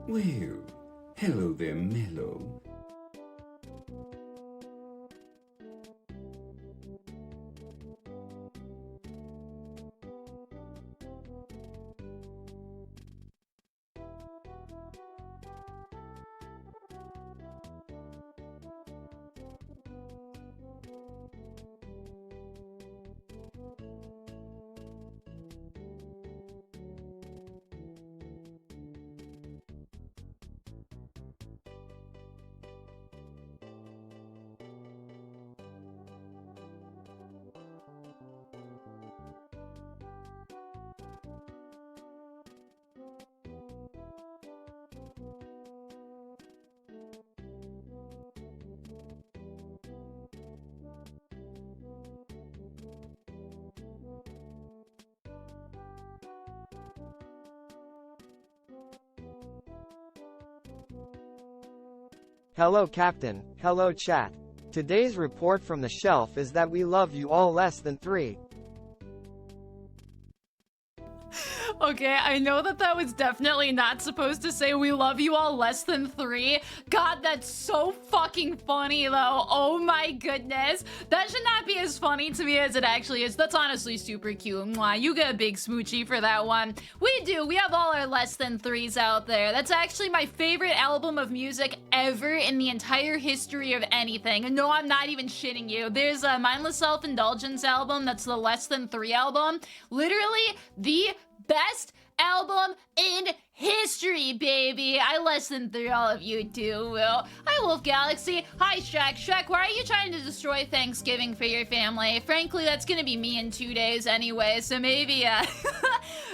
Well, hello there, Mello. Hello Captain, hello chat. Today's report from the shelf is that we love you all less than 3. Okay, I know that was definitely not supposed to say we love you all less than 3. God, that's so fucking funny though. Oh my goodness. That should not be as funny to me as it actually is. That's honestly super cute. Mwah, you get a big smoochie for that one. We do. We have all our less than 3s out there. That's actually my favorite album of music ever in the entire history of anything. And no, I'm not even shitting you. There's a Mindless Self-Indulgence album that's the less than 3 album. Literally the best album in history, baby. I less than 3 all of you too, Will. Hi, Wolf Galaxy. Hi, Shrek. Shrek, why are you trying to destroy Thanksgiving for your family? Frankly, that's gonna be me in 2 days anyway, so maybe,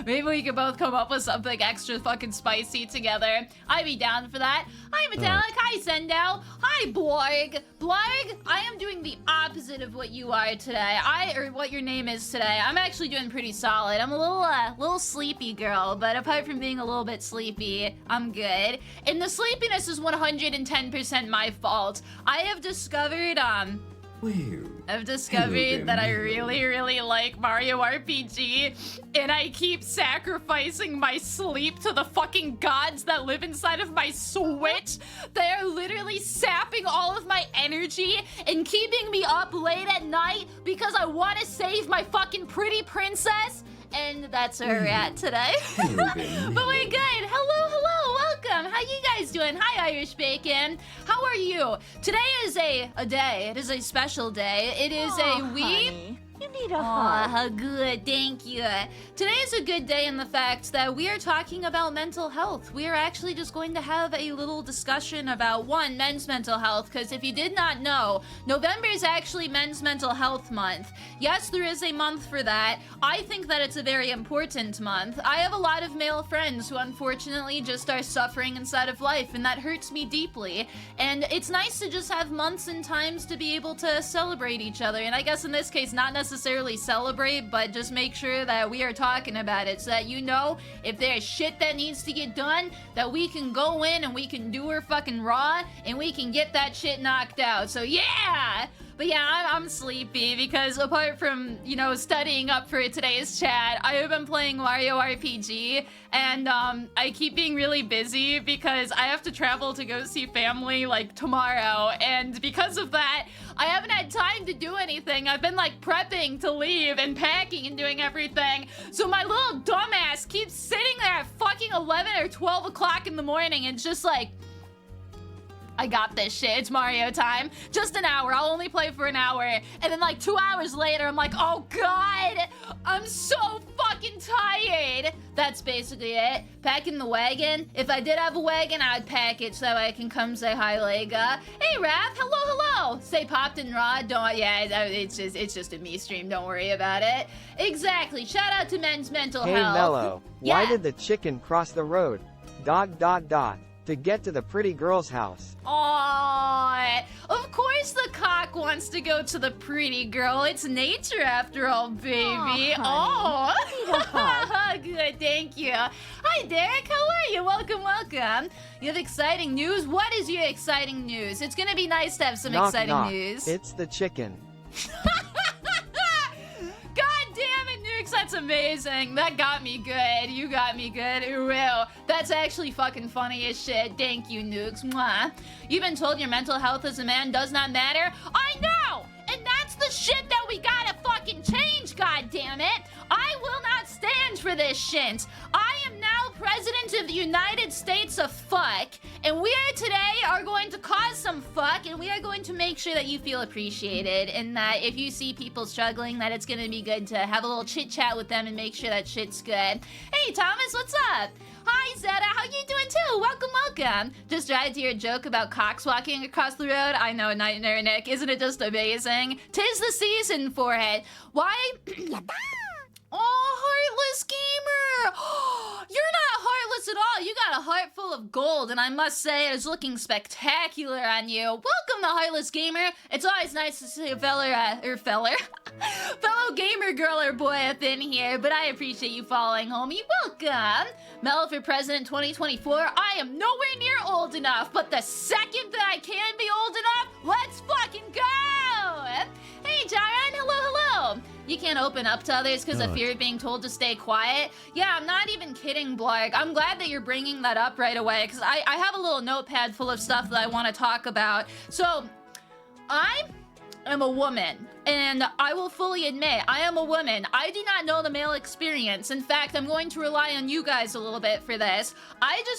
maybe we could both come up with something extra fucking spicy together. I'd be down for that. Hi, Metallic. Hi, Sendao. Hi, Blarg. Blarg, I am doing the opposite of what you are today. Or what your name is today. I'm actually doing pretty solid. I'm a little sleepy girl, but apart from being a little bit sleepy, I'm good. And the sleepiness is 110% my fault. I have discovered, I've discovered that I really like Mario RPG, and I keep sacrificing my sleep to the fucking gods that live inside of my Switch. They are literally sapping all of my energy and keeping me up late at night because I want to save my fucking pretty princess. And that's where we're at today. But we're good. Hello, welcome. How you guys doing? Hi, Irish Bacon. How are you? Today is a day. It is a special day. It is a week. Honey, you need a hug. How good, thank you. Today is a good day in the fact that we are talking about mental health. We are actually just going to have a little discussion about, one, men's mental health, because if you did not know, November is actually Men's Mental Health Month. Yes, there is a month for that. I think that it's a very important month. I have a lot of male friends who unfortunately just are suffering inside of life, and that hurts me deeply. And it's nice to just have months and times to be able to celebrate each other, and I guess in this case, not necessarily celebrate, but just make sure that we are talking about it so that you know if there's shit that needs to get done, that we can go in and we can do her fucking raw and we can get that shit knocked out. So yeah! But yeah, I'm sleepy because apart from, you know, studying up for today's chat, I have been playing Mario RPG, and I keep being really busy because I have to travel to go see family, like, tomorrow, and because of that, I haven't had time to do anything. I've been, like, prepping to leave and packing and doing everything, so my little dumbass keeps sitting there at fucking 11 or 12 o'clock in the morning and just like, I got this shit, it's Mario time. Just an hour, I'll only play for an hour. And then like 2 hours later, I'm like, oh God, I'm so fucking tired. That's basically it. Packing the wagon. If I did have a wagon, I'd pack it so that way I can come say hi, Lega. Hey, Raph, hello. Say popped and raw, it's just a me stream, don't worry about it. Exactly, shout out to Men's Mental Hey Health. Mello, Yeah. why did the chicken cross the road? ... to get to the pretty girl's house. Aww, of course the cock wants to go to the pretty girl. It's nature after all, baby. Oh, good, thank you. Hi, Derek, how are you? Welcome. You have exciting news? What is your exciting news? It's gonna be nice to have some exciting news. It's the chicken. God damn it, Nukes, that's a amazing. That got me good. You got me good. Ooh, that's actually fucking funny as shit. Thank you, Nukes. Mwah. You've been told your mental health as a man does not matter. I know! And that's the shit that we gotta fucking change, goddammit! I will not stand for this shit. I am now President of the United States of fuck, and we are going to cause some fuck, and we are going to make sure that you feel appreciated, and that if you see people struggling, that it's gonna be good to have a little chit-chat with them and make sure that shit's good. Hey, Thomas, what's up? Hi, Zeta, how you doing too? Welcome, welcome. Just tried to hear a joke about cocks walking across the road. I know, Nightmare Nick. Isn't it just amazing? 'Tis the season for it. Why? Oh, heartless gamer! You're not heartless at all. You got a heart full of gold, and I must say it is looking spectacular on you. Welcome to Heartless Gamer. It's always nice to see a fellow gamer girl or boy up in here, but I appreciate you following, homie. Welcome. Mello for President 2024. I am nowhere near old enough, but the second that I can be old enough, let's fucking go! Hey, Jaron, hello, hello. You can't open up to others because of fear of being told to stay quiet. Yeah, I'm not even kidding, Blarg. I'm glad that you're bringing that up right away because I have a little notepad full of stuff that I want to talk about. So, I am a woman, and I will fully admit, I am a woman. I do not know the male experience. In fact, I'm going to rely on you guys a little bit for this.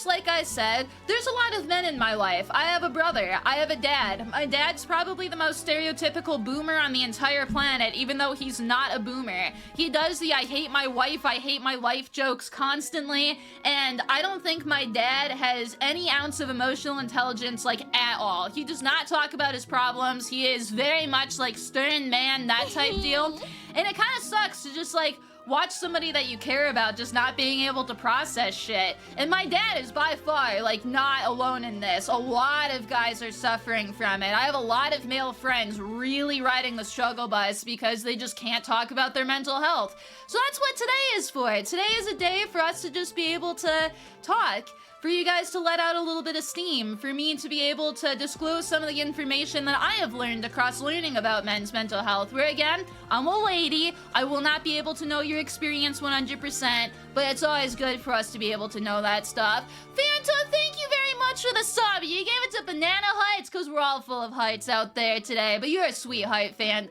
Like I said, there's a lot of men in my life. I have a brother. I have a dad. My dad's probably the most stereotypical boomer on the entire planet, even though he's not a boomer. He does the I hate my wife, I hate my life jokes constantly, and I don't think my dad has any ounce of emotional intelligence, like, at all. He does not talk about his problems. He is very much like stern man, that type deal. And it kind of sucks to just like watch somebody that you care about just not being able to process shit. And my dad is by far like not alone in this. A lot of guys are suffering from it. I have a lot of male friends really riding the struggle bus because they just can't talk about their mental health. So that's what today is for. Today is a day for us to just be able to talk, for you guys to let out a little bit of steam, for me to be able to disclose some of the information that I have learned across learning about men's mental health, where again, I'm a lady, I will not be able to know your experience 100%, but it's always good for us to be able to know that stuff. Fanta, thank you very much for the sub. You gave it to Banana Heights, because we're all full of heights out there today, but you're a sweetheart, fan.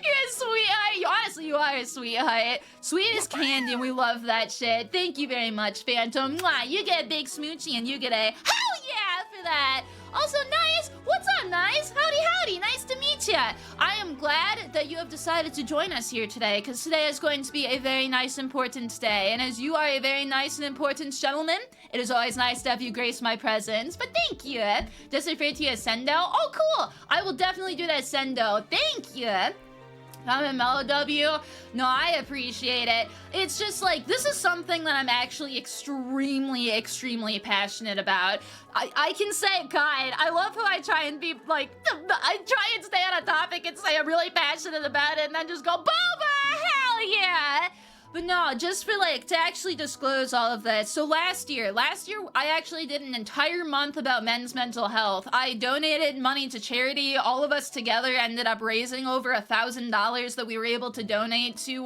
You're a sweetheart. Honestly, you are a sweetheart. Sweet as candy, and we love that shit. Thank you very much, Phantom. Mwah, you get a big smoochie, and you get a hell yeah for that. Also, Nice, what's up, Nice? Howdy, howdy, nice to meet ya. I am glad that you have decided to join us here today, because today is going to be a very nice, important day. And as you are a very nice and important gentleman, it is always nice to have you grace my presence. But thank you. Just referred to you as Sendo. Oh, cool. I will definitely do that, Sendo. Thank you. I'm a Mello W. No, I appreciate it. It's just like, this is something that I'm actually extremely, extremely passionate about. I can say, God, I love how I try and be like, I try and stay on a topic and say I'm really passionate about it and then just go, Boba, hell yeah! But no, just for like, to actually disclose all of this. So last year, I actually did an entire month about men's mental health. I donated money to charity. All of us together ended up raising over $1,000 that we were able to donate to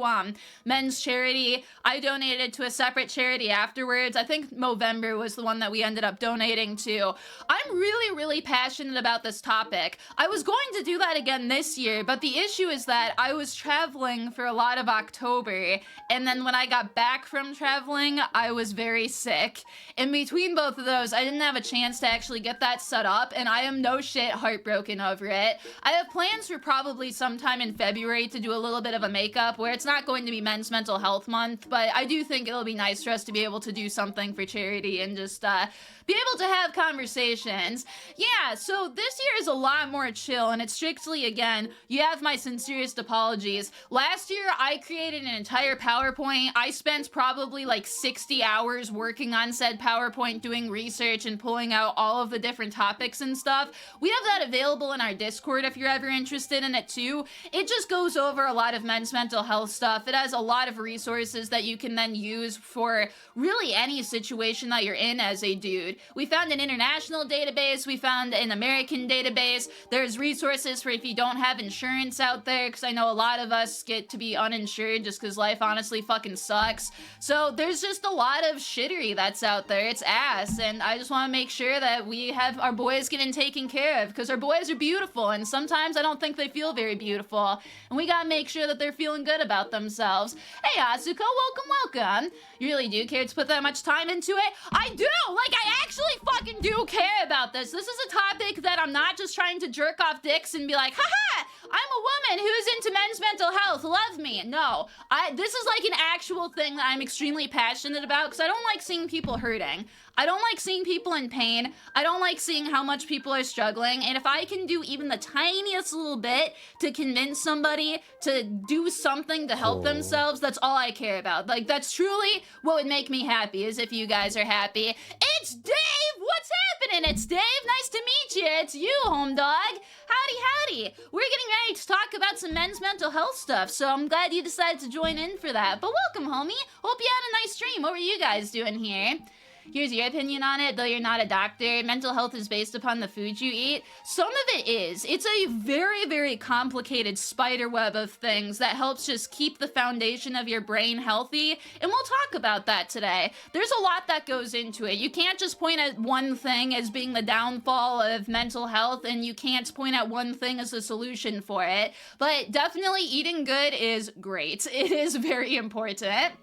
men's charity. I donated to a separate charity afterwards. I think Movember was the one that we ended up donating to. I'm really, really passionate about this topic. I was going to do that again this year, but the issue is that I was traveling for a lot of October, and then when I got back from traveling, I was very sick. In between both of those, I didn't have a chance to actually get that set up, and I am no shit heartbroken over it. I have plans for probably sometime in February to do a little bit of a makeup where it's not going to be Men's Mental Health Month, but I do think it'll be nice for us to be able to do something for charity and just be able to have conversations. Yeah, so this year is a lot more chill, and it's strictly, again, you have my sincerest apologies. Last year, I created an entire PowerPoint. I spent probably like 60 hours working on said PowerPoint, doing research and pulling out all of the different topics and stuff. We have that available in our Discord if you're ever interested in it too. It just goes over a lot of men's mental health stuff. It has a lot of resources that you can then use for really any situation that you're in as a dude. We found an international database, we found an American database. There's resources for if you don't have insurance out there, because I know a lot of us get to be uninsured just because life honestly honestly fucking sucks. So there's just a lot of shittery that's out there. It's ass, and I just want to make sure that we have our boys getting taken care of, because our boys are beautiful, and sometimes I don't think they feel very beautiful, and we gotta make sure that they're feeling good about themselves. Hey Asuka, welcome. You really do care to put that much time into it? I do! Like, I actually fucking do care about this. This is a topic that I'm not just trying to jerk off dicks and be like, haha, I'm a woman who's into men's mental health, love me. No, this is like an actual thing that I'm extremely passionate about, because I don't like seeing people hurting. I don't like seeing people in pain. I don't like seeing how much people are struggling. And if I can do even the tiniest little bit to convince somebody to do something to help themselves, that's all I care about. Like, that's truly what would make me happy, is if you guys are happy. It's Dave! What's happening? It's Dave. Nice to meet you. It's you, home dog. Howdy. We're getting ready to talk about some men's mental health stuff, so I'm glad you decided to join in for that. But welcome, homie. Hope you had a nice stream. What were you guys doing here? Here's your opinion on it, though you're not a doctor. Mental health is based upon the food you eat. Some of it is. It's a very, very complicated spider web of things that helps just keep the foundation of your brain healthy, and we'll talk about that today. There's a lot that goes into it. You can't just point at one thing as being the downfall of mental health, and you can't point at one thing as a solution for it, but definitely eating good is great. It is very important.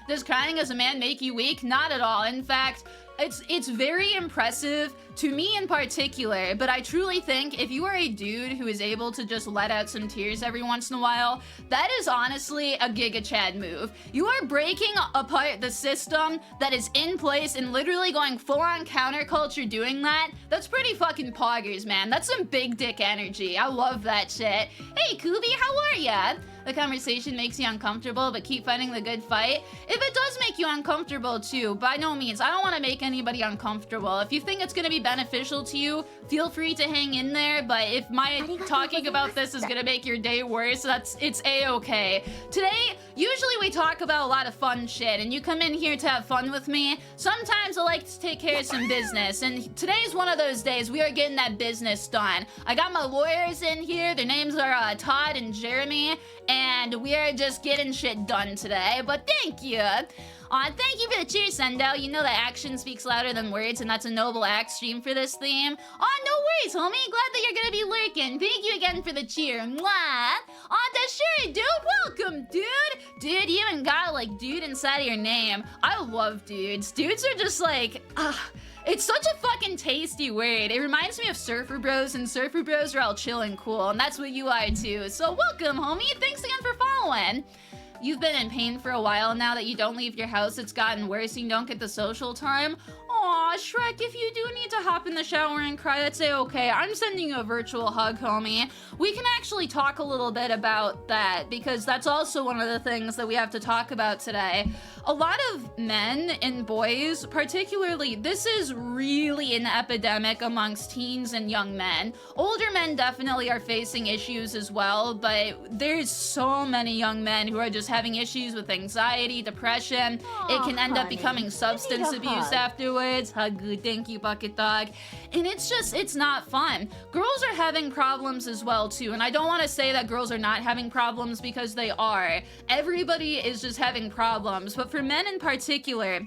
Does crying as a man make you weak? Not at all. In fact, it's very impressive to me in particular, but I truly think if you are a dude who is able to just let out some tears every once in a while, that is honestly a Giga Chad move. You are breaking apart the system that is in place and literally going full-on counterculture doing that. That's pretty fucking poggers, man. That's some big dick energy. I love that shit. Hey, Kubi, how are ya? The conversation makes you uncomfortable, but keep fighting the good fight. If it does make you uncomfortable too, by no means, I don't want to make anybody uncomfortable. If you think it's going to be beneficial to you, feel free to hang in there, but if my talking about this is going to make your day worse, it's a-okay. Today, usually we talk about a lot of fun shit, and you come in here to have fun with me. Sometimes I like to take care of some business, and today's one of those days. We are getting that business done. I got my lawyers in here. Their names are Todd and Jeremy, and we are just getting shit done today, but thank you. Thank you for the cheers, Sendo. You know that action speaks louder than words, and that's a noble act stream for this theme. No worries, homie. Glad that you're gonna be lurking. Thank you again for the cheer. Mwah. That's sure, dude. Welcome, dude. Dude, you even got, like, dude inside of your name. I love dudes. Dudes are just like, it's such a fucking tasty word. It reminds me of surfer bros, and surfer bros are all chill and cool, and that's what you are too. So welcome, homie. Thanks again for following. You've been in pain for a while now that you don't leave your house. It's gotten worse and you don't get the social time. Aw, Shrek, if you do need to hop in the shower and cry, that's a-okay. I'm sending you a virtual hug, homie. We can actually talk a little bit about that, because that's also one of the things that we have to talk about today. A lot of men and boys, particularly, this is really an epidemic amongst teens and young men. Older men definitely are facing issues as well, but there's so many young men who are just having issues with anxiety, depression. It can end up becoming substance abuse afterwards. Hug, thank you, Bucket Dog. And it's not fun. Girls are having problems as well, too. And I don't want to say that girls are not having problems, because they are. Everybody is just having problems. But for men in particular,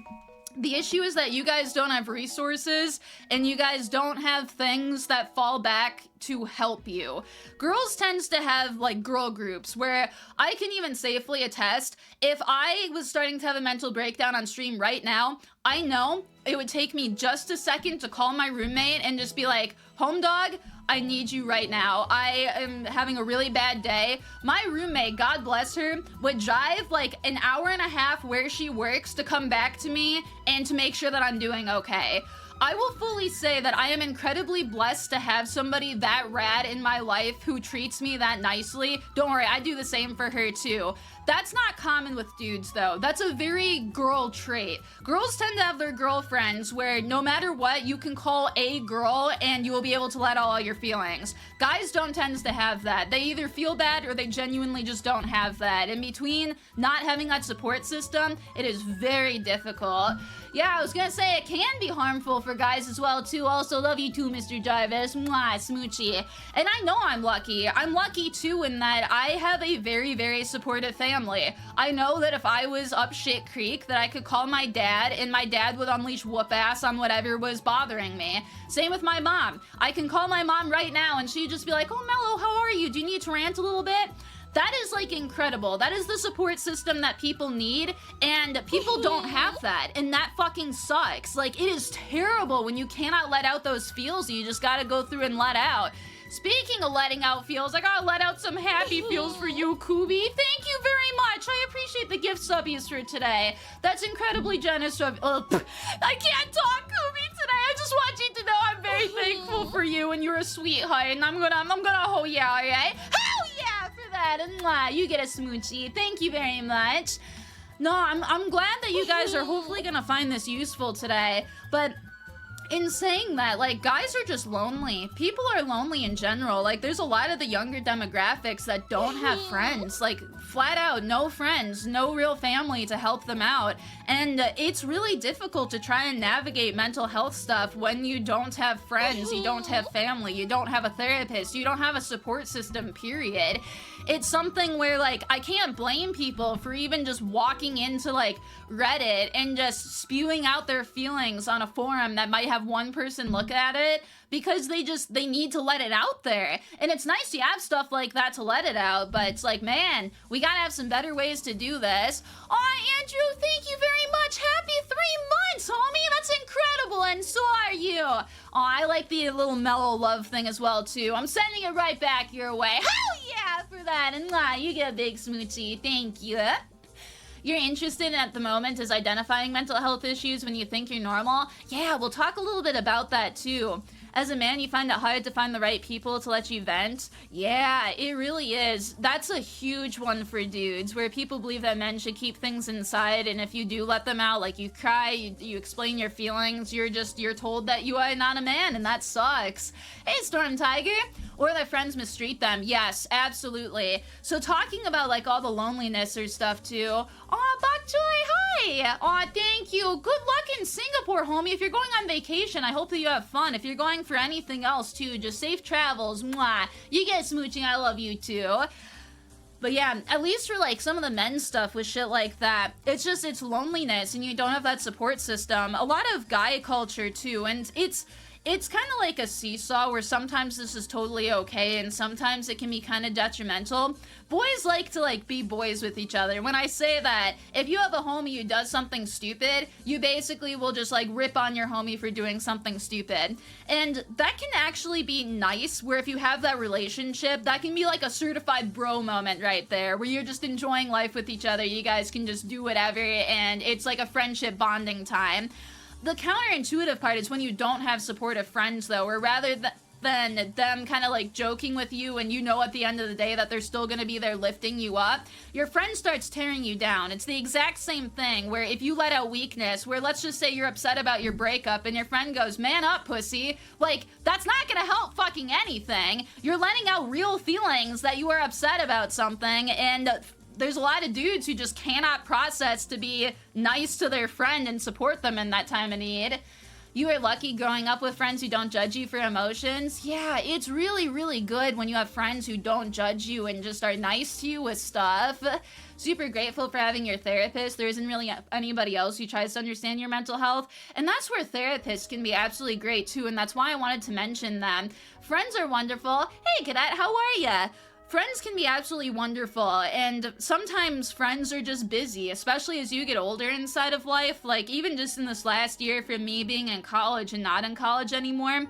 the issue is that you guys don't have resources, and you guys don't have things that fall back to help you. Girls tends to have, like, girl groups, where I can even safely attest, if I was starting to have a mental breakdown on stream right now, I know it would take me just a second to call my roommate and just be like, home dog, I need you right now. I am having a really bad day. My roommate, God bless her, would drive like an hour and a half where she works to come back to me and to make sure that I'm doing okay. I will fully say that I am incredibly blessed to have somebody that rad in my life who treats me that nicely. Don't worry, I do the same for her too. That's not common with dudes though. That's a very girl trait. Girls tend to have their girlfriends where no matter what, you can call a girl and you will be able to let all your feelings. Guys don't tend to have that. They either feel bad or they genuinely just don't have that. In between not having that support system, it is very difficult. Yeah, I was gonna say it can be harmful for guys as well too. Also love you too, Mr. Jarvis. Mwah, smoochie. And I know I'm lucky. I'm lucky too in that I have a very, very supportive family. I know that if I was up shit creek that I could call my dad and my dad would unleash whoop ass on whatever was bothering me. Same with my mom. I can call my mom right now and she'd just be like, oh, Mello, how are you? Do you need to rant a little bit? That is like incredible. That is the support system that people need, and people don't have that, and that fucking sucks. Like, it is terrible when you cannot let out those feels you just gotta go through and let out. Speaking of letting out feels, I gotta let out some happy feels for you, Kubi. Thank you very much. I appreciate the gift subbies for today. That's incredibly generous of— I can't talk, Kubi, today. I just want you to know I'm very thankful for you, and you're a sweetheart, and I'm gonna hold you, alright? Hell yeah for that, and mwah, you get a smoochie. Thank you very much. No, I'm glad that you guys are hopefully gonna find this useful today, but in saying that, like, guys are just lonely. People are lonely in general. Like, there's a lot of the younger demographics that don't have friends. Like, flat out, no friends, no real family to help them out. And it's really difficult to try and navigate mental health stuff when you don't have friends, you don't have family, you don't have a therapist, you don't have a support system, period. It's something where, like, I can't blame people for even just walking into, like, Reddit and just spewing out their feelings on a forum that might have one person look at it, because they need to let it out there. And it's nice to have stuff like that to let it out, but it's like, man, we gotta have some better ways to do this. Aw, Andrew, thank you very much. Happy 3 months, homie. That's incredible, and so are you. Aw, I like the little mellow love thing as well, too. I'm sending it right back your way. Hell yeah for that, and you get a big smoochie. Thank you. You're interested in, at the moment, is identifying mental health issues when you think you're normal? Yeah, we'll talk a little bit about that, too. As a man, you find it hard to find the right people to let you vent? Yeah, it really is. That's a huge one for dudes, where people believe that men should keep things inside, and if you do let them out, like you cry, you explain your feelings, you're told that you are not a man, and that sucks. Hey, Storm Tiger! Or that friends mistreat them. Yes, absolutely. So talking about, like, all the loneliness or stuff, too. Aw, Bok Choy, hi! Aw, thank you. Good luck in Singapore, homie. If you're going on vacation, I hope that you have fun. If you're going for anything else, too, just safe travels. Mwah. You get smooching. I love you, too. But yeah, at least for, like, some of the men's stuff with shit like that, it's loneliness, and you don't have that support system. A lot of guy culture, too, and it's kind of like a seesaw where sometimes this is totally okay and sometimes it can be kind of detrimental. Boys like to, like, be boys with each other. When I say that, if you have a homie who does something stupid, you basically will just, like, rip on your homie for doing something stupid. And that can actually be nice, where if you have that relationship, that can be like a certified bro moment right there, where you're just enjoying life with each other. You guys can just do whatever, and it's like a friendship bonding time. The counterintuitive part is when you don't have supportive friends, though, or rather than them kind of like joking with you and you know at the end of the day that they're still going to be there lifting you up, your friend starts tearing you down. It's the exact same thing where if you let out weakness, where let's just say you're upset about your breakup and your friend goes, man up, pussy, like, that's not going to help fucking anything. You're letting out real feelings that you are upset about something, and there's a lot of dudes who just cannot process to be nice to their friend and support them in that time of need. You are lucky growing up with friends who don't judge you for emotions. Yeah, it's really, really good when you have friends who don't judge you and just are nice to you with stuff. Super grateful for having your therapist. There isn't really anybody else who tries to understand your mental health. And that's where therapists can be absolutely great too, and that's why I wanted to mention them. Friends are wonderful. Hey, cadet, how are ya? Friends can be absolutely wonderful, and sometimes friends are just busy, especially as you get older inside of life. Like, even just in this last year, for me being in college and not in college anymore,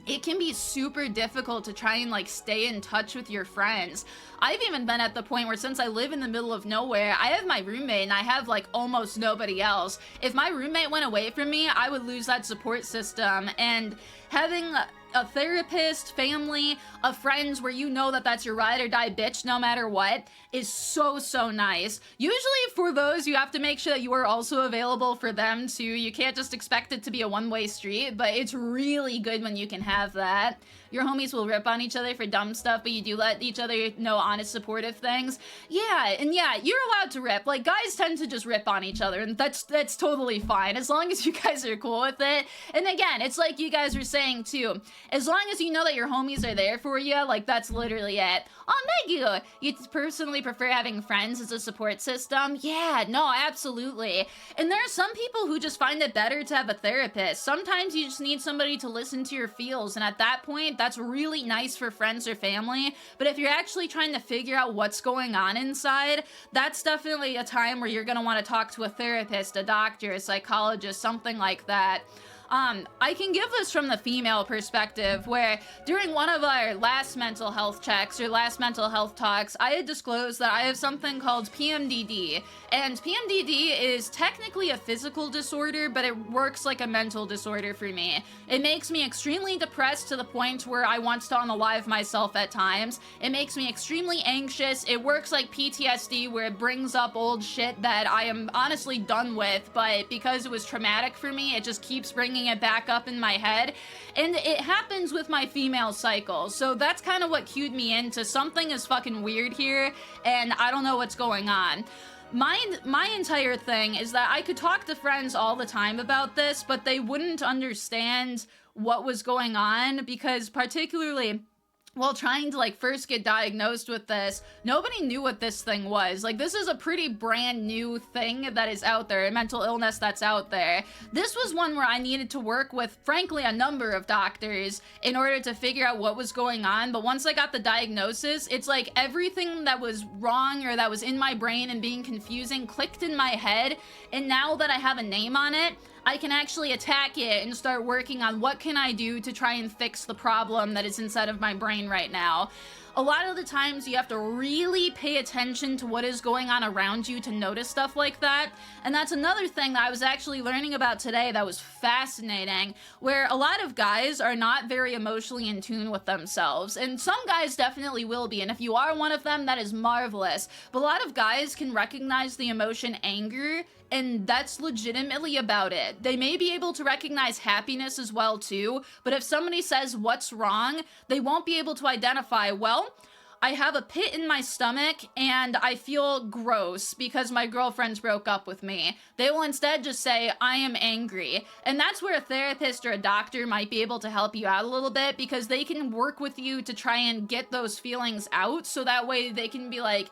it can be super difficult to try and, like, stay in touch with your friends. I've even been at the point where, since I live in the middle of nowhere, I have my roommate and I have, like, almost nobody else. If my roommate went away from me, I would lose that support system, and having a therapist, family, of friends where you know that that's your ride or die bitch no matter what is so, so nice. Usually for those, you have to make sure that you are also available for them too. You can't just expect it to be a one-way street, but it's really good when you can have that. Your homies will rip on each other for dumb stuff, but you do let each other know honest, supportive things. Yeah, and yeah, you're allowed to rip. Like, guys tend to just rip on each other, and that's totally fine, as long as you guys are cool with it. And again, it's like you guys were saying, too. As long as you know that your homies are there for you, like, that's literally it. Oh, Meg, you personally prefer having friends as a support system? Yeah, no, absolutely. And there are some people who just find it better to have a therapist. Sometimes you just need somebody to listen to your feels, and at that point, that's really nice for friends or family. But if you're actually trying to figure out what's going on inside, that's definitely a time where you're gonna want to talk to a therapist, a doctor, a psychologist, something like that. I can give this from the female perspective, where during one of our last mental health checks or last mental health talks, I had disclosed that I have something called PMDD. And PMDD is technically a physical disorder, but it works like a mental disorder for me. It makes me extremely depressed to the point where I want to unalive myself at times. It makes me extremely anxious. It works like PTSD, where it brings up old shit that I am honestly done with, but because it was traumatic for me, it just keeps bringing it back up in my head. And it happens with my female cycle, so that's kind of what cued me into something is fucking weird here, and I don't know what's going on. My entire thing is that I could talk to friends all the time about this, but they wouldn't understand what was going on, because particularly while trying to like first get diagnosed with this, nobody knew what this thing was. Like, this is a pretty brand new thing that is out there, a mental illness that's out there. This was one where I needed to work with, frankly, a number of doctors in order to figure out what was going on. But once I got the diagnosis, it's like everything that was wrong or that was in my brain and being confusing clicked in my head. And now that I have a name on it, I can actually attack it and start working on what can I do to try and fix the problem that is inside of my brain right now. A lot of the times you have to really pay attention to what is going on around you to notice stuff like that. And that's another thing that I was actually learning about today that was fascinating, where a lot of guys are not very emotionally in tune with themselves. And some guys definitely will be, and if you are one of them, that is marvelous. But a lot of guys can recognize the emotion anger, and that's legitimately about it. They may be able to recognize happiness as well too, but if somebody says what's wrong, they won't be able to identify, well, I have a pit in my stomach and I feel gross because my girlfriends broke up with me. They will instead just say, I am angry. And that's where a therapist or a doctor might be able to help you out a little bit, because they can work with you to try and get those feelings out, so that way they can be like,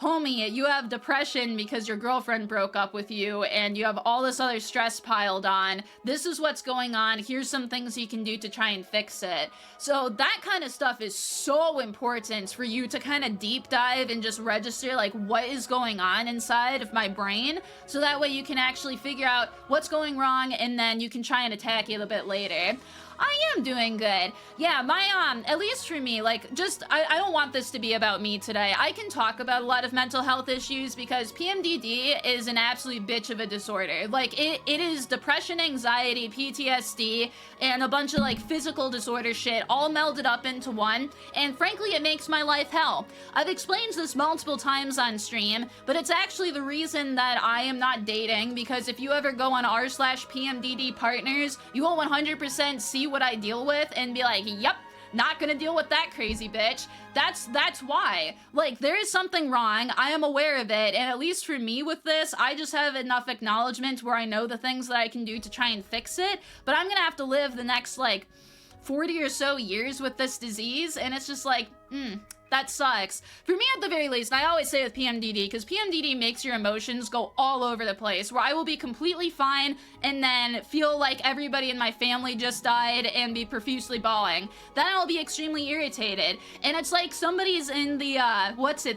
homie, you have depression because your girlfriend broke up with you and you have all this other stress piled on. This is what's going on. Here's some things you can do to try and fix it. So that kind of stuff is so important for you to kind of deep dive and just register like what is going on inside of my brain, so that way you can actually figure out what's going wrong and then you can try and attack it a bit later. I am doing good. Yeah, my, at least for me, like, just, I don't want this to be about me today. I can talk about a lot of mental health issues because PMDD is an absolute bitch of a disorder. Like, it is depression, anxiety, PTSD, and a bunch of, like, physical disorder shit all melded up into one, and frankly, it makes my life hell. I've explained this multiple times on stream, but it's actually the reason that I am not dating, because if you ever go on r/PMDD partners, you will 100% see what I deal with and be like, yep, not gonna deal with that crazy bitch. That's why. Like, there is something wrong. I am aware of it, and at least for me with this, I just have enough acknowledgement where I know the things that I can do to try and fix it, but I'm gonna have to live the next, like, 40 or so years with this disease, and it's just like, that sucks. For me, at the very least, and I always say with PMDD, because PMDD makes your emotions go all over the place, where I will be completely fine and then feel like everybody in my family just died and be profusely bawling. Then I'll be extremely irritated. And it's like somebody's in the,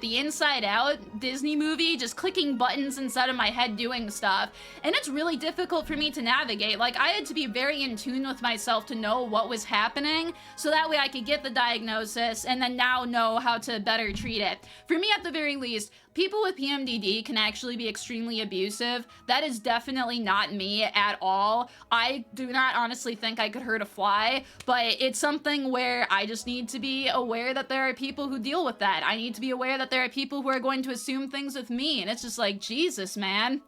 the Inside Out Disney movie, just clicking buttons inside of my head doing stuff. And it's really difficult for me to navigate. Like, I had to be very in tune with myself to know what was happening, so that way I could get the diagnosis and then now know how to better treat it. For me, at the very least, people with PMDD can actually be extremely abusive. That is definitely not me at all. I do not honestly think I could hurt a fly, but it's something where I just need to be aware that there are people who deal with that. I need to be aware that there are people who are going to assume things with me, and it's just like, Jesus, man.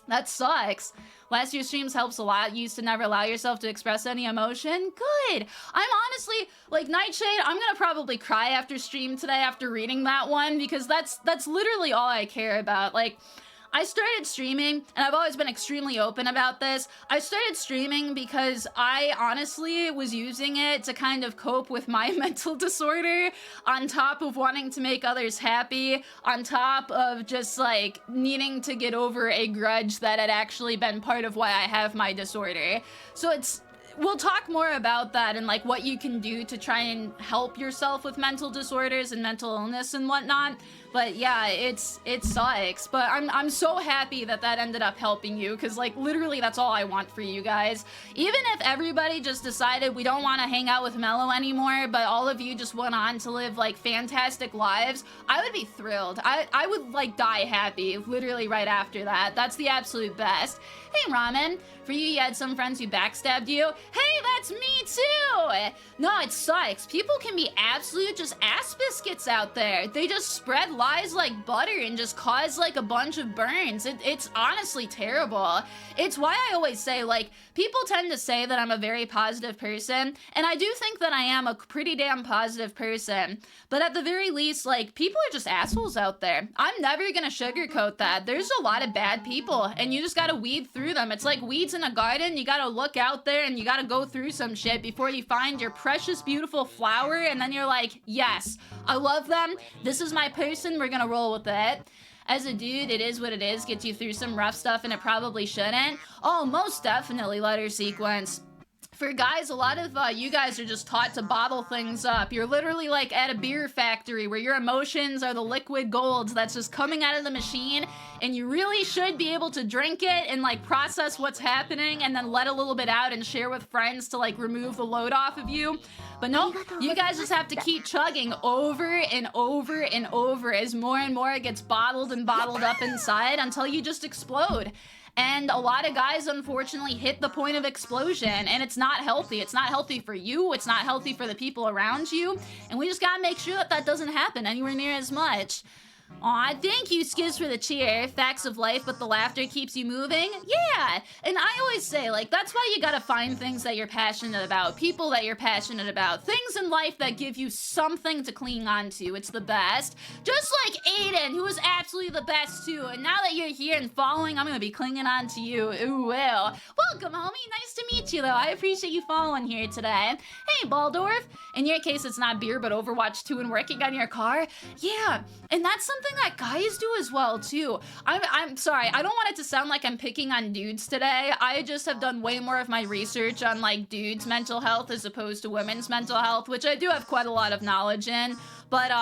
That sucks. Last year's streams helps a lot. You used to never allow yourself to express any emotion. Good. I'm honestly, like, Nightshade, I'm gonna probably cry after stream today after reading that one, because that's literally all I care about. Like, I started streaming, and I've always been extremely open about this. I started streaming because I honestly was using it to kind of cope with my mental disorder, on top of wanting to make others happy, on top of just, like, needing to get over a grudge that had actually been part of why I have my disorder. So we'll talk more about that and like what you can do to try and help yourself with mental disorders and mental illness and whatnot. But yeah, it sucks. But I'm so happy that ended up helping you, because like literally that's all I want for you guys. Even if everybody just decided we don't want to hang out with Mello anymore, but all of you just went on to live like fantastic lives, I would be thrilled. I would like die happy literally right after that. That's the absolute best. Hey Ramen, for you had some friends who backstabbed you. Hey, that's me too! No, it sucks. People can be absolute just ass biscuits out there. They just spread lies like butter and just cause like a bunch of burns. It's honestly terrible. It's why I always say, like, people tend to say that I'm a very positive person, and I do think that I am a pretty damn positive person, but at the very least, like, people are just assholes out there. I'm never gonna sugarcoat that. There's a lot of bad people, and you just gotta weed through them. It's like weeds in a garden. You gotta look out there and you gotta go through some shit before you find your precious, beautiful flower, and then you're like, yes, I love them. This is my person. We're gonna roll with it. As a dude, it is what it is. Gets you through some rough stuff, and it probably shouldn't. Oh, most definitely letter sequence. For guys, a lot of you guys are just taught to bottle things up. You're literally like at a beer factory where your emotions are the liquid gold that's just coming out of the machine, and you really should be able to drink it and like process what's happening and then let a little bit out and share with friends to like remove the load off of you. But no, you guys just have to keep chugging over and over and over as more and more it gets bottled and bottled up inside until you just explode. And a lot of guys, unfortunately, hit the point of explosion, and it's not healthy. It's not healthy for you. It's not healthy for the people around you. And we just gotta make sure that doesn't happen anywhere near as much. Aw, thank you, Skiz, for the cheer. Facts of life, but the laughter keeps you moving. Yeah, and I always say, like, that's why you gotta find things that you're passionate about, people that you're passionate about, things in life that give you something to cling on to. It's the best. Just like Aiden, who was absolutely the best, too. And now that you're here and following, I'm gonna be clinging on to you. Ooh, well. Welcome, homie. Nice to meet you, though. I appreciate you following here today. Hey, Baldorf. In your case, it's not beer, but Overwatch 2 and working on your car. Yeah, and that's something that guys do as well too. I'm sorry, I don't want it to sound like I'm picking on dudes today. I just have done way more of my research on like dudes' mental health as opposed to women's mental health, which I do have quite a lot of knowledge in. But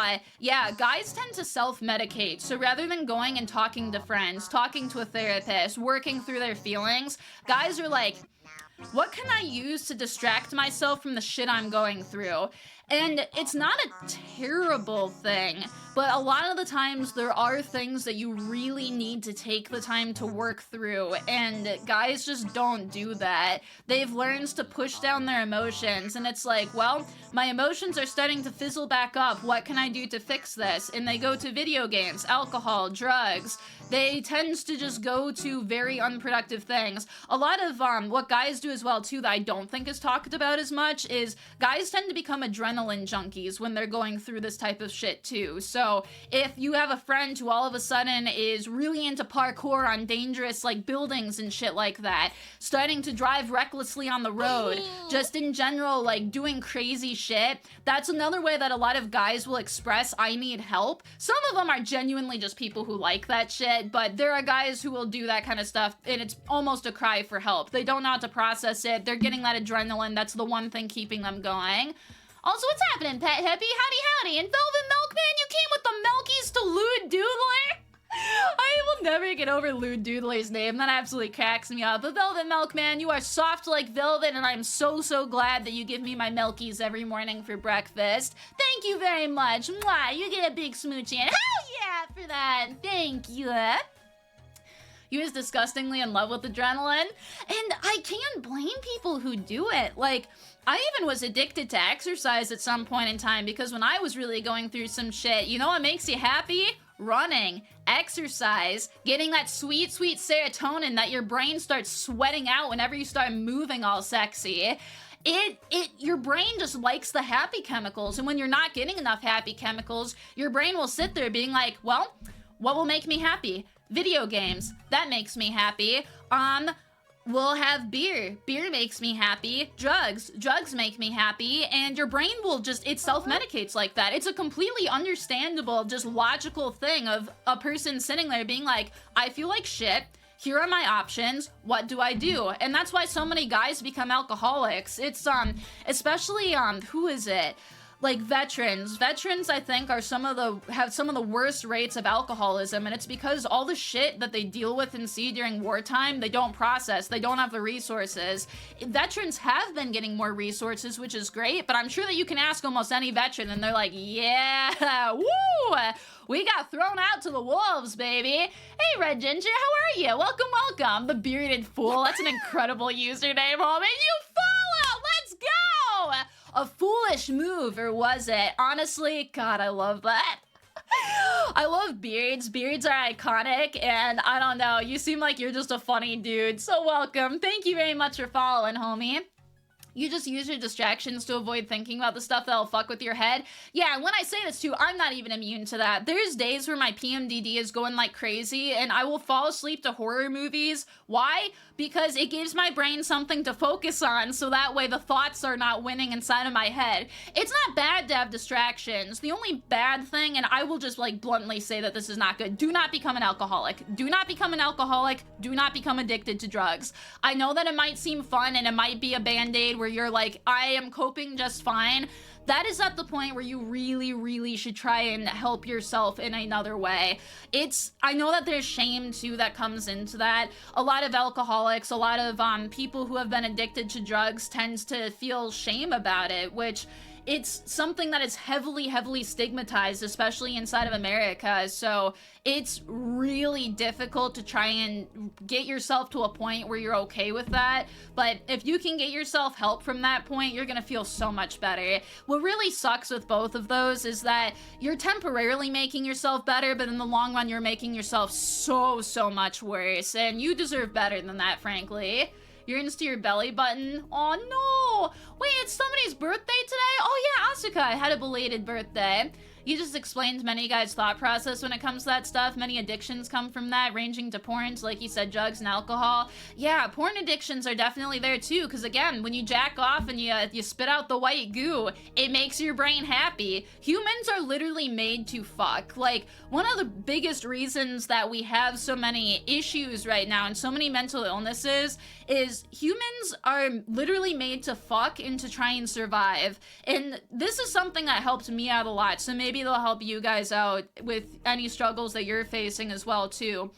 yeah, guys tend to self-medicate. So rather than going and talking to friends, talking to a therapist, working through their feelings, guys are like, what can I use to distract myself from the shit I'm going through? And it's not a terrible thing, but a lot of the times there are things that you really need to take the time to work through, and guys just don't do that. They've learned to push down their emotions, and it's like, well, my emotions are starting to fizzle back up. What can I do to fix this? And they go to video games, alcohol, drugs. They tend to just go to very unproductive things. A lot of what guys do as well, too, that I don't think is talked about as much is guys tend to become adrenaline junkies when they're going through this type of shit, too. So if you have a friend who all of a sudden is really into parkour on dangerous, like, buildings and shit like that, starting to drive recklessly on the road, just in general, like, doing crazy shit, that's another way that a lot of guys will express, I need help. Some of them are genuinely just people who like that shit, but there are guys who will do that kind of stuff, and it's almost a cry for help. They don't know how to process it. They're getting that adrenaline. That's the one thing keeping them going. Also, what's happening, Pet Hippie? Howdy, howdy. And Velvet Milkman, you came with the Milky's to Lewd Doodler? I will never get over Lewd Doodler's name. That absolutely cracks me up. But Velvet Milkman, you are soft like velvet, and I'm so glad that you give me my milkies every morning for breakfast. Thank you very much. Mwah, you get a big smoochie, and hell yeah for that. Thank you. You is disgustingly in love with adrenaline, and I can't blame people who do it. Like, I even was addicted to exercise at some point in time, because when I was really going through some shit, you know what makes you happy? Running, exercise, getting that sweet serotonin that your brain starts sweating out whenever you start moving all sexy. Your brain just likes the happy chemicals, and when you're not getting enough happy chemicals, your brain will sit there being like, well, what will make me happy? Video games, that makes me happy. We'll have beer makes me happy. Drugs make me happy. And your brain will just, it self-medicates like that. It's a completely understandable, just logical thing of a person sitting there being like, I feel like shit. Here are my options. What do I do? And that's why so many guys become alcoholics. It's, especially, who is it? Like veterans. Veterans, I think, are have some of the worst rates of alcoholism, and it's because all the shit that they deal with and see during wartime, they don't process. They don't have the resources. Veterans have been getting more resources, which is great, but I'm sure that you can ask almost any veteran, and they're like, yeah, woo! We got thrown out to the wolves, baby. Hey, Red Ginger, how are you? Welcome. The Bearded Fool. That's an incredible username, homie. You follow! Let's go! A foolish move, or was it? Honestly, God, I love that. I love beards. Beards are iconic, and I don't know, you seem like you're just a funny dude, so welcome. Thank you very much for following, homie. You just use your distractions to avoid thinking about the stuff that'll fuck with your head. Yeah, and when I say this too, I'm not even immune to that. There's days where my PMDD is going like crazy, and I will fall asleep to horror movies. Why? Because it gives my brain something to focus on, so that way the thoughts are not winning inside of my head. It's not bad to have distractions. The only bad thing, and I will just like bluntly say that this is not good, do not become an alcoholic. Do not become an alcoholic. Do not become addicted to drugs. I know that it might seem fun, and it might be a band-aid where you're like, I am coping just fine. That is at the point where you really should try and help yourself in another way. I know that there's shame too that comes into that. A lot of alcoholics, a lot of people who have been addicted to drugs tends to feel shame about it, which it's something that is heavily stigmatized, especially inside of America. So it's really difficult to try and get yourself to a point where you're okay with that. But if you can get yourself help from that point, you're gonna feel so much better. What really sucks with both of those is that you're temporarily making yourself better, but in the long run, you're making yourself so much worse. And you deserve better than that, frankly. You're into your belly button. Oh no! Wait, it's somebody's birthday today? Oh yeah, Asuka had a belated birthday. You just explained many guys' thought process when it comes to that stuff. Many addictions come from that, ranging to porn, like you said, drugs and alcohol. Yeah, porn addictions are definitely there too, because again, when you jack off and you spit out the white goo, it makes your brain happy. Humans are literally made to fuck. Like, one of the biggest reasons that we have so many issues right now and so many mental illnesses is humans are literally made to fuck and to try and survive. And this is something that helped me out a lot, so maybe they'll help you guys out with any struggles that you're facing as well too.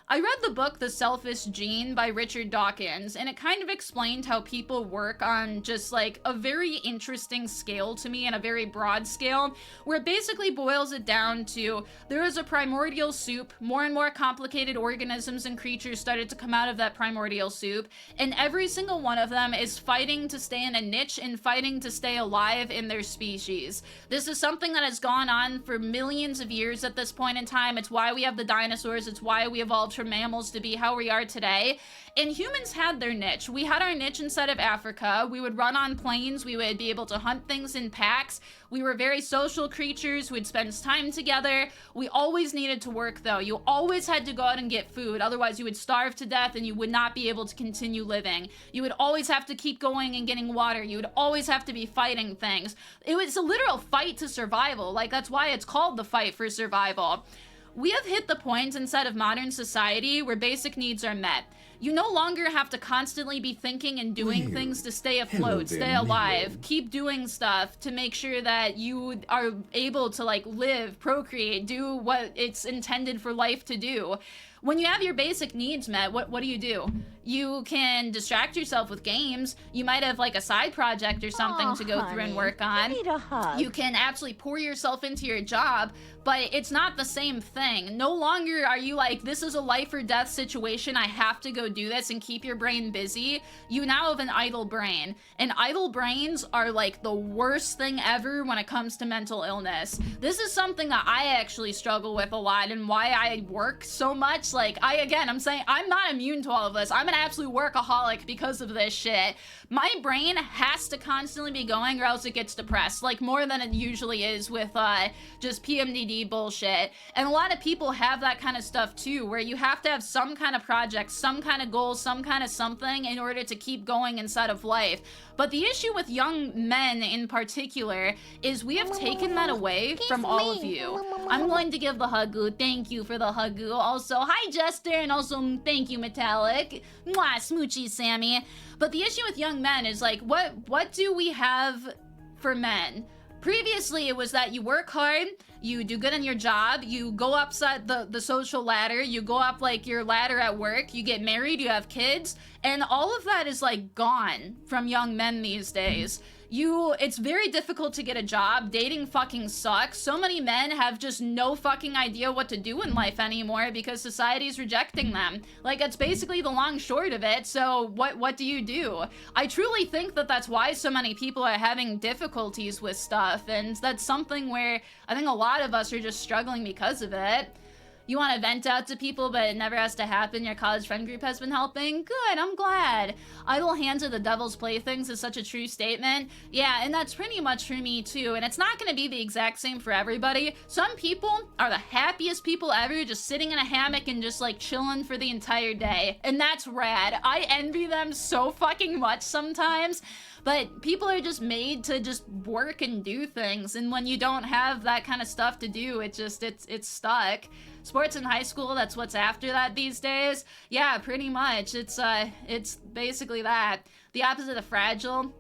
I read the book The Selfish Gene by Richard Dawkins, and it kind of explained how people work on just like a very interesting scale to me, and a very broad scale, where it basically boils it down to there was a primordial soup, more and more complicated organisms and creatures started to come out of that primordial soup, and every single one of them is fighting to stay in a niche and fighting to stay alive in their species. This is something that has gone on for millions of years at this point in time. It's why we have the dinosaurs, it's why we evolved from mammals to be how we are today. And humans had their niche. We had our niche inside of Africa. We would run on plains. We would be able to hunt things in packs. We were very social creatures. We'd spend time together. We always needed to work though. You always had to go out and get food. Otherwise you would starve to death and you would not be able to continue living. You would always have to keep going and getting water. You would always have to be fighting things. It was a literal fight to survival. Like, that's why it's called the fight for survival. We have hit the point inside of modern society where basic needs are met. you no longer have to constantly be thinking and doing Well, things to stay hello afloat, there, stay alive, Mello. keep doing stuff to make sure that you are able to like live, procreate, do what it's intended for life to do. When you have your basic needs met, what do? You can distract yourself with games. You might have like a side project or something to go through and work on. Need a hug. You can absolutely pour yourself into your job, but it's not the same thing. No longer are you like, this is a life or death situation, I have to go do this and keep your brain busy. You now have an idle brain. And idle brains are like the worst thing ever when it comes to mental illness. This is something that I actually struggle with a lot and why I work so much. Like, I'm saying I'm not immune to all of this. I'm an absolute workaholic because of this shit. My brain has to constantly be going or else it gets depressed, like more than it usually is with just PMDD bullshit. And a lot of people have that kind of stuff too, where you have to have some kind of project, some kind of goal, some kind of something in order to keep going inside of life. But the issue with young men in particular is we have taken that away from all of you. I'm going to give the huggu. Thank you for the huggu. Also, hi Jester, and also thank you Metallic. Mwah, smoochy Sammy. But the issue with young men is like, what do we have for men? Previously, it was that you work hard, you do good in your job, you go up the social ladder, you go up like your ladder at work, you get married, you have kids, and all of that is like gone from young men these days. It's very difficult to get a job. Dating fucking sucks. So many men have just no fucking idea what to do in life anymore because society's rejecting them. Like, that's basically the long short of it. So what do you do? I truly think that that's why so many people are having difficulties with stuff, and that's something where I think a lot of us are just struggling because of it. You want to vent out to people, but it never has to happen. Your college friend group has been helping. Good, I'm glad. Idle hands are the devil's playthings is such a true statement. Yeah, and that's pretty much for me too. And it's not going to be the exact same for everybody. Some people are the happiest people ever, just sitting in a hammock and just like chilling for the entire day. And that's rad. I envy them so fucking much sometimes. But people are just made to just work and do things, and when you don't have that kind of stuff to do, it's stuck. Sports in high school, that's what's after that these days. Yeah, pretty much. It's basically that. The opposite of fragile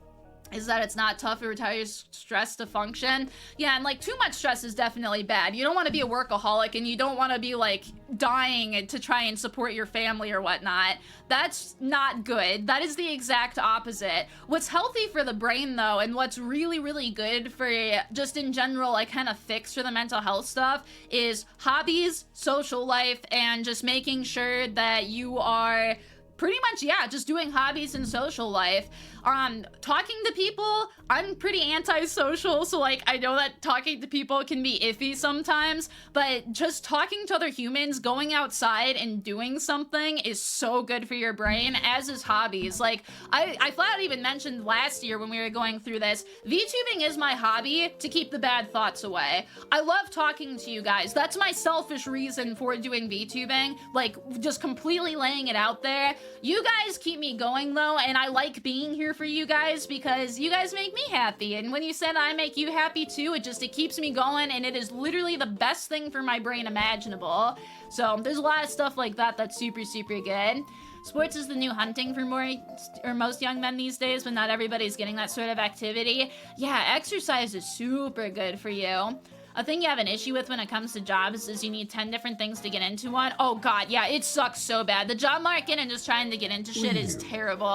is that it's not tough, it retires stress to function. Yeah, and like too much stress is definitely bad. You don't want to be a workaholic and you don't want to be like dying to try and support your family or whatnot. That's not good. That is the exact opposite. What's healthy for the brain though, and what's really, really good for just in general, like kind of fix for the mental health stuff is hobbies, social life, and just making sure that you are pretty much, yeah, just doing hobbies and social life. Talking to people, I'm pretty antisocial, so like I know that talking to people can be iffy sometimes, but just talking to other humans, going outside and doing something is so good for your brain, as is hobbies. Like I flat out even mentioned last year when we were going through this, VTubing is my hobby to keep the bad thoughts away. I love talking to you guys. That's my selfish reason for doing VTubing, like just completely laying it out there. You guys keep me going though, and I like being here for you guys because you guys make me happy, and when you said I make you happy too, it keeps me going, and it is literally the best thing for my brain imaginable. So there's a lot of stuff like that that's super, super good. Sports is the new hunting for most young men these days, but not everybody's getting that sort of activity. Yeah, exercise is super good for you. A thing you have an issue with when it comes to jobs is you need 10 different things to get into one. Oh god, yeah, it sucks so bad. The job market and just trying to get into shit is terrible.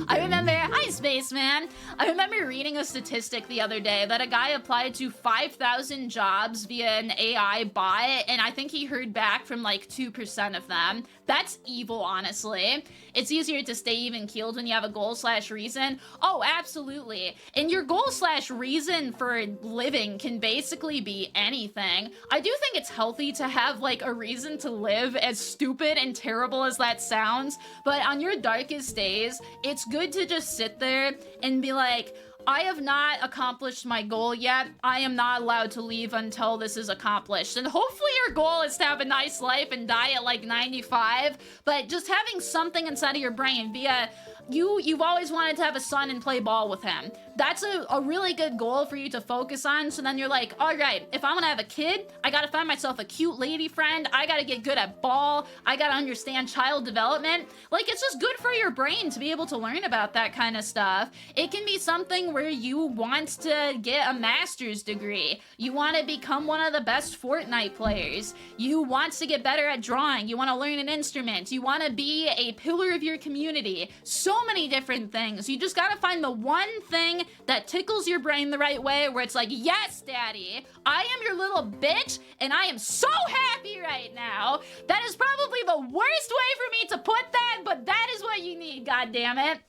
I remember, hi Spaceman. I remember reading a statistic the other day that a guy applied to 5,000 jobs via an AI bot, and I think he heard back from like 2% of them. That's evil, honestly. It's easier to stay even keeled when you have a goal/reason. Oh, absolutely. And your goal/reason for living can basically be anything. I do think it's healthy to have like a reason to live, as stupid and terrible as that sounds, but on your darkest days, it's good to just sit there and be like, I have not accomplished my goal yet. I am not allowed to leave until this is accomplished. And hopefully your goal is to have a nice life and die at like 95. But just having something inside of your brain via you've always wanted to have a son and play ball with him. That's a really good goal for you to focus on. So then you're like, all right, if I want to have a kid, I got to find myself a cute lady friend. I got to get good at ball. I got to understand child development. Like, it's just good for your brain to be able to learn about that kind of stuff. It can be something where you want to get a master's degree. You want to become one of the best Fortnite players. You want to get better at drawing. You want to learn an instrument. You want to be a pillar of your community. So many different things. You just got to find the one thing that tickles your brain the right way, where it's like, yes, daddy, I am your little bitch, and I am so happy right now. That is probably the worst way for me to put that, but that is what you need, goddammit.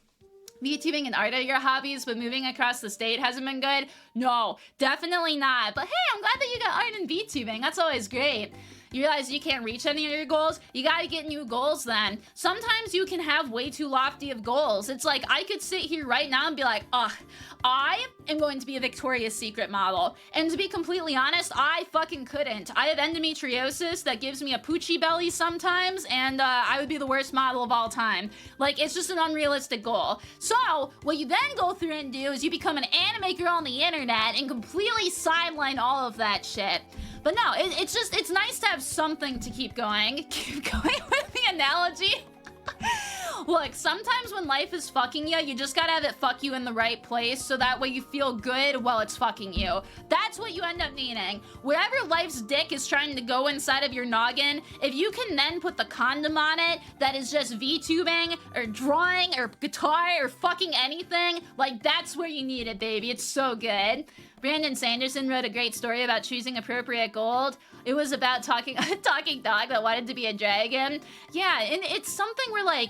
VTubing and art are your hobbies, but moving across the state hasn't been good? No, definitely not. But hey, I'm glad that you got art and VTubing. That's always great. You realize you can't reach any of your goals? You gotta get new goals then. Sometimes you can have way too lofty of goals. It's like, I could sit here right now and be like, I am going to be a Victoria's Secret model. And to be completely honest, I fucking couldn't. I have endometriosis that gives me a poochie belly sometimes, and I would be the worst model of all time. Like, it's just an unrealistic goal. So, what you then go through and do is you become an anime girl on the internet and completely sideline all of that shit. But no, it's nice to have something to keep going. Keep going with the analogy. Look, sometimes when life is fucking you, you just gotta have it fuck you in the right place so that way you feel good while it's fucking you. That's what you end up needing. Wherever life's dick is trying to go inside of your noggin, if you can then put the condom on it that is just VTubing or drawing or guitar or fucking anything, like that's where you need it, baby. It's so good. Brandon Sanderson wrote a great story about choosing appropriate gold. It was about talking dog that wanted to be a dragon. Yeah, and it's something where like,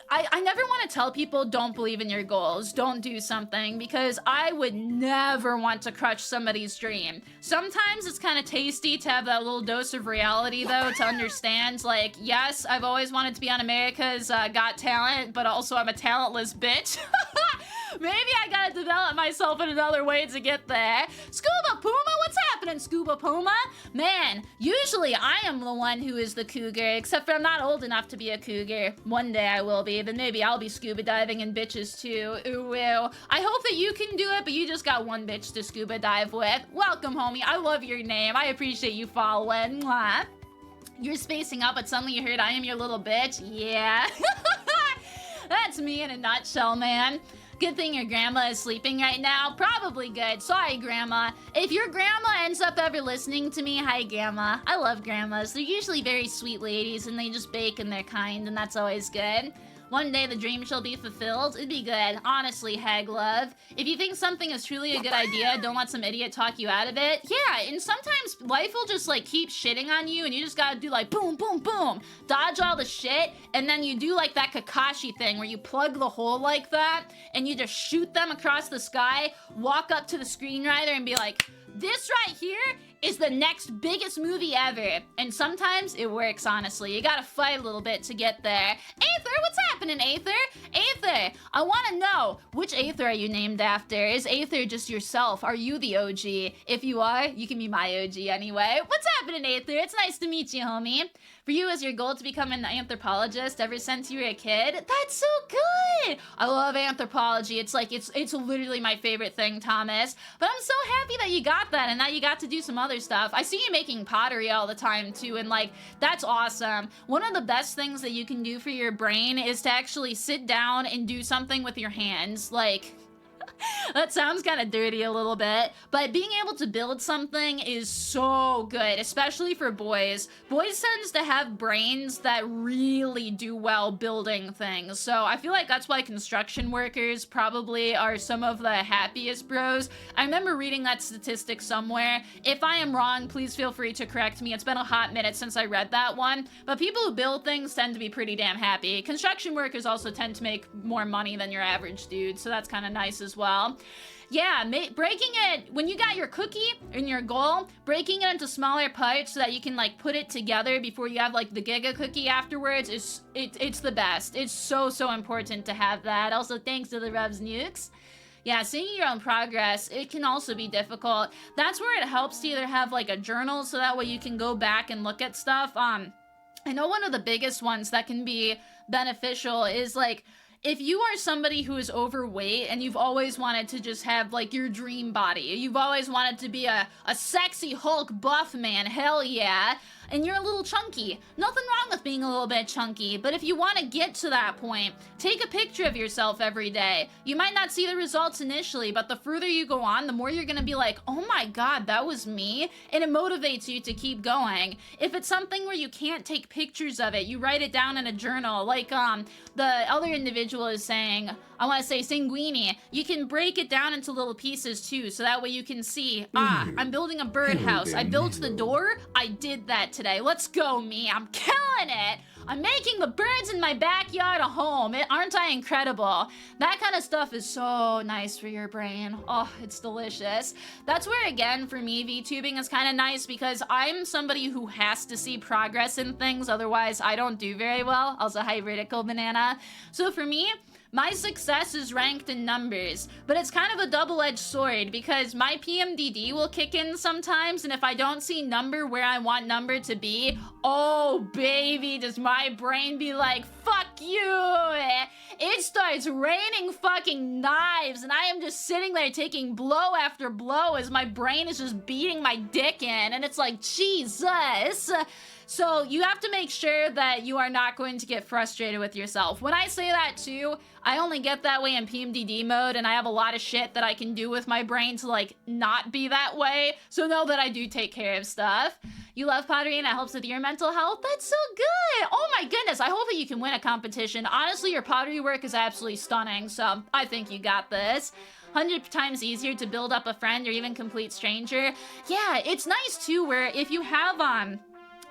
I never want to tell people don't believe in your goals, don't do something, because I would never want to crush somebody's dream. Sometimes it's kind of tasty to have that little dose of reality, though, to understand, like, yes, I've always wanted to be on America's Got Talent, but also I'm a talentless bitch. Maybe I gotta develop myself in another way to get there. Scuba Puma, what's happening, Scuba Puma? Man, usually I am the one who is the cougar, except for I'm not old enough to be a cougar. One day I will be, then maybe I'll be scuba diving in bitches too. Ooh, ew. I hope that you can do it, but you just got one bitch to scuba dive with. Welcome, homie. I love your name. I appreciate you following. Mwah. You're spacing up, but suddenly you heard I am your little bitch? Yeah. That's me in a nutshell, man. Good thing your grandma is sleeping right now. Probably good. Sorry, grandma. If your grandma ends up ever listening to me, hi, grandma. I love grandmas. They're usually very sweet ladies, and they just bake and they're kind, and that's always good. One day the dream shall be fulfilled. It'd be good. Honestly, Hag Love. If you think something is truly a good idea, don't let some idiot talk you out of it. Yeah, and sometimes life will just like keep shitting on you and you just gotta do like boom, boom, boom. Dodge all the shit, and then you do like that Kakashi thing where you plug the hole like that and you just shoot them across the sky, walk up to the screenwriter and be like, this right here is the next biggest movie ever. And sometimes it works, honestly. You gotta fight a little bit to get there. Aether, what's happening, Aether? Aether, I wanna know, which Aether are you named after? Is Aether just yourself? Are you the OG? If you are, you can be my OG anyway. What's happening, Aether? It's nice to meet you, homie. For you, is your goal to become an anthropologist ever since you were a kid? That's so good! I love anthropology. It's like, it's literally my favorite thing, Thomas. But I'm so happy that you got that and that you got to do some other stuff. I see you making pottery all the time too, and like, that's awesome. One of the best things that you can do for your brain is to actually sit down and do something with your hands. Like, that sounds kind of dirty a little bit, but being able to build something is so good, especially for boys. Boys tends to have brains that really do well building things, so I feel like that's why construction workers probably are some of the happiest bros. I remember reading that statistic somewhere. If I am wrong, please feel free to correct me. It's been a hot minute since I read that one, but people who build things tend to be pretty damn happy. Construction workers also tend to make more money than your average dude, so that's kind of nice as well. Yeah, breaking it, when you got your cookie and your goal, breaking it into smaller parts so that you can like put it together before you have like the giga cookie afterwards is, it's the best. It's so important to have that. Also, thanks to the Rubs Nukes. Yeah, seeing your own progress, it can also be difficult. That's where it helps to either have like a journal so that way you can go back and look at stuff. I know one of the biggest ones that can be beneficial is like, if you are somebody who is overweight and you've always wanted to just have like your dream body, you've always wanted to be a sexy Hulk buff man, hell yeah, and you're a little chunky. Nothing wrong with being a little bit chunky, but if you want to get to that point, take a picture of yourself every day. You might not see the results initially, but the further you go on, the more you're gonna be like, oh my god, that was me, and it motivates you to keep going. If it's something where you can't take pictures of it, you write it down in a journal, like the other individual is saying, I want to say Sanguini, you can break it down into little pieces too, so that way you can see, I'm building a birdhouse. I built the door, I did that today. Let's go, me. I'm killing it. I'm making the birds in my backyard a home. Aren't I incredible? That kind of stuff is so nice for your brain. Oh, it's delicious. That's where, again, for me, VTubing is kind of nice because I'm somebody who has to see progress in things. Otherwise, I don't do very well. Also, hi, Vertical Banana. So for me, my success is ranked in numbers, but it's kind of a double-edged sword because my PMDD will kick in sometimes, and if I don't see number where I want number to be, oh baby, does my brain be like, fuck you! It starts raining fucking knives, and I am just sitting there taking blow after blow as my brain is just beating my dick in, and it's like, Jesus! So you have to make sure that you are not going to get frustrated with yourself. When I say that too, I only get that way in PMDD mode, and I have a lot of shit that I can do with my brain to like not be that way. So know that I do take care of stuff. You love pottery and it helps with your mental health? That's so good! Oh my goodness, I hope that you can win a competition. Honestly, your pottery work is absolutely stunning, so I think you got this. 100 times easier to build up a friend or even complete stranger. Yeah, it's nice too where if you have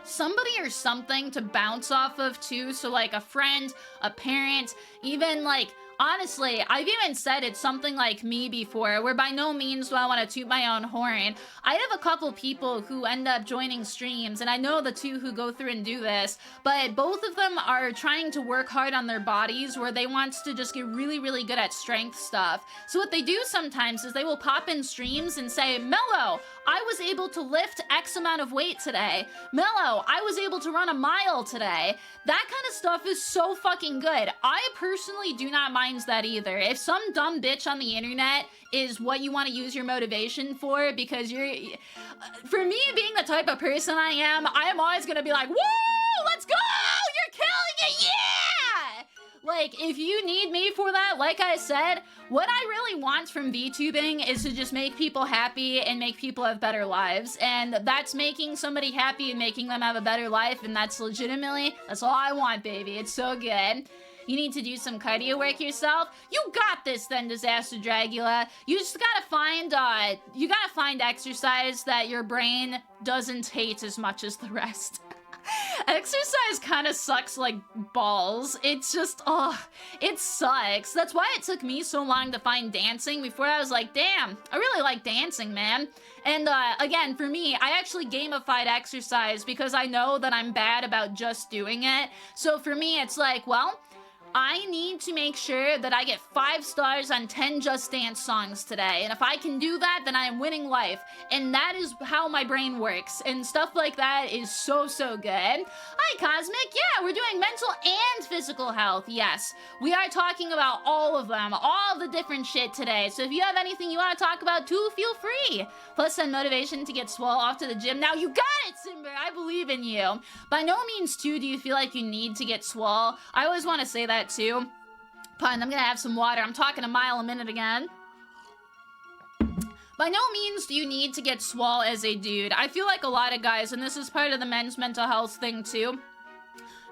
somebody or something to bounce off of too, so like a friend, a parent, even like, honestly, I've even said it's something like me before, where by no means do I want to toot my own horn. I have a couple people who end up joining streams, and I know the two who go through and do this, but both of them are trying to work hard on their bodies, where they want to just get really, really good at strength stuff. So what they do sometimes is they will pop in streams and say, Mello, I was able to lift X amount of weight today. Mello, I was able to run a mile today. That kind of stuff is so fucking good. I personally do not mind that either. If some dumb bitch on the internet is what you want to use your motivation for, because for me being the type of person I am always gonna be like, woo, let's go, you're killing it, yeah! Like, if you need me for that, like I said, what I really want from VTubing is to just make people happy and make people have better lives. And that's making somebody happy and making them have a better life, and that's legitimately, that's all I want, baby. It's so good. You need to do some cardio work yourself? You got this then, Disaster Dragula. You just gotta find exercise that your brain doesn't hate as much as the rest. Exercise kind of sucks like balls. It's just, it sucks. That's why it took me so long to find dancing. Before I was like, damn, I really like dancing, man. And again, for me, I actually gamified exercise because I know that I'm bad about just doing it. So for me, it's like, well, I need to make sure that I get 5 stars on 10 Just Dance songs today. And if I can do that, then I am winning life. And that is how my brain works. And stuff like that is so, so good. Hi, Cosmic. Yeah, we're doing mental and physical health. Yes, we are talking about all of them, all the different shit today. So if you have anything you want to talk about too, feel free. Plus, send motivation to get swole off to the gym. Now, you got it, Simber. I believe in you. By no means, too, do you feel like you need to get swole. I always want to say that too. Pun, I'm gonna have some water. I'm talking a mile a minute again. By no means do you need to get swole as a dude. I feel like a lot of guys, and this is part of the men's mental health thing too,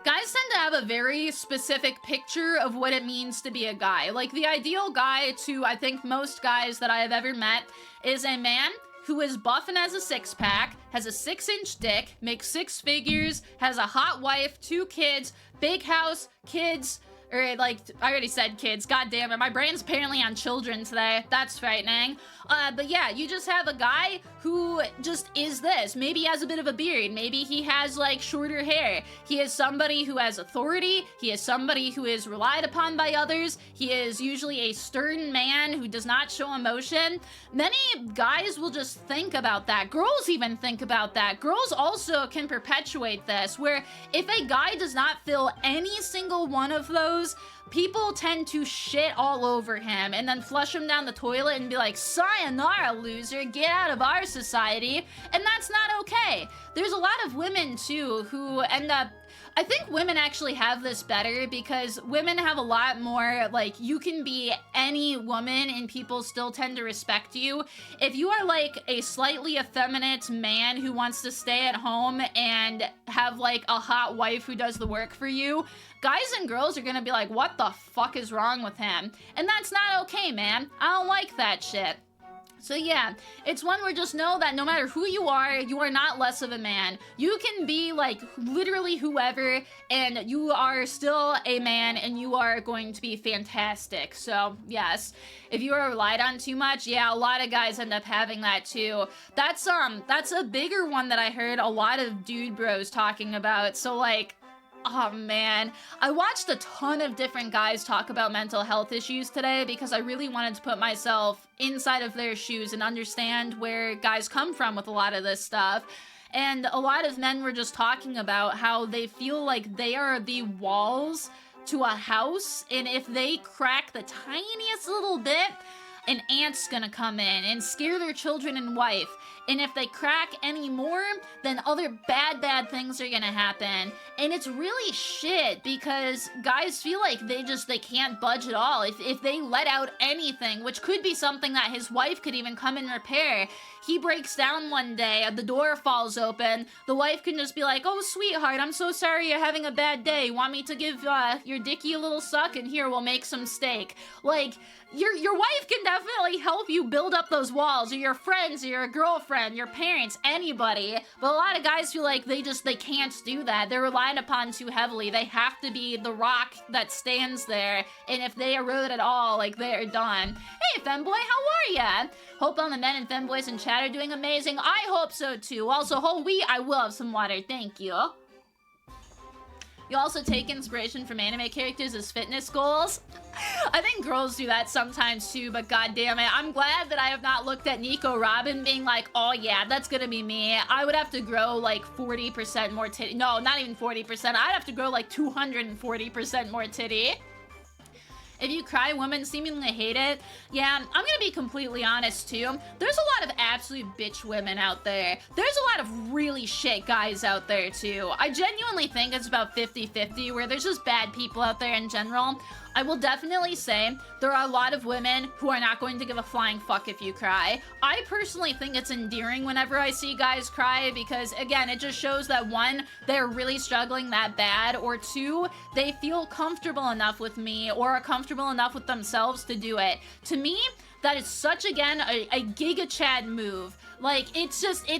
guys tend to have a very specific picture of what it means to be a guy. Like, the ideal guy to, I think, most guys that I have ever met is a man who is buff and has a 6-pack, has a 6-inch dick, makes 6 figures, has a hot wife, 2 kids, big house, kids, or like, I already said kids, god damn it, my brain's apparently on children today, that's frightening. But yeah, you just have a guy who just is this. Maybe he has a bit of a beard, maybe he has like shorter hair. He is somebody who has authority, he is somebody who is relied upon by others, he is usually a stern man who does not show emotion. Many guys will just think about that. Girls even think about that. Girls also can perpetuate this, where if a guy does not fill any single one of those, people tend to shit all over him and then flush him down the toilet and be like, sayonara, loser, get out of our society. And that's not okay. There's a lot of women too who end up, I think women actually have this better because women have a lot more, like, you can be any woman and people still tend to respect you. If you are like a slightly effeminate man who wants to stay at home and have like a hot wife who does the work for you, guys and girls are gonna be like, what the fuck is wrong with him? And that's not okay, man. I don't like that shit. So yeah, it's one where just know that no matter who you are not less of a man. You can be like literally whoever and you are still a man and you are going to be fantastic. So yes, if you are relied on too much, yeah, a lot of guys end up having that too. That's a bigger one that I heard a lot of dude bros talking about. So like, oh man, I watched a ton of different guys talk about mental health issues today because I really wanted to put myself inside of their shoes and understand where guys come from with a lot of this stuff. And a lot of men were just talking about how they feel like they are the walls to a house, and if they crack the tiniest little bit, an ant's gonna come in and scare their children and wife. And if they crack any more, then other bad things are gonna happen. And it's really shit because guys feel like they can't budge at all. If they let out anything, which could be something that his wife could even come and repair, he breaks down one day, the door falls open, the wife can just be like, oh sweetheart, I'm so sorry you're having a bad day. Want me to give your dickie a little suck? And here, we'll make some steak. Like, your wife can definitely help you build up those walls, or your friends, or your girlfriend, your parents, anybody. But a lot of guys feel like they can't do that. They're relied upon too heavily. They have to be the rock that stands there, and if they erode at all, like, they're done. Hey, femboy, how are ya? Hope all the men and femboys in chat are doing amazing. I hope so too. Also, I will have some water, thank you. You also take inspiration from anime characters as fitness goals. I think girls do that sometimes too, but goddammit, I'm glad that I have not looked at Nico Robin being like, oh yeah, that's gonna be me. I would have to grow like 40% more titty. No, not even 40%. I'd have to grow like 240% more titty. If you cry, women seemingly hate it. Yeah, I'm gonna be completely honest too. There's a lot of absolute bitch women out there. There's a lot of really shit guys out there too. I genuinely think it's about 50-50, where there's just bad people out there in general. I will definitely say there are a lot of women who are not going to give a flying fuck if you cry. I personally think it's endearing whenever I see guys cry because, again, it just shows that, one, they're really struggling that bad, or two, they feel comfortable enough with me or are comfortable enough with themselves to do it. To me, that is such, again, a Giga Chad move. Like, it's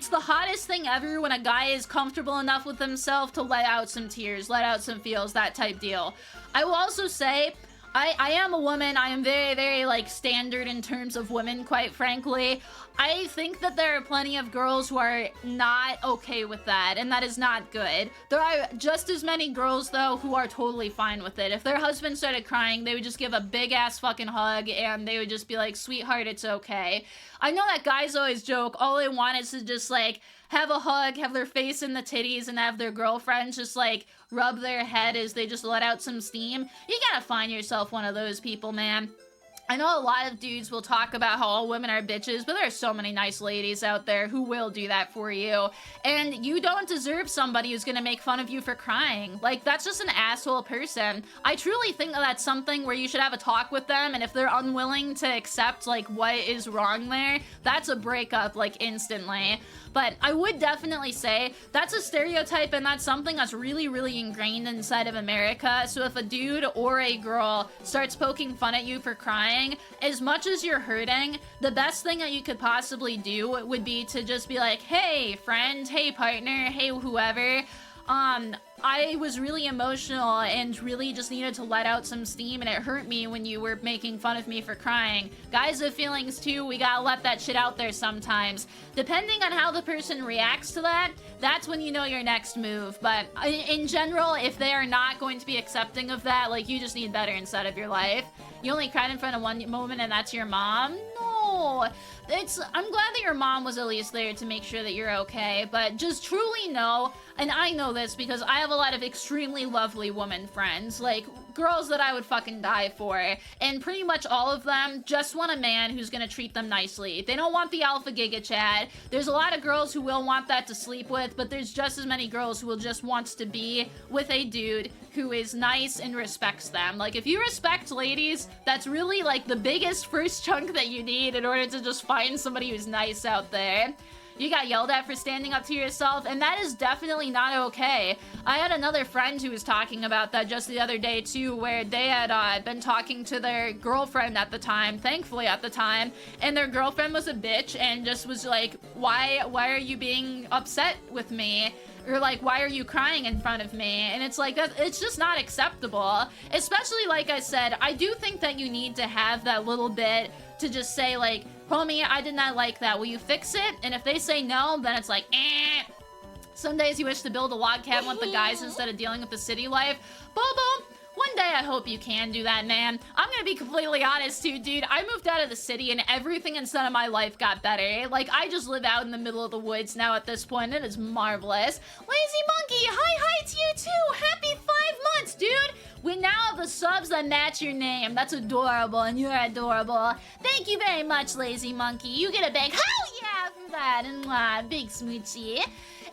the hottest thing ever when a guy is comfortable enough with himself to let out some tears, let out some feels, that type deal. I will also say, I am a woman. I am very, very, like, standard in terms of women, quite frankly. I think that there are plenty of girls who are not okay with that, and that is not good. There are just as many girls, though, who are totally fine with it. If their husband started crying, they would just give a big-ass fucking hug, and they would just be like, sweetheart, it's okay. I know that guys always joke, all they want is to just, like, have a hug, have their face in the titties, and have their girlfriends just, like, rub their head as they just let out some steam. You gotta find yourself one of those people, man. I know a lot of dudes will talk about how all women are bitches, but there are so many nice ladies out there who will do that for you. And you don't deserve somebody who's gonna make fun of you for crying. Like, that's just an asshole person. I truly think that that's something where you should have a talk with them, and if they're unwilling to accept, like, what is wrong there, that's a breakup, like, instantly. But I would definitely say that's a stereotype, and that's something that's really, really ingrained inside of America. So if a dude or a girl starts poking fun at you for crying, as much as you're hurting, the best thing that you could possibly do would be to just be like, hey, friend, hey, partner, hey, whoever, I was really emotional and really just needed to let out some steam, and it hurt me when you were making fun of me for crying. Guys have feelings too, we gotta let that shit out there sometimes. Depending on how the person reacts to that, that's when you know your next move. But in general, if they are not going to be accepting of that, like, you just need better inside of your life. You only cried in front of one moment and that's your mom? No. I'm glad that your mom was at least there to make sure that you're okay, but just truly know, and I know this because I have a lot of extremely lovely woman friends, like girls that I would fucking die for, and pretty much all of them just want a man who's gonna treat them nicely. They don't want the alpha giga chad. There's a lot of girls who will want that to sleep with, but there's just as many girls who will just want to be with a dude who is nice and respects them. Like, if you respect ladies, that's really like the biggest first chunk that you need in order to just find somebody who's nice out there. You got yelled at for standing up to yourself, and that is definitely not okay. I had another friend who was talking about that just the other day too, where they had been talking to their girlfriend at the time, thankfully at the time, and their girlfriend was a bitch and just was like, why are you being upset with me? Or like, why are you crying in front of me? And it's like, it's just not acceptable. Especially, like I said, I do think that you need to have that little bit to just say like, homie, I did not like that. Will you fix it? And if they say no, then it's like, eh. Some days you wish to build a log cabin with the guys instead of dealing with the city life. Bobo, one day I hope you can do that, man. I'm gonna be completely honest too, dude. I moved out of the city and everything inside of my life got better. Like, I just live out in the middle of the woods now at this point. It is marvelous. Lazy Monkey, hi to you too. Happy 5 months, dude. We now have the subs that match your name. That's adorable, and you're adorable. Thank you very much, Lazy Monkey. You get a big hell yeah for that, and big smoochie.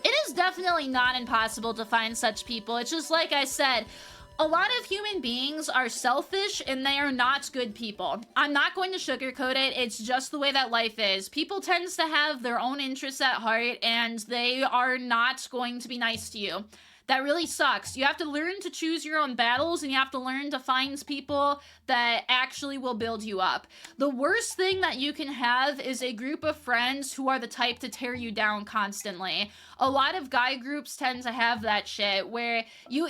It is definitely not impossible to find such people. It's just like I said, a lot of human beings are selfish and they are not good people. I'm not going to sugarcoat it. It's just the way that life is. People tend to have their own interests at heart and they are not going to be nice to you. That really sucks. You have to learn to choose your own battles and you have to learn to find people that actually will build you up. The worst thing that you can have is a group of friends who are the type to tear you down constantly. A lot of guy groups tend to have that shit where you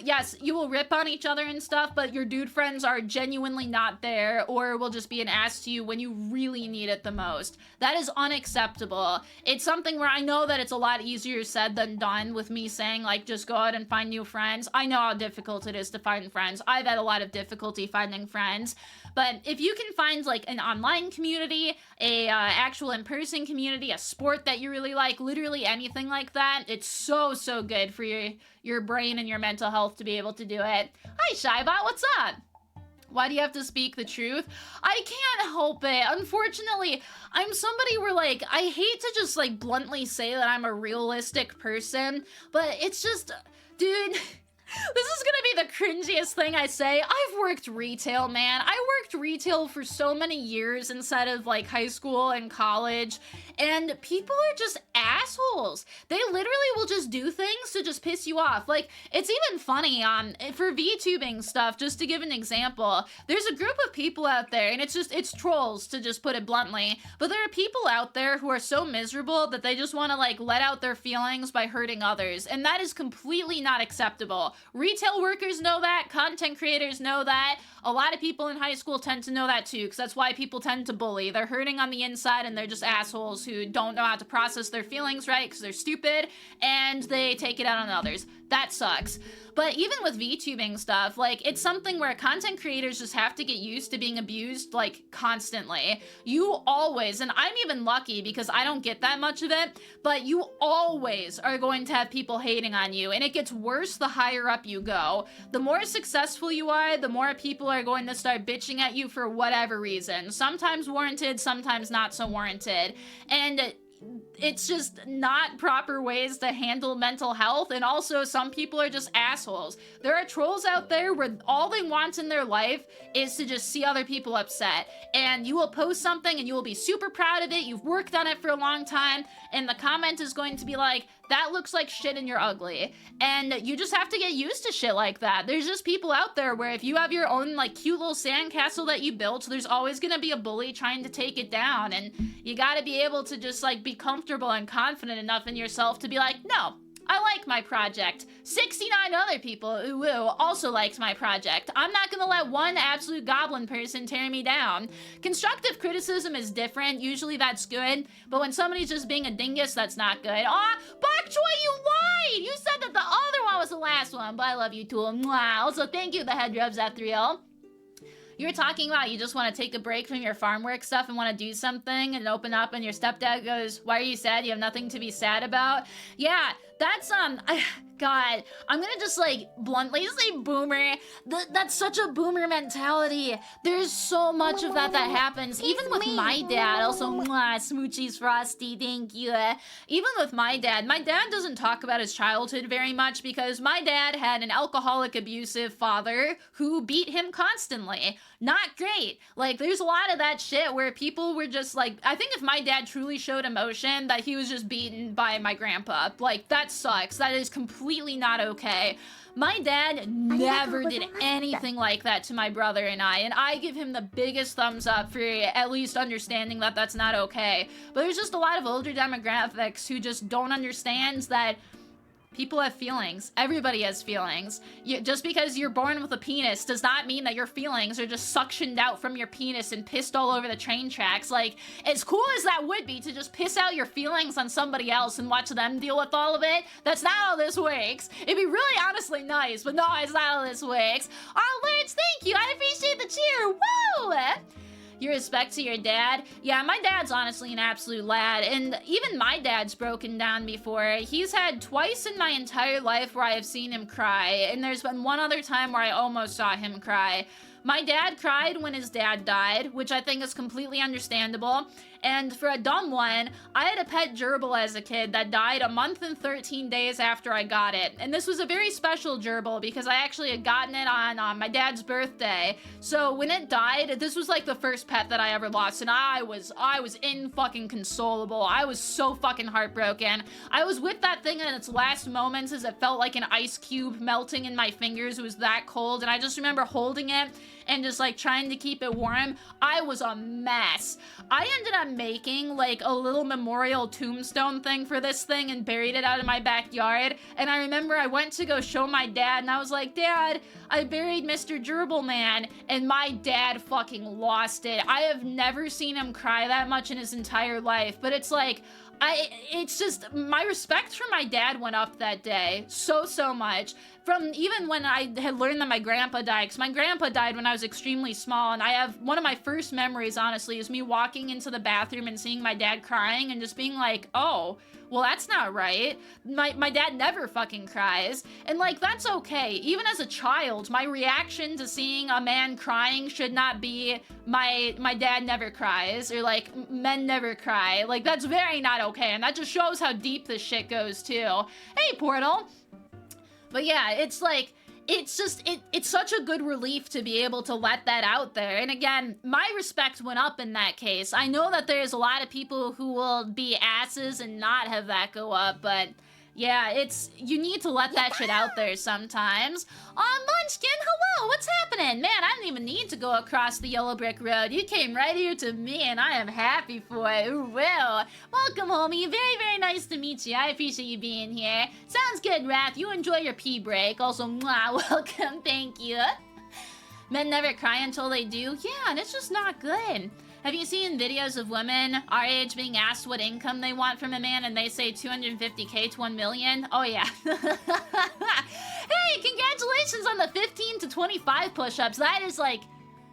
will rip on each other and stuff, but your dude friends are genuinely not there or will just be an ass to you when you really need it the most. That is unacceptable. It's something where I know that it's a lot easier said than done with me saying like just go out and find new friends. I know how difficult it is to find friends. I've had a lot of difficulty finding friends. But if you can find like an online community, a actual in-person community, a sport that you really like, literally anything like that, it's so good for your brain and your mental health to be able to do it. Hi Shybot, what's up? Why do you have to speak the truth? I can't help it. Unfortunately, I'm somebody where like, I hate to just like bluntly say that I'm a realistic person, but it's just, dude, this is gonna be the cringiest thing I say. I've worked retail, man. I worked retail for so many years inside of like high school and college, and people are just assholes. They literally will just do things to just piss you off. Like, it's even funny, for VTubing stuff, just to give an example, there's a group of people out there, and it's trolls, to just put it bluntly, but there are people out there who are so miserable that they just want to like let out their feelings by hurting others, and that is completely not acceptable. Retail workers know that, content creators know that, a lot of people in high school tend to know that too, because that's why people tend to bully. They're hurting on the inside and they're just assholes who don't know how to process their feelings right because they're stupid and they take it out on others. That sucks. But even with VTubing stuff, like, it's something where content creators just have to get used to being abused, like, constantly. You always, and I'm even lucky because I don't get that much of it, but you always are going to have people hating on you, and it gets worse the higher up you go. The more successful you are, the more people are going to start bitching at you for whatever reason. Sometimes warranted, sometimes not so warranted. And it's just not proper ways to handle mental health, and also some people are just assholes. There are trolls out there where all they want in their life is to just see other people upset, and you will post something and you will be super proud of it, you've worked on it for a long time, and the comment is going to be like, that looks like shit and you're ugly. And you just have to get used to shit like that. There's just people out there where if you have your own like cute little sandcastle that you built, there's always gonna be a bully trying to take it down, and you gotta be able to just like be comfortable and confident enough in yourself to be like, no, I like my project. 69 other people, ooh, also liked my project. I'm not gonna let one absolute goblin person tear me down. Constructive criticism is different. Usually that's good. But when somebody's just being a dingus, that's not good. Aw, Bok Choy, you lied! You said that the other one was the last one, but I love you too. Mwah. Also, thank you, the head rubs after y'all. You were talking about you just want to take a break from your farm work stuff and want to do something and open up, and your stepdad goes, why are you sad? You have nothing to be sad about? Yeah, that's, God, I'm gonna just, like, bluntly say boomer. That's such a boomer mentality. There's so much of that happens, even with my dad. Also, mwah, smoochies Frosty, thank you. Even with my dad doesn't talk about his childhood very much because my dad had an alcoholic, abusive father who beat him constantly. Not great. Like, there's a lot of that shit where people were just, like, I think if my dad truly showed emotion, that he was just beaten by my grandpa. Like, that sucks. That is completely not okay. My dad never did anything like that to my brother and I give him the biggest thumbs up for at least understanding that that's not okay. But there's just a lot of older demographics who just don't understand that people have feelings. Everybody has feelings. Just because you're born with a penis does not mean that your feelings are just suctioned out from your penis and pissed all over the train tracks. Like, as cool as that would be to just piss out your feelings on somebody else and watch them deal with all of it, that's not how this works. It'd be really honestly nice, but no, it's not how this works. Oh, Lance, thank you. I appreciate the cheer. Woo! Your respect to your dad? Yeah, my dad's honestly an absolute lad, and even my dad's broken down before. He's had twice in my entire life where I have seen him cry, and there's been one other time where I almost saw him cry. My dad cried when his dad died, which I think is completely understandable. And for a dumb one, I had a pet gerbil as a kid that died a month and 13 days after I got it. And this was a very special gerbil because I actually had gotten it on my dad's birthday. So when it died, this was like the first pet that I ever lost, and I was inconsolable. I was so fucking heartbroken. I was with that thing in its last moments as it felt like an ice cube melting in my fingers. It was that cold, and I just remember holding it and just like trying to keep it warm. I was a mess. I ended up making like a little memorial tombstone thing for this thing and buried it out in my backyard. And I remember I went to go show my dad and I was like, Dad, I buried Mr. Gerbil Man. And my dad fucking lost it. I have never seen him cry that much in his entire life. But it's like, it's just, my respect for my dad went up that day so much. From even when I had learned that my grandpa died, because my grandpa died when I was extremely small, and I have, one of my first memories, honestly, is me walking into the bathroom and seeing my dad crying and just being like, oh, well, that's not right. My dad never fucking cries. And, like, that's okay. Even as a child, my reaction to seeing a man crying should not be, my dad never cries, or, like, men never cry. Like, that's very not okay, and that just shows how deep this shit goes, too. Hey, Portal! But yeah, it's like, it's just, it's such a good relief to be able to let that out there. And again, my respect went up in that case. I know that there's a lot of people who will be asses and not have that go up, but yeah, you need to let that shit out there sometimes. Munchkin, hello, what's happening? Man, I didn't even need to go across the yellow brick road. You came right here to me, and I am happy for it. Ooh, well, welcome, homie. Very nice to meet you. I appreciate you being here. Sounds good, Wrath. You enjoy your pee break. Also, mwah, welcome, thank you. Men never cry until they do. Yeah, and it's just not good. Have you seen videos of women our age being asked what income they want from a man and they say 250K to 1 million? Oh yeah. Hey, congratulations on the 15 to 25 push-ups. That is like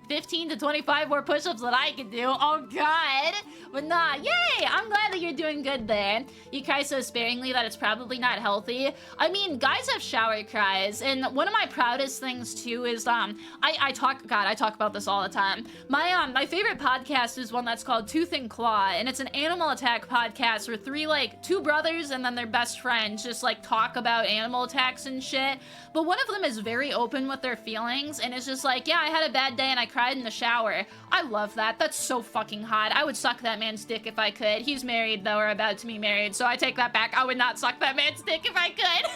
15 to 25 more push-ups that I could do. Oh god. But nah, yay! I'm glad that you're doing good there. You cry so sparingly that it's probably not healthy. I mean, guys have shower cries, and one of my proudest things too is I talk about this all the time. My favorite podcast is one that's called Tooth and Claw, and it's an animal attack podcast where two brothers and then their best friends just like talk about animal attacks and shit. But one of them is very open with their feelings, and it's just like, yeah, I had a bad day and I cried in the shower. I love that. That's so fucking hot. I would suck that man's dick if I could. He's married though, or about to be married, so I take that back. I would not suck that man's dick if I could.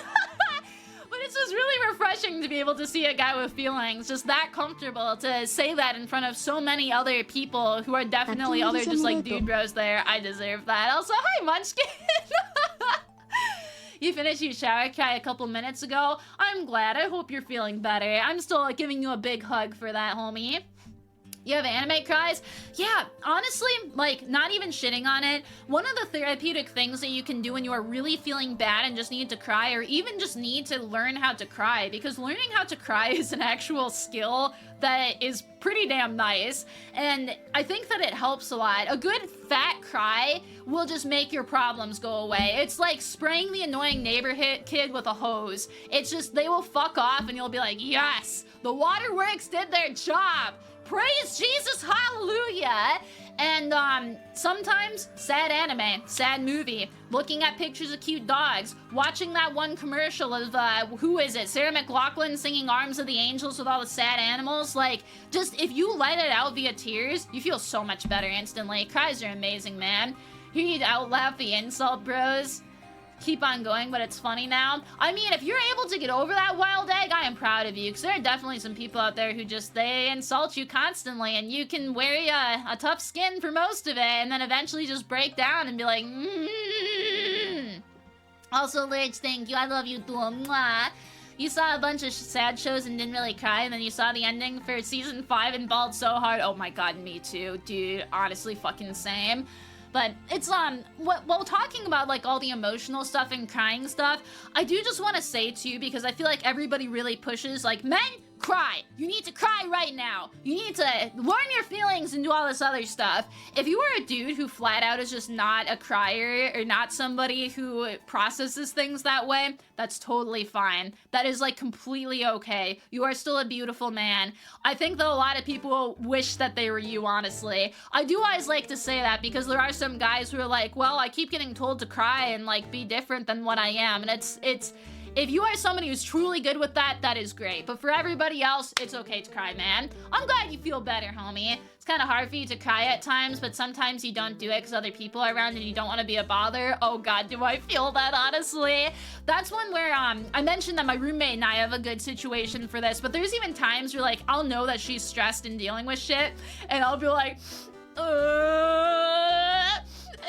But it's just really refreshing to be able to see a guy with feelings, just that comfortable to say that in front of so many other people who are definitely other just like dude bros there. I deserve that. Also, hi Munchkin! You finished your shower cry a couple minutes ago. I'm glad. I hope you're feeling better. I'm still giving you a big hug for that, homie. You have anime cries? Yeah, honestly, like, not even shitting on it. One of the therapeutic things that you can do when you are really feeling bad and just need to cry, or even just need to learn how to cry, because learning how to cry is an actual skill that is pretty damn nice, and I think that it helps a lot. A good fat cry will just make your problems go away. It's like spraying the annoying neighborhood kid with a hose. It's just, they will fuck off and you'll be like, yes, the waterworks did their job. Praise Jesus, hallelujah! And, sometimes, sad anime, sad movie, looking at pictures of cute dogs, watching that one commercial of, who is it? Sarah McLachlan singing Arms of the Angels with all the sad animals. Like, just, if you let it out via tears, you feel so much better instantly. Cries are amazing, man. Hear you out-laugh the insult, bros. Keep on going, but it's funny now. I mean, if you're able to get over that wild egg, I am proud of you, because there are definitely some people out there who just, they insult you constantly, and you can wear a tough skin for most of it, and then eventually just break down and be like, Also, Lidge, thank you. I love you too. Mwah. You saw a bunch of sad shows and didn't really cry, and then you saw the ending for season 5 and bawled so hard. Oh my god, me too, dude. Honestly, fucking same. But it's, while talking about, like, all the emotional stuff and crying stuff, I do just want to say, too, because I feel like everybody really pushes, like, men, cry! You need to cry right now! You need to learn your feelings and do all this other stuff. If you are a dude who flat out is just not a crier, or not somebody who processes things that way, that's totally fine. That is, like, completely okay. You are still a beautiful man. I think that a lot of people wish that they were you, honestly. I do always like to say that, because there are some guys who are like, well, I keep getting told to cry and, like, be different than what I am, and it's if you are somebody who's truly good with that, that is great. But for everybody else, it's okay to cry, man. I'm glad you feel better, homie. It's kind of hard for you to cry at times, but sometimes you don't do it because other people are around and you don't want to be a bother. Oh god, do I feel that, honestly. That's one where, I mentioned that my roommate and I have a good situation for this, but there's even times where, like, I'll know that she's stressed and dealing with shit, and I'll be like,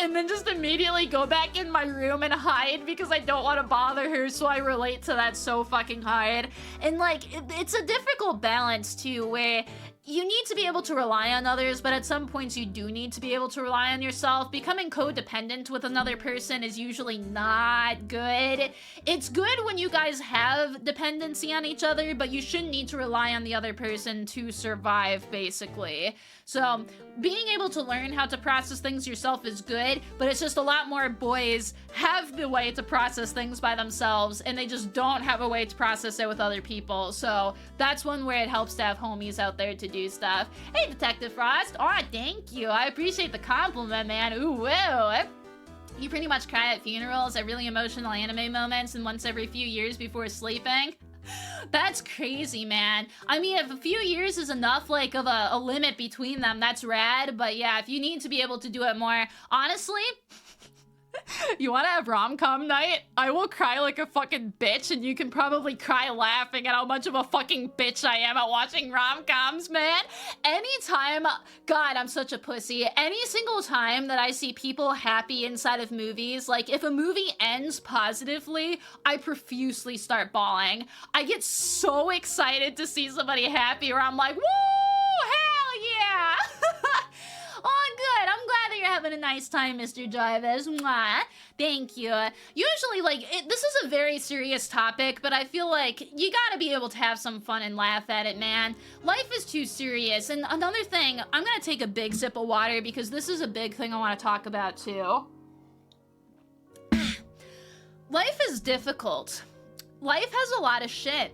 and then just immediately go back in my room and hide because I don't want to bother her, so I relate to that so fucking hard. And, like, it's a difficult balance, too, where you need to be able to rely on others, but at some points you do need to be able to rely on yourself. Becoming codependent with another person is usually not good. It's good when you guys have dependency on each other, but you shouldn't need to rely on the other person to survive, basically. So, being able to learn how to process things yourself is good, but it's just a lot more boys have the way to process things by themselves, and they just don't have a way to process it with other people. So, that's one where it helps to have homies out there to do stuff. Hey, Detective Frost. Aw, thank you. I appreciate the compliment, man. Ooh, whoa. You pretty much cry at funerals, at really emotional anime moments, and once every few years before sleeping. That's crazy, man. I mean, if a few years is enough, like, of a limit between them, that's rad. But yeah, if you need to be able to do it more, honestly, you want to have rom-com night? I will cry like a fucking bitch, and you can probably cry laughing at how much of a fucking bitch I am at watching rom-coms, man. Anytime, God, I'm such a pussy. Any single time that I see people happy inside of movies, like, if a movie ends positively, I profusely start bawling. I get so excited to see somebody happy, where I'm like, woo, hell yeah! Oh, good. I'm glad that you're having a nice time, Mr. Jarvis. Mwah. Thank you. Usually, like, this is a very serious topic, but I feel like you gotta be able to have some fun and laugh at it, man. Life is too serious. And another thing, I'm gonna take a big sip of water because this is a big thing I want to talk about, too. Life is difficult. Life has a lot of shit.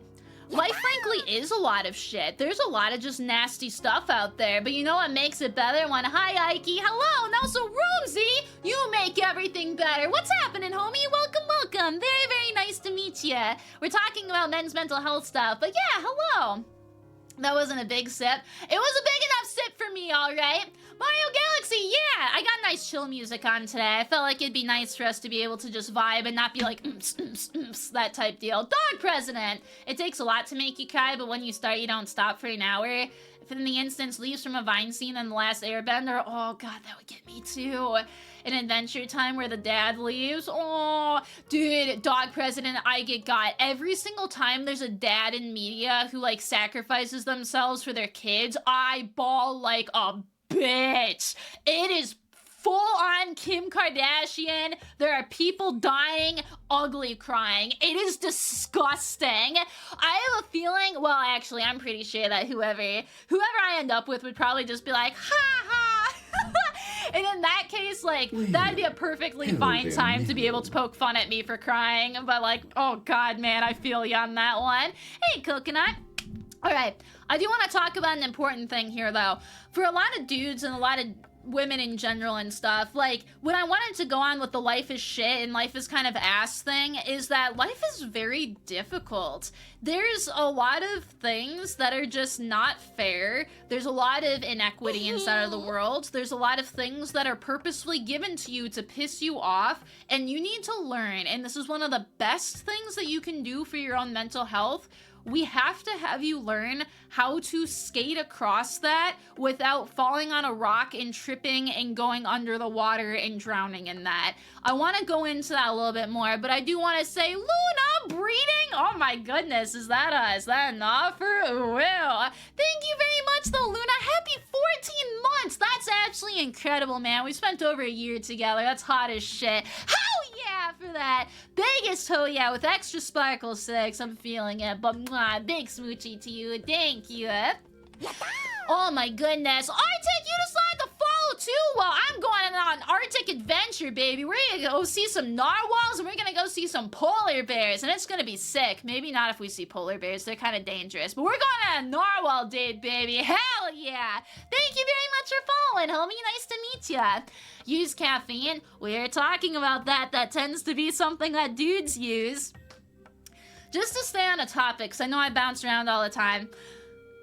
Life, frankly, is a lot of shit. There's a lot of just nasty stuff out there, but you know what makes it better? Hi, Ike. Hello, and also Rosie. You make everything better. What's happening, homie? Welcome, welcome. Very, very nice to meet you. We're talking about men's mental health stuff, but yeah, hello. That wasn't a big sip. It was a big enough sip for me, all right? Mario Galaxy, yeah! I got nice chill music on today. I felt like it'd be nice for us to be able to just vibe and not be like, that type deal. Dog President! It takes a lot to make you cry, but when you start, you don't stop for an hour. If in the instance leaves from a Vine scene in The Last Airbender, oh god, that would get me too. An Adventure Time where the dad leaves, oh, dude, Dog President, I get got. Every single time there's a dad in media who, like, sacrifices themselves for their kids, I bawl like a bitch. It is full-on Kim Kardashian. There are people dying, ugly crying. It is disgusting. I have a feeling, well, actually, I'm pretty sure that whoever I end up with would probably just be like, ha ha. And in that case, like, that'd be a perfectly fine time to be able to poke fun at me for crying. But like, oh god, man, I feel you on that one. Hey, Coconut. All right, I do want to talk about an important thing here, though. For a lot of dudes and a lot of women in general and stuff, like, when I wanted to go on with the life is shit and life is kind of ass thing, is that life is very difficult. There's a lot of things that are just not fair. There's a lot of inequity inside of the world. There's a lot of things that are purposefully given to you to piss you off, and you need to learn, and this is one of the best things that you can do for your own mental health. We have to have you learn how to skate across that without falling on a rock and tripping and going under the water and drowning in that. I want to go into that a little bit more, but I do want to say, Luna, breeding? Oh my goodness, is that an offer? Well, thank you very much though, Luna. Happy 14 months. That's actually incredible, man. We spent over a year together. That's hot as shit. Hell yeah for that. Biggest oh yeah with extra sparkle 6. I'm feeling it, but mwah, big smoochie to you. Thank you. Oh my goodness. Arctic, you decided to follow too? Well, I'm going on Arctic adventure, baby. We're gonna go see some narwhals and we're gonna go see some polar bears, and it's gonna be sick. Maybe not if we see polar bears. They're kind of dangerous, but we're going on a narwhal date, baby. Hell yeah. Thank you very much for following, homie. Nice to meet ya. Use caffeine. We're talking about that. That tends to be something that dudes use. Just to stay on a topic, because I know I bounce around all the time.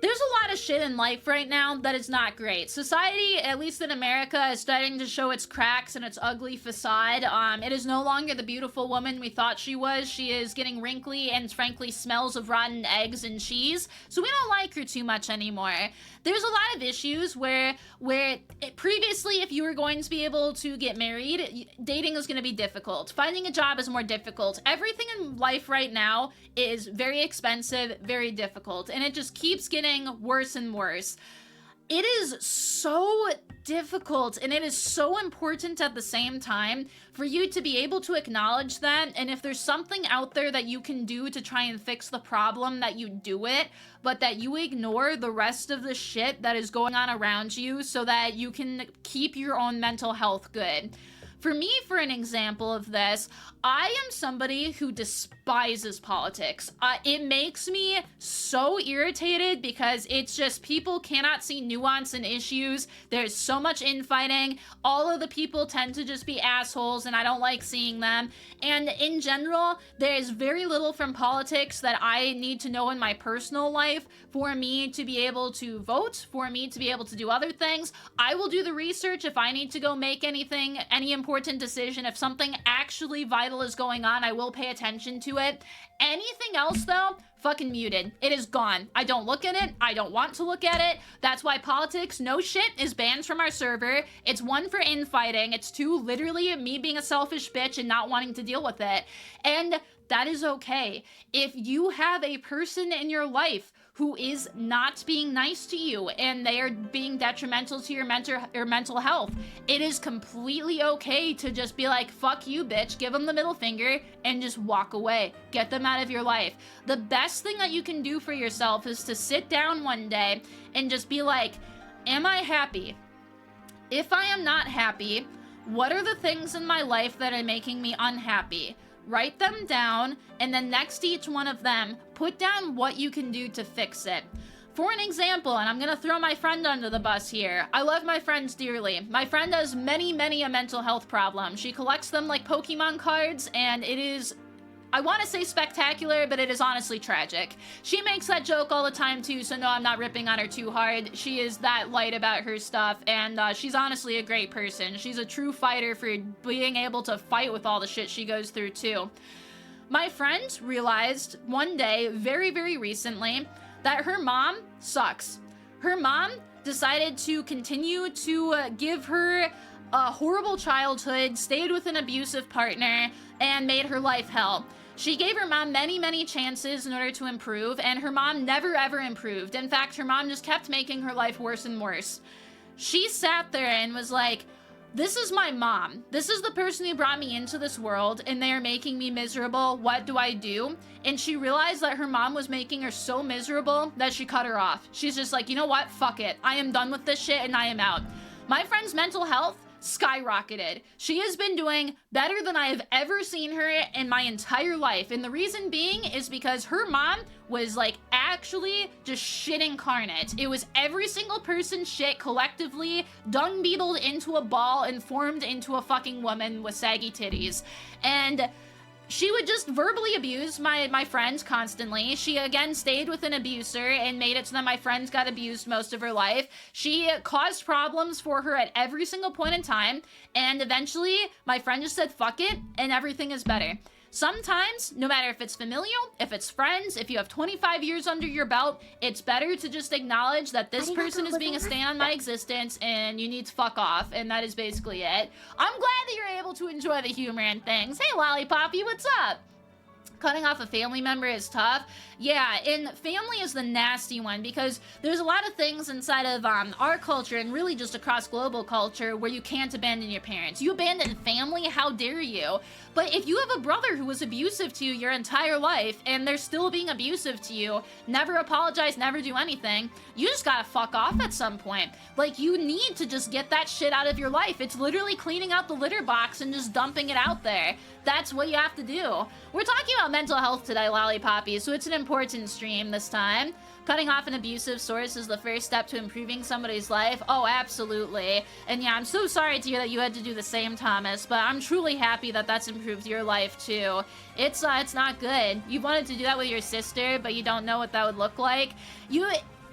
There's a lot of shit in life right now that is not great. Society, at least in America, is starting to show its cracks and its ugly facade. It is no longer the beautiful woman we thought she was. She is getting wrinkly and frankly smells of rotten eggs and cheese. So we don't like her too much anymore. There's a lot of issues where previously, if you were going to be able to get married, dating is going to be difficult. Finding a job is more difficult. Everything in life right now is very expensive, very difficult, and it just keeps getting worse and worse. It is so difficult, and it is so important at the same time for you to be able to acknowledge that, and if there's something out there that you can do to try and fix the problem, that you do it, but that you ignore the rest of the shit that is going on around you so that you can keep your own mental health good. For me, for an example of this, I am somebody who despises politics. It makes me so irritated because it's just people cannot see nuance in issues. There's so much infighting. All of the people tend to just be assholes, and I don't like seeing them. And in general, there is very little from politics that I need to know in my personal life for me to be able to vote, for me to be able to do other things. I will do the research if I need to go make anything, any important decision. If something actually vital is going on, I will pay attention to it. Anything else though, fucking muted. It is gone. I don't look at it. I don't want to look at it. That's why politics, no shit, is banned from our server. It's 1 for infighting. It's 2, literally me being a selfish bitch and not wanting to deal with it. And that is okay. If you have a person in your life who is not being nice to you and they are being detrimental to your mental health, it is completely okay to just be like, fuck you, bitch, give them the middle finger and just walk away. Get them out of your life. The best thing that you can do for yourself is to sit down one day and just be like, am I happy? If I am not happy, what are the things in my life that are making me unhappy? Write them down, and then next to each one of them, put down what you can do to fix it. For an example, and I'm gonna throw my friend under the bus here. I love my friends dearly. My friend has many a mental health problem. She collects them like Pokemon cards, and it is I want to say spectacular, but it is honestly tragic. She makes that joke all the time too, so no, I'm not ripping on her too hard. She is that light about her stuff, and she's honestly a great person. She's a true fighter for being able to fight with all the shit she goes through too. My friend realized one day, very, very recently, that her mom sucks. Her mom decided to continue to give her a horrible childhood, stayed with an abusive partner, and made her life hell. She gave her mom many, many chances in order to improve, and her mom never ever improved. In fact, her mom just kept making her life worse and worse. She sat there and was like, this is my mom. This is the person who brought me into this world, and they are making me miserable. What do I do? And she realized that her mom was making her so miserable that she cut her off. She's just like, you know what? Fuck it. I am done with this shit, and I am out. My friend's mental health skyrocketed. She has been doing better than I have ever seen her in my entire life. And the reason being is because her mom was like actually just shit incarnate. It was every single person's shit collectively dung beetled into a ball and formed into a fucking woman with saggy titties. And she would just verbally abuse my friends constantly. She again stayed with an abuser and made it so that my friends got abused most of her life. She caused problems for her at every single point in time, and eventually my friend just said fuck it and everything is better. Sometimes, no matter if it's familial, if it's friends, if you have 25 years under your belt, it's better to just acknowledge that this person is being a stain on my existence and you need to fuck off, and that is basically it. I'm glad that you're able to enjoy the humor and things. Hey, Lollipoppy, what's up? Cutting off a family member is tough. Yeah, and family is the nasty one because there's a lot of things inside of our culture and really just across global culture where you can't abandon your parents. You abandon family? How dare you? But if you have a brother who was abusive to you your entire life and they're still being abusive to you, never apologize, never do anything, you just gotta fuck off at some point. Like, you need to just get that shit out of your life. It's literally cleaning out the litter box and just dumping it out there. That's what you have to do. We're talking about mental health today, Lollipoppy, so it's an important stream this time. Cutting off an abusive source is the first step to improving somebody's life. Oh, absolutely. And yeah, I'm so sorry to hear that you had to do the same, Thomas, but I'm truly happy that that's improved your life too. It's not good. You wanted to do that with your sister, but you don't know what that would look like.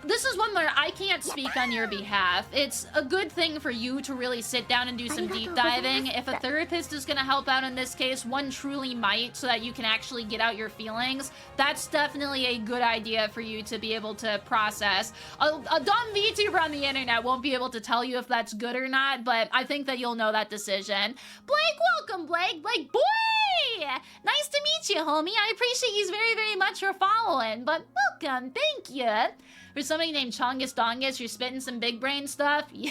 This is one where I can't speak on your behalf. It's a good thing for you to really sit down and do some deep diving. If a therapist is going to help out in this case, one truly might, so that you can actually get out your feelings. That's definitely a good idea for you to be able to process. A dumb VTuber on the internet won't be able to tell you if that's good or not, but I think that you'll know that decision. Blake, welcome, Blake. Blake, boy! Nice to meet you, homie. I appreciate you very, very much for following, but welcome. Thank you. For somebody named Chongus Dongus, you're spitting some big brain stuff. Yeah.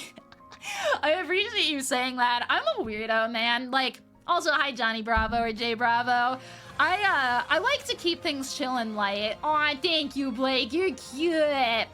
I appreciate you saying that. I'm a weirdo, man. Like, also, hi, Johnny Bravo or Jay Bravo. I like to keep things chill and light. Aw, thank you, Blake. You're cute.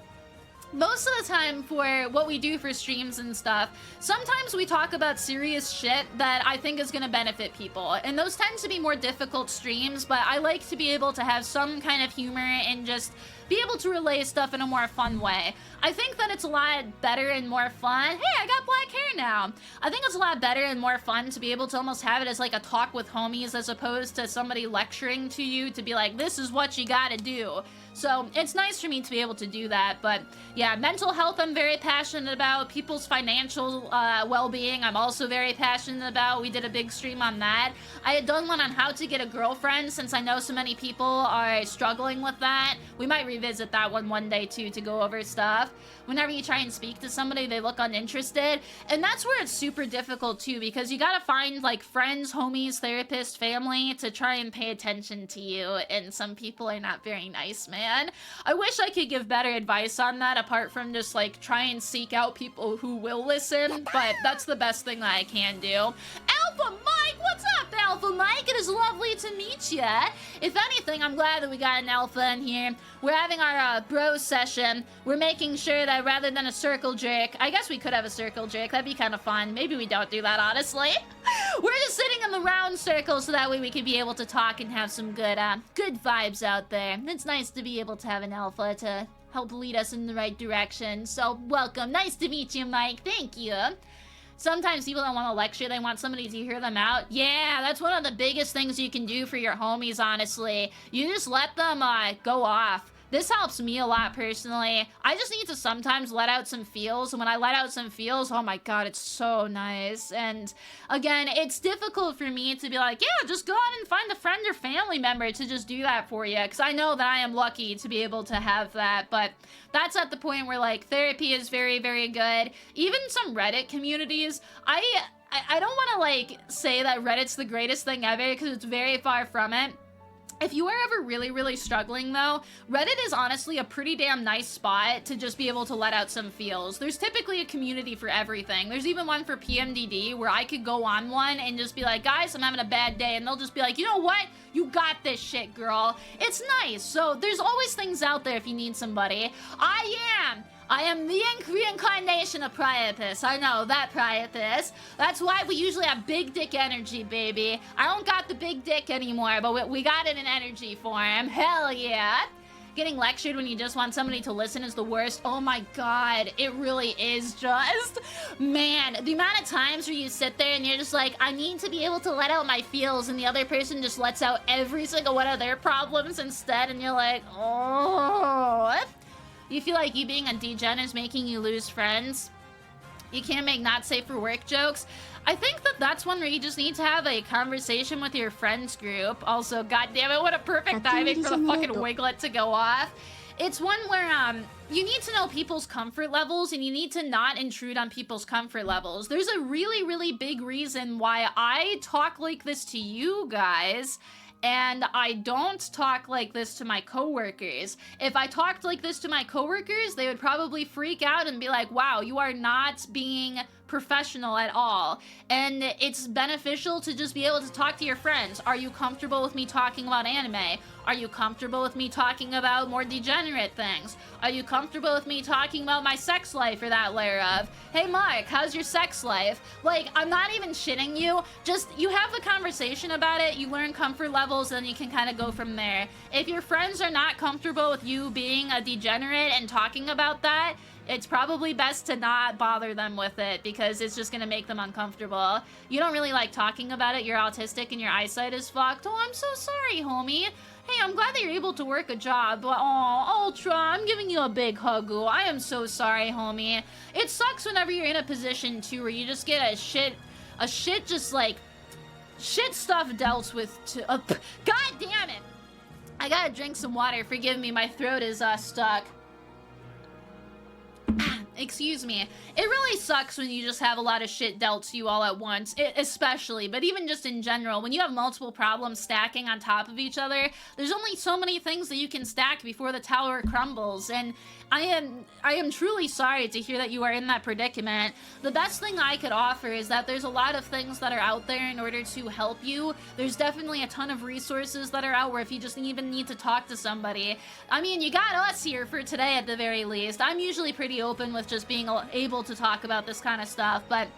Most of the time for what we do for streams and stuff, sometimes we talk about serious shit that I think is going to benefit people. And those tend to be more difficult streams, but I like to be able to have some kind of humor and just be able to relay stuff in a more fun way. I think that it's a lot better and more fun. Hey, I got black hair now. I think it's a lot better and more fun to be able to almost have it as like a talk with homies as opposed to somebody lecturing to you to be like, this is what you gotta do. So it's nice for me to be able to do that. But yeah, mental health I'm very passionate about. People's financial well-being I'm also very passionate about. We did a big stream on that. I had done one on how to get a girlfriend since I know so many people are struggling with that. We might revisit that one day too to go over stuff. Whenever you try and speak to somebody, they look uninterested. And that's where it's super difficult too, because you gotta find like friends, homies, therapists, family to try and pay attention to you. And some people are not very nice, man. I wish I could give better advice on that apart from just like try and seek out people who will listen, but that's the best thing that I can do. Alpha Mike, what's up, Alpha Mike? It is lovely to meet you. If anything, I'm glad that we got an alpha in here. We're having our bro session. We're making sure that rather than a circle jerk, I guess we could have a circle jerk. That'd be kind of fun. Maybe we don't do that, honestly. We're just sitting in the round circle so that way we can be able to talk and have some good vibes out there. It's nice to be able to have an alpha to help lead us in the right direction. So welcome. Nice to meet you, Mike. Thank you. Sometimes people don't want to lecture, they want somebody to hear them out. Yeah, that's one of the biggest things you can do for your homies, honestly. You just let them go off. This helps me a lot personally. I just need to sometimes let out some feels, and when I let out some feels, oh my god, it's so nice. And again, it's difficult for me to be like, yeah, just go out and find a friend or family member to just do that for you, because I know that I am lucky to be able to have that, but that's at the point where, like, therapy is very, very good. Even some Reddit communities, I don't want to, like, say that Reddit's the greatest thing ever, because it's very far from it. If you are ever really, really struggling, though, Reddit is honestly a pretty damn nice spot to just be able to let out some feels. There's typically a community for everything. There's even one for PMDD where I could go on one and just be like, guys, I'm having a bad day, and they'll just be like, you know what? You got this shit, girl. It's nice. So there's always things out there if you need somebody. I am the reincarnation of Priapus. I know, that Priapus. That's why we usually have big dick energy, baby. I don't got the big dick anymore, but we got it in energy form. Hell yeah. Getting lectured when you just want somebody to listen is the worst. Oh my god, it really is just. Man, the amount of times where you sit there and you're just like, I need to be able to let out my feels, and the other person just lets out every single one of their problems instead, and you're like, oh. You feel like you being a degen is making you lose friends? You can't make not safe for work jokes? I think that that's one where you just need to have a conversation with your friends group. Also, goddammit, what a perfect timing for the fucking wiglet to go off. It's one where, you need to know people's comfort levels, and you need to not intrude on people's comfort levels. There's a really, really big reason why I talk like this to you guys, and I don't talk like this to my coworkers. If I talked like this to my coworkers, they would probably freak out and be like, wow, you are not being professional at all. And it's beneficial to just be able to talk to your friends. Are you comfortable with me talking about anime? Are you comfortable with me talking about more degenerate things? Are you comfortable with me talking about my sex life or that layer of, hey Mark, how's your sex life? Like, I'm not even shitting you. Just, you have the conversation about it, you learn comfort levels, and you can kind of go from there. If your friends are not comfortable with you being a degenerate and talking about that, it's probably best to not bother them with it, because it's just gonna make them uncomfortable. You don't really like talking about it, you're autistic and your eyesight is fucked. Oh, I'm so sorry, homie. Hey, I'm glad that you're able to work a job, but oh, Ultra, I'm giving you a big huggo. I am so sorry, homie. It sucks whenever you're in a position, too, where you just get a shit just, like, shit stuff dealt with, God damn it! I gotta drink some water, forgive me, my throat is, stuck. Excuse me. It really sucks when you just have a lot of shit dealt to you all at once, especially, but even just in general, when you have multiple problems stacking on top of each other, there's only so many things that you can stack before the tower crumbles, and I am truly sorry to hear that you are in that predicament. The best thing I could offer is that there's a lot of things that are out there in order to help you. There's definitely a ton of resources that are out where if you just even need to talk to somebody. I mean, you got us here for today at the very least. I'm usually pretty open with just being able to talk about this kind of stuff, but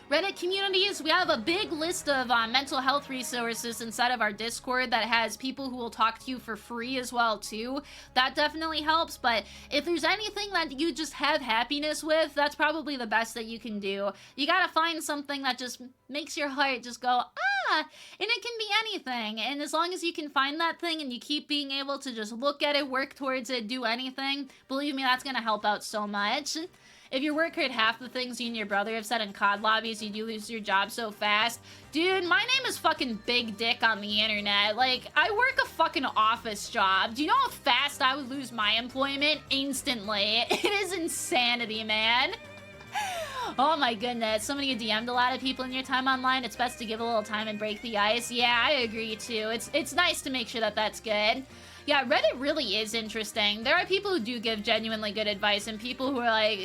Reddit communities, we have a big list of mental health resources inside of our Discord that has people who will talk to you for free as well, too. That definitely helps, but if there's anything that you just have happiness with, that's probably the best that you can do. You gotta find something that just makes your heart just go, ah, and it can be anything, and as long as you can find that thing and you keep being able to just look at it, work towards it, do anything, believe me, that's gonna help out so much. If your work heard half the things you and your brother have said in COD lobbies, you do lose your job so fast. Dude, my name is fucking Big Dick on the internet. Like, I work a fucking office job. Do you know how fast I would lose my employment? Instantly. It is insanity, man. Oh my goodness. Somebody who DM'd a lot of people in your time online, it's best to give a little time and break the ice. Yeah, I agree too. It's nice to make sure that that's good. Yeah, Reddit really is interesting. There are people who do give genuinely good advice, and people who are like...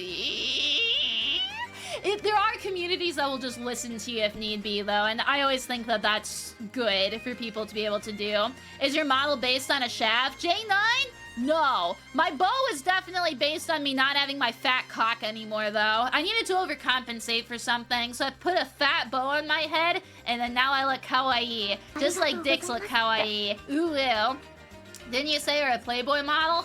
There are communities that will just listen to you if need be, though, and I always think that that's good for people to be able to do. Is your model based on a shaft? J9? No. My bow is definitely based on me not having my fat cock anymore, though. I needed to overcompensate for something, so I put a fat bow on my head, and then now I look kawaii. Just like dicks look kawaii. Ooh, ew. Didn't you say you're a Playboy model?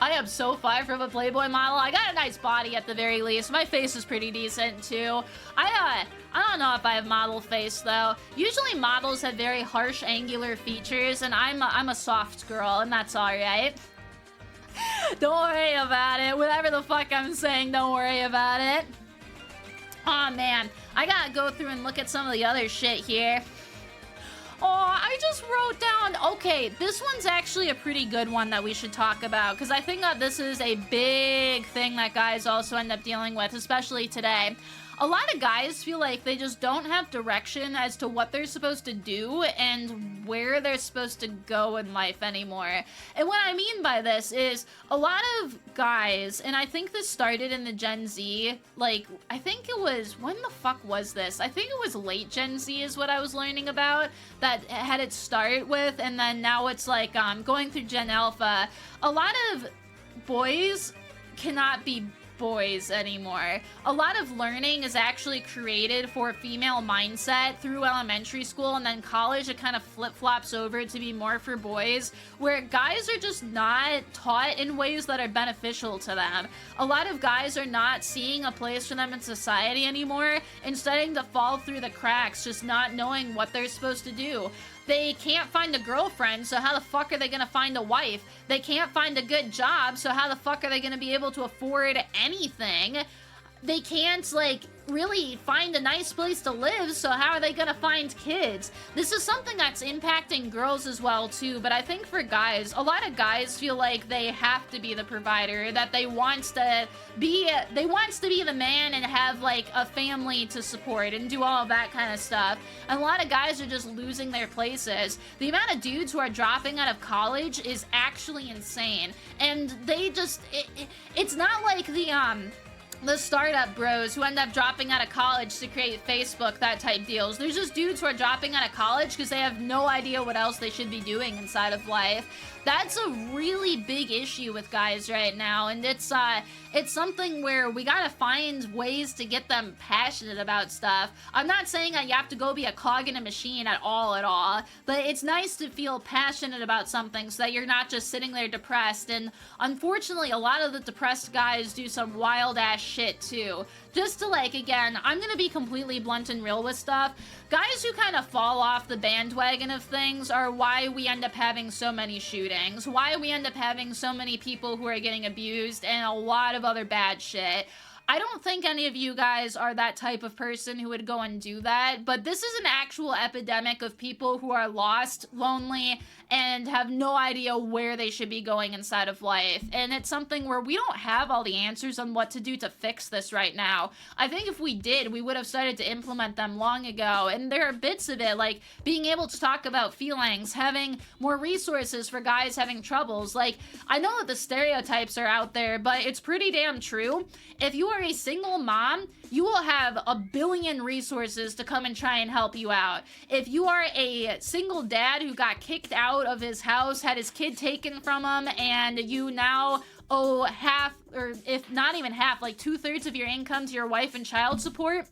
I am so far from a Playboy model. I got a nice body at the very least. My face is pretty decent too. I don't know if I have model face though. Usually models have very harsh angular features, and I'm a soft girl, and that's alright. Don't worry about it. Whatever the fuck I'm saying, don't worry about it. Aw, oh, man. I gotta go through and look at some of the other shit here. Oh, I just wrote down... Okay, this one's actually a pretty good one that we should talk about, because I think that this is a big thing that guys also end up dealing with, especially today. A lot of guys feel like they just don't have direction as to what they're supposed to do and where they're supposed to go in life anymore. And what I mean by this is a lot of guys, and I think this started in the Gen Z, like, I think it was, when the fuck was this? I think it was late Gen Z is what I was learning about, that had it start with, and then now it's like going through Gen Alpha. A lot of boys cannot be boys anymore. A lot of learning is actually created for a female mindset through elementary school, and then college it kind of flip-flops over to be more for boys, where guys are just not taught in ways that are beneficial to them. A lot of guys are not seeing a place for them in society anymore and starting to fall through the cracks, just not knowing what they're supposed to do. They can't find a girlfriend, so how the fuck are they gonna find a wife? They can't find a good job, so how the fuck are they gonna be able to afford anything? They can't, like, really find a nice place to live, so how are they gonna find kids? This is something that's impacting girls as well, too, but I think for guys, a lot of guys feel like they have to be the provider, that they want to be the man and have, like, a family to support and do all of that kind of stuff. And a lot of guys are just losing their places. The amount of dudes who are dropping out of college is actually insane. And they just, it's not like the startup bros who end up dropping out of college to create Facebook, that type deals. There's just dudes who are dropping out of college because they have no idea what else they should be doing inside of life. That's a really big issue with guys right now, and it's something where we gotta find ways to get them passionate about stuff. I'm not saying that you have to go be a cog in a machine at all, but it's nice to feel passionate about something so that you're not just sitting there depressed. And unfortunately, a lot of the depressed guys do some wild ass shit too. Just to, like, again, I'm gonna be completely blunt and real with stuff. Guys who kind of fall off the bandwagon of things are why we end up having so many shootings, why we end up having so many people who are getting abused, and a lot of other bad shit. I don't think any of you guys are that type of person who would go and do that, but this is an actual epidemic of people who are lost, lonely, and have no idea where they should be going inside of life. And it's something where we don't have all the answers on what to do to fix this right now. I think if we did, we would have started to implement them long ago. And there are bits of it, like being able to talk about feelings, having more resources for guys having troubles. Like, I know that the stereotypes are out there, but it's pretty damn true. If you are a single mom, you will have a billion resources to come and try and help you out. If you are a single dad who got kicked out of his house, had his kid taken from him, and you now owe half, or if not even half, like 2/3 of your income to your wife and child support,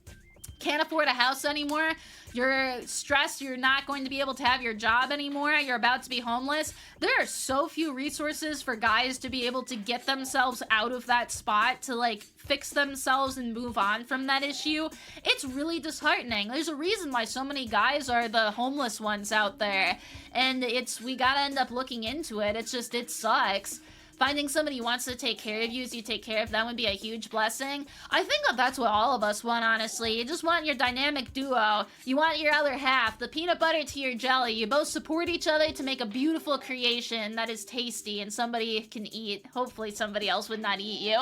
can't afford a house anymore, you're stressed, you're not going to be able to have your job anymore, you're about to be homeless. There are so few resources for guys to be able to get themselves out of that spot, to like fix themselves and move on from that issue. It's really disheartening. There's a reason why so many guys are the homeless ones out there, and we gotta end up looking into it. It's just, it sucks. Finding somebody who wants to take care of you as you take care of them would be a huge blessing. I think that that's what all of us want, honestly. You just want your dynamic duo. You want your other half, the peanut butter to your jelly. You both support each other to make a beautiful creation that is tasty and somebody can eat. Hopefully somebody else would not eat you.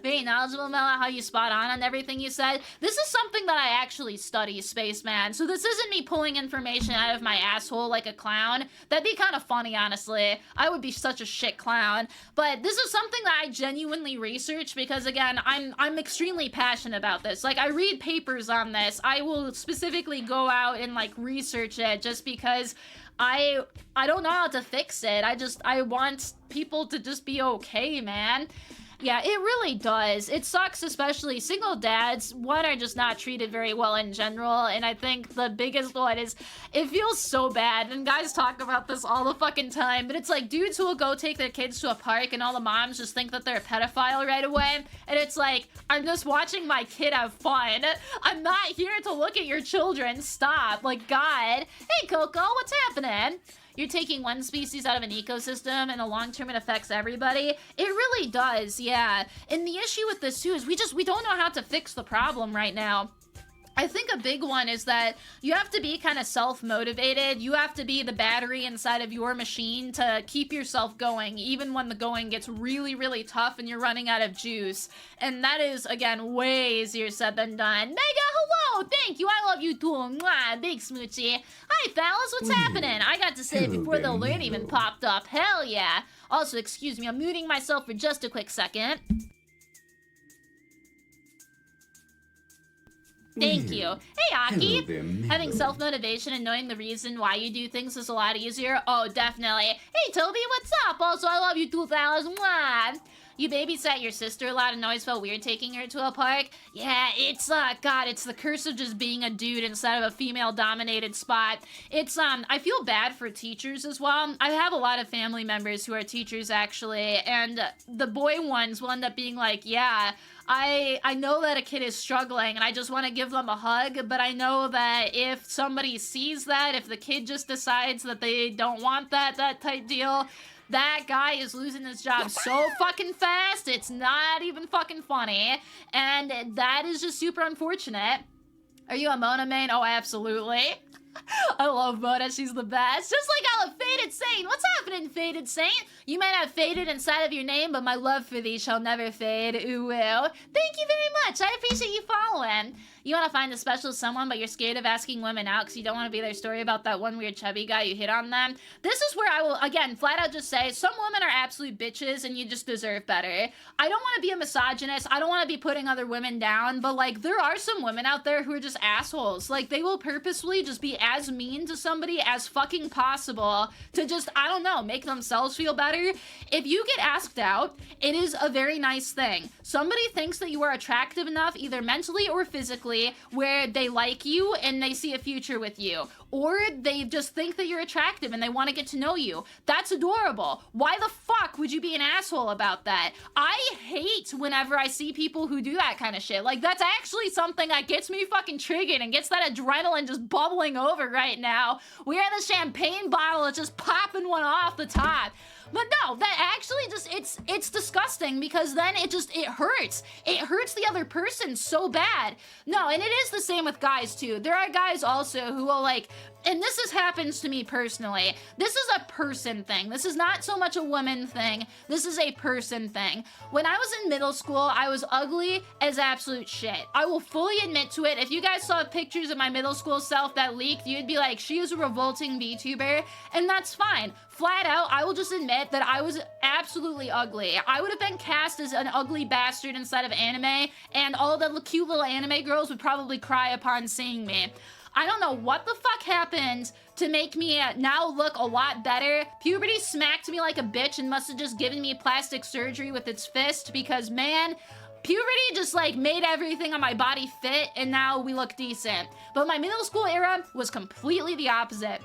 Very knowledgeable, Mello, how you spot on everything you said. This is something that I actually study, Spaceman, so this isn't me pulling information out of my asshole like a clown. That'd be kind of funny, honestly. I would be such a shit clown. But this is something that I genuinely research because, again, I'm extremely passionate about this. Like, I read papers on this. I will specifically go out and, like, research it just because I don't know how to fix it. I want people to just be okay, man. Yeah, it really does. It sucks, especially single dads. One, are just not treated very well in general, and I think the biggest one is it feels so bad, and guys talk about this all the fucking time, but it's like dudes who will go take their kids to a park and all the moms just think that they're a pedophile right away, and it's like, I'm just watching my kid have fun. I'm not here to look at your children. Stop. Like, God. Hey, Coco, what's happening? You're taking one species out of an ecosystem, and in the long term it affects everybody. It really does, yeah. And the issue with this too is we don't know how to fix the problem right now. I think a big one is that you have to be kind of self-motivated. You have to be the battery inside of your machine to keep yourself going, even when the going gets really, really tough and you're running out of juice. And that is, again, way easier said than done. Mega, hello! Thank you, I love you too. Mwah, big smoochie. Hi, fellas, what's happening? I got to say it before the alert even popped up. Hell yeah. Also, excuse me, I'm muting myself for just a quick second. Thank you. Hey, Aki! Having self-motivation and knowing the reason why you do things is a lot easier. Oh, definitely. Hey, Toby, what's up? Also, I love you too, fellas. Mwah! You babysat your sister a lot and always felt weird taking her to a park? Yeah, it's, God, it's the curse of just being a dude instead of a female-dominated spot. It's, I feel bad for teachers as well. I have a lot of family members who are teachers, actually, and the boy ones will end up being like, yeah, I know that a kid is struggling and I just want to give them a hug, but I know that if somebody sees that, if the kid just decides that they don't want that type deal, that guy is losing his job so fucking fast, it's not even fucking funny, and that is just super unfortunate. Are you a Mona main? Oh, absolutely. I love Mona, she's the best. Just like I love Faded Saint. What's happening, Faded Saint? You might have faded inside of your name, but my love for thee shall never fade. Ooh, woo. Thank you very much. I appreciate you following. You want to find a special someone, but you're scared of asking women out because you don't want to be their story about that one weird chubby guy you hit on them. This is where I will, again, flat out just say, some women are absolute bitches and you just deserve better. I don't want to be a misogynist. I don't want to be putting other women down, but, like, there are some women out there who are just assholes. Like, they will purposefully just be as mean to somebody as fucking possible to just, I don't know, make themselves feel better. If you get asked out, it is a very nice thing. Somebody thinks that you are attractive enough, either mentally or physically, where they like you and they see a future with you. Or they just think that you're attractive and they want to get to know you. That's adorable. Why the fuck would you be an asshole about that? I hate whenever I see people who do that kind of shit. Like, that's actually something that gets me fucking triggered and gets that adrenaline just bubbling over right now. We're in a champagne bottle, it's just popping one off the top. But no, that actually just, it's disgusting because then it hurts. It hurts the other person so bad. No, and it is the same with guys too. There are guys also who will, like, and this happens to me personally. This is a person thing. This is not so much a woman thing. This is a person thing. When I was in middle school, I was ugly as absolute shit. I will fully admit to it. If you guys saw pictures of my middle school self that leaked, you'd be like, she is a revolting VTuber, and that's fine. Flat out, I will just admit that I was absolutely ugly. I would have been cast as an ugly bastard inside of anime, and all the cute little anime girls would probably cry upon seeing me. I don't know what the fuck happened to make me now look a lot better. Puberty smacked me like a bitch and must have just given me plastic surgery with its fist because, man, puberty just, like, made everything on my body fit and now we look decent. But my middle school era was completely the opposite.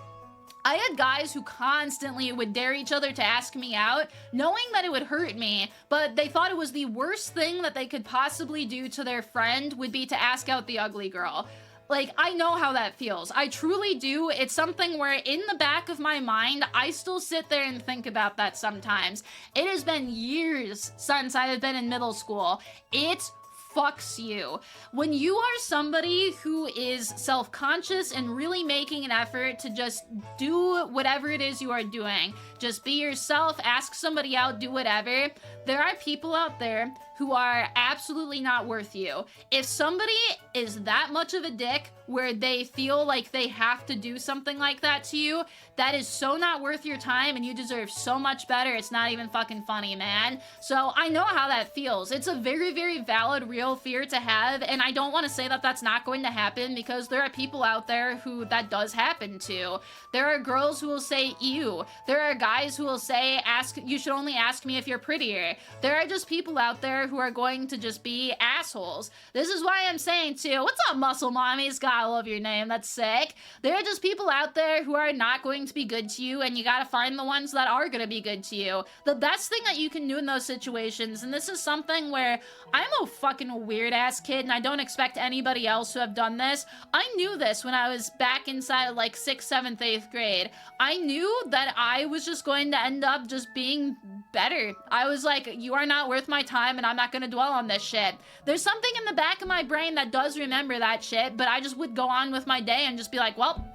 I had guys who constantly would dare each other to ask me out, knowing that it would hurt me, but they thought it was the worst thing that they could possibly do to their friend would be to ask out the ugly girl. Like, I know how that feels. I truly do. It's something where in the back of my mind, I still sit there and think about that sometimes. It has been years since I have been in middle school. It fucks you. When you are somebody who is self-conscious and really making an effort to just do whatever it is you are doing, just be yourself, ask somebody out, do whatever, there are people out there who who are absolutely not worth you. If somebody is that much of a dick where they feel like they have to do something like that to you, that is so not worth your time, and you deserve so much better. It's not even fucking funny, man. So I know how that feels. It's a very, very valid, real fear to have, and I don't want to say that that's not going to happen, because there are people out there who that does happen to. There are girls who will say, ew. There are guys who will say, you should only ask me if you're prettier. There are just people out there who are going to just be assholes. This is why I'm saying too, what's up, muscle mommies? God, I love your name. That's sick. There are just people out there who are not going to be good to you, and you gotta find the ones that are gonna be good to you. The best thing that you can do in those situations, and this is something where I'm a fucking weird ass kid, and I don't expect anybody else to have done this. I knew this when I was back inside of like 6th, 7th, 8th grade. I knew that I was just going to end up just being better. I was like, you are not worth my time, and I'm not gonna dwell on this shit. There's something in the back of my brain that does remember that shit, but I just would go on with my day and just be like, well,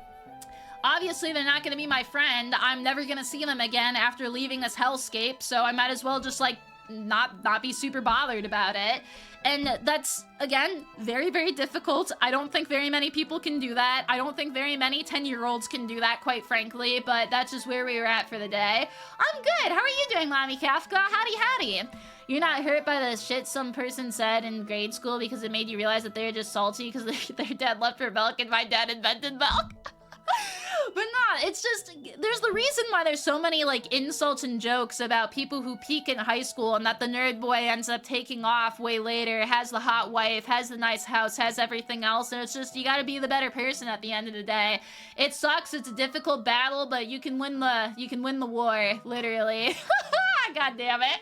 obviously they're not gonna be my friend. I'm never gonna see them again after leaving this hellscape, so I might as well just like not be super bothered about it. And that's, again, very, very difficult. I don't think very many people can do that. I don't think very many 10-year-olds can do that, quite frankly, but that's just where we were at for the day. I'm good. How are you doing, Mommy Kafka? Howdy, howdy. You're not hurt by the shit some person said in grade school because it made you realize that they're just salty because their dad left for milk and my dad invented milk? But nah, it's just, there's the reason why there's so many, like, insults and jokes about people who peak in high school and that the nerd boy ends up taking off way later, has the hot wife, has the nice house, has everything else, and it's just, you gotta be the better person at the end of the day. It sucks, it's a difficult battle, but you can win the war, literally. God damn it.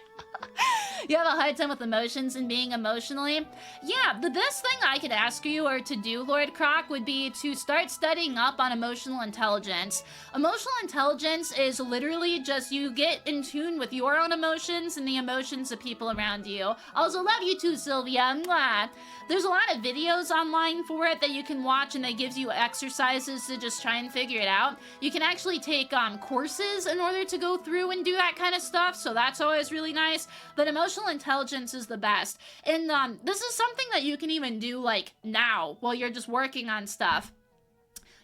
You have a hard time with emotions and being emotionally? Yeah, the best thing I could ask you or to do, Lord Croc, would be to start studying up on emotional intelligence. Emotional intelligence is literally just you get in tune with your own emotions and the emotions of people around you. Also, love you too, Sylvia. Mwah. There's a lot of videos online for it that you can watch, and they gives you exercises to just try and figure it out. You can actually take courses in order to go through and do that kind of stuff, so that's always really nice. But emotional intelligence is the best. And this is something that you can even do like now while you're just working on stuff.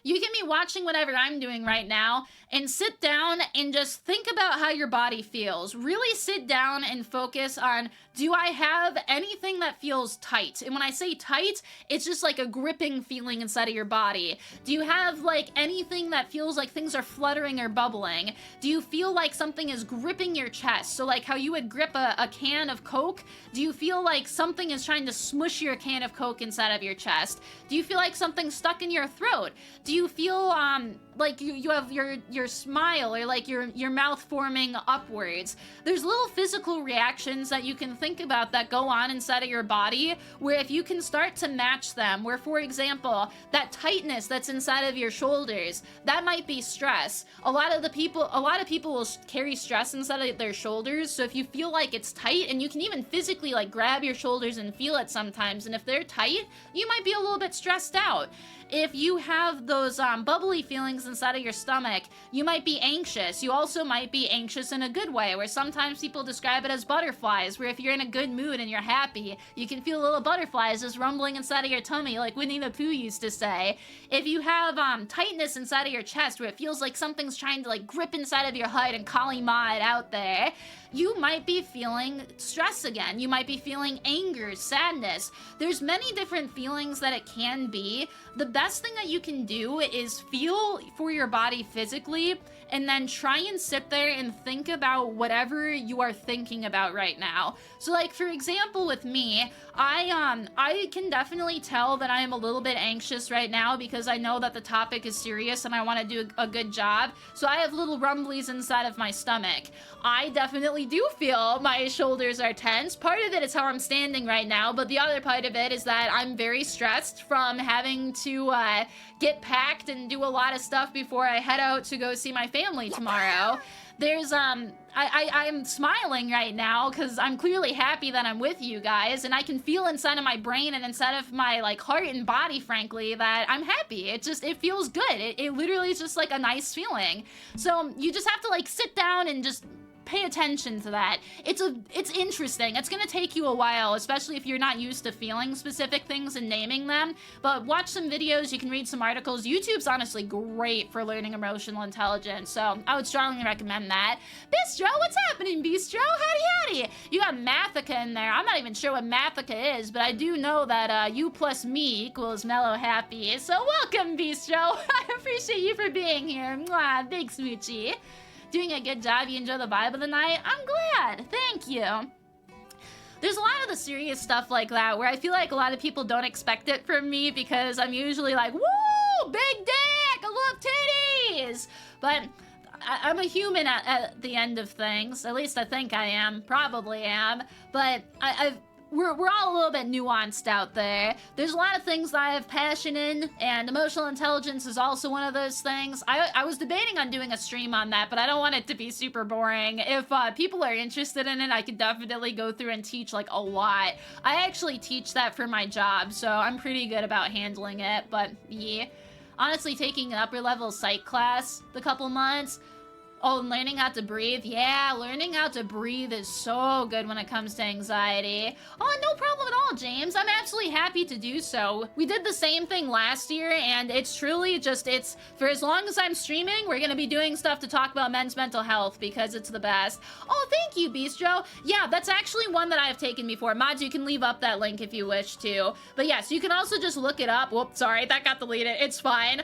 You can be watching whatever I'm doing right now and sit down and just think about how your body feels. Really sit down and focus on, do I have anything that feels tight? And when I say tight, it's just like a gripping feeling inside of your body. Do you have like anything that feels like things are fluttering or bubbling? Do you feel like something is gripping your chest? So like how you would grip a can of Coke, do you feel like something is trying to smush your can of Coke inside of your chest? Do you feel like something's stuck in your throat? Do you feel like you have your smile or like your mouth forming upwards? There's little physical reactions that you can think about that go on inside of your body, where if you can start to match them, where for example that tightness that's inside of your shoulders, that might be stress. A lot of people will carry stress inside of their shoulders, so if you feel like it's tight, and you can even physically like grab your shoulders and feel it sometimes, and if they're tight, you might be a little bit stressed out. If you have those bubbly feelings inside of your stomach, you might be anxious. You also might be anxious in a good way, where sometimes people describe it as butterflies, where if you're in a good mood and you're happy, you can feel little butterflies just rumbling inside of your tummy, like Winnie the Pooh used to say. If you have tightness inside of your chest, where it feels like something's trying to like grip inside of your heart and Kali Ma it out there, you might be feeling stress again. You might be feeling anger, sadness. There's many different feelings that it can be. The best thing that you can do is feel for your body physically, and then try and sit there and think about whatever you are thinking about right now. So like, for example, with me, I can definitely tell that I am a little bit anxious right now because I know that the topic is serious and I want to do a good job. So I have little rumblies inside of my stomach. I definitely do feel my shoulders are tense. Part of it is how I'm standing right now, but the other part of it is that I'm very stressed from having to get packed and do a lot of stuff before I head out to go see my family tomorrow. There's I'm smiling right now because I'm clearly happy that I'm with you guys, and I can feel inside of my brain and inside of my like heart and body, frankly, that I'm happy. It feels good. It literally is just like a nice feeling. So you just have to like sit down and just pay attention to that. It's interesting. It's gonna take you a while, especially if you're not used to feeling specific things and naming them. But watch some videos, you can read some articles. YouTube's honestly great for learning emotional intelligence, so I would strongly recommend that. Bistro, what's happening, Bistro? Howdy, howdy. You got Mathica in there. I'm not even sure what Mathica is, but I do know that you plus me equals Mello Happy. So welcome, Bistro. I appreciate you for being here. Mwah, big smoochie. Doing a good job. You enjoy the vibe of the night? I'm glad. Thank you. There's a lot of the serious stuff like that where I feel like a lot of people don't expect it from me because I'm usually like, woo, big dick, I love titties. But I'm a human at the end of things. At least I think I am. Probably am. But we're all a little bit nuanced out there. There's a lot of things that I have passion in, and emotional intelligence is also one of those things. I was debating on doing a stream on that, but I don't want it to be super boring. If people are interested in it, I could definitely go through and teach like a lot. I actually teach that for my job, so I'm pretty good about handling it, but yeah. Honestly, taking an upper level psych class the couple months, oh, and learning how to breathe. Yeah, learning how to breathe is so good when it comes to anxiety. Oh, no problem at all, James. I'm absolutely happy to do so. We did the same thing last year, and it's truly just, it's, for as long as I'm streaming, we're gonna be doing stuff to talk about men's mental health because it's the best. Oh, thank you, Bistro. Yeah, that's actually one that I've taken before. Mods, you can leave up that link if you wish to. But yes, you can also just look it up. Whoops, sorry, that got deleted. It's fine.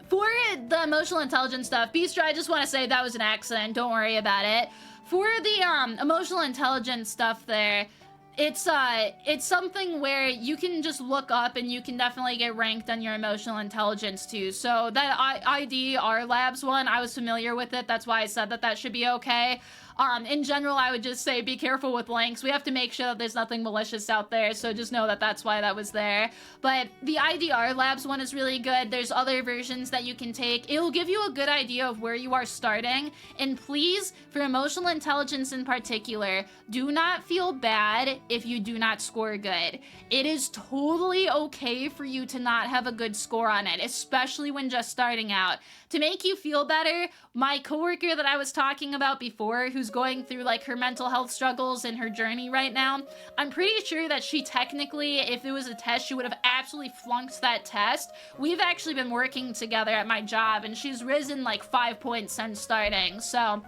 For the emotional intelligence stuff, Bistro, I just want to say that was an accident. Don't worry about it. For the emotional intelligence stuff there, it's something where you can just look up and you can definitely get ranked on your emotional intelligence too. So that IDR Labs one, I was familiar with it. That's why I said that that should be okay. In general, I would just say be careful with links. We have to make sure that there's nothing malicious out there, so just know that that's why that was there. But the IDR Labs one is really good. There's other versions that you can take. It'll give you a good idea of where you are starting. And please, for emotional intelligence in particular, do not feel bad if you do not score good. It is totally okay for you to not have a good score on it, especially when just starting out. To make you feel better, my coworker that I was talking about before, who's going through like her mental health struggles and her journey right now, I'm pretty sure that she technically, if it was a test, she would have absolutely flunked that test. We've actually been working together at my job, and she's risen like 5 points since starting, so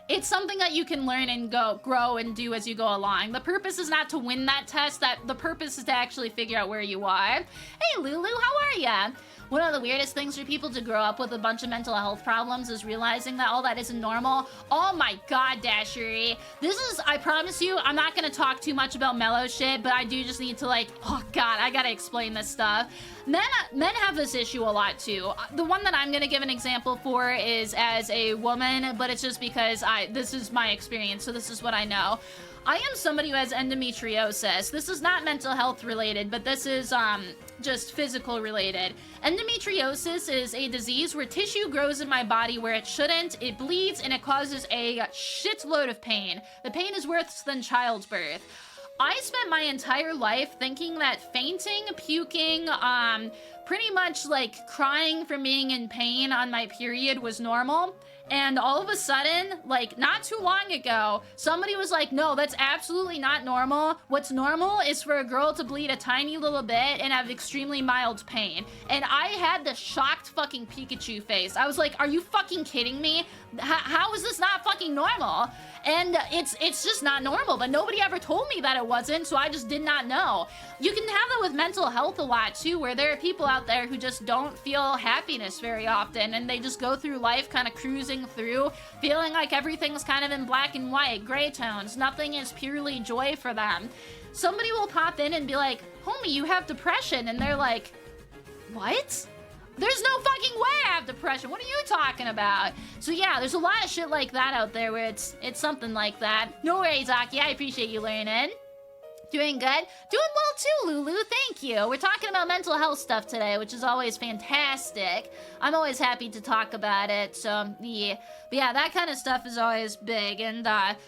it's something that you can learn and grow and do as you go along. The purpose is not to win that test, the purpose is to actually figure out where you are. Hey Lulu, how are ya? One of the weirdest things for people to grow up with a bunch of mental health problems is realizing that all that isn't normal. Oh my god, Dashery. This is, I promise you, I'm not gonna talk too much about Mello shit, but I do just need to like, oh god, I gotta explain this stuff. Men have this issue a lot too. The one that I'm gonna give an example for is as a woman, but it's just because this is my experience, so this is what I know. I am somebody who has endometriosis. This is not mental health related, but this is just physical related. Endometriosis is a disease where tissue grows in my body where it shouldn't, it bleeds, and it causes a shitload of pain. The pain is worse than childbirth. I spent my entire life thinking that fainting, puking, pretty much like crying from being in pain on my period was normal. And all of a sudden, like not too long ago, somebody was like, no, that's absolutely not normal. What's normal is for a girl to bleed a tiny little bit and have extremely mild pain. And I had the shocked fucking Pikachu face. I was like, are you fucking kidding me? How is this not fucking normal? And it's just not normal, but nobody ever told me that it wasn't, so I just did not know. You can have that with mental health a lot too, where there are people out there who just don't feel happiness very often, and they just go through life kind of cruising through, feeling like everything's kind of in black and white, gray tones. Nothing is purely joy for them. Somebody will pop in and be like, homie, you have depression, and they're like, what? There's no fucking way I have depression. What are you talking about? So yeah, there's a lot of shit like that out there where it's something like that. No worries, Aki. I appreciate you learning. Doing good? Doing well too, Lulu. Thank you. We're talking about mental health stuff today, which is always fantastic. I'm always happy to talk about it, so yeah. But yeah, that kind of stuff is always big. And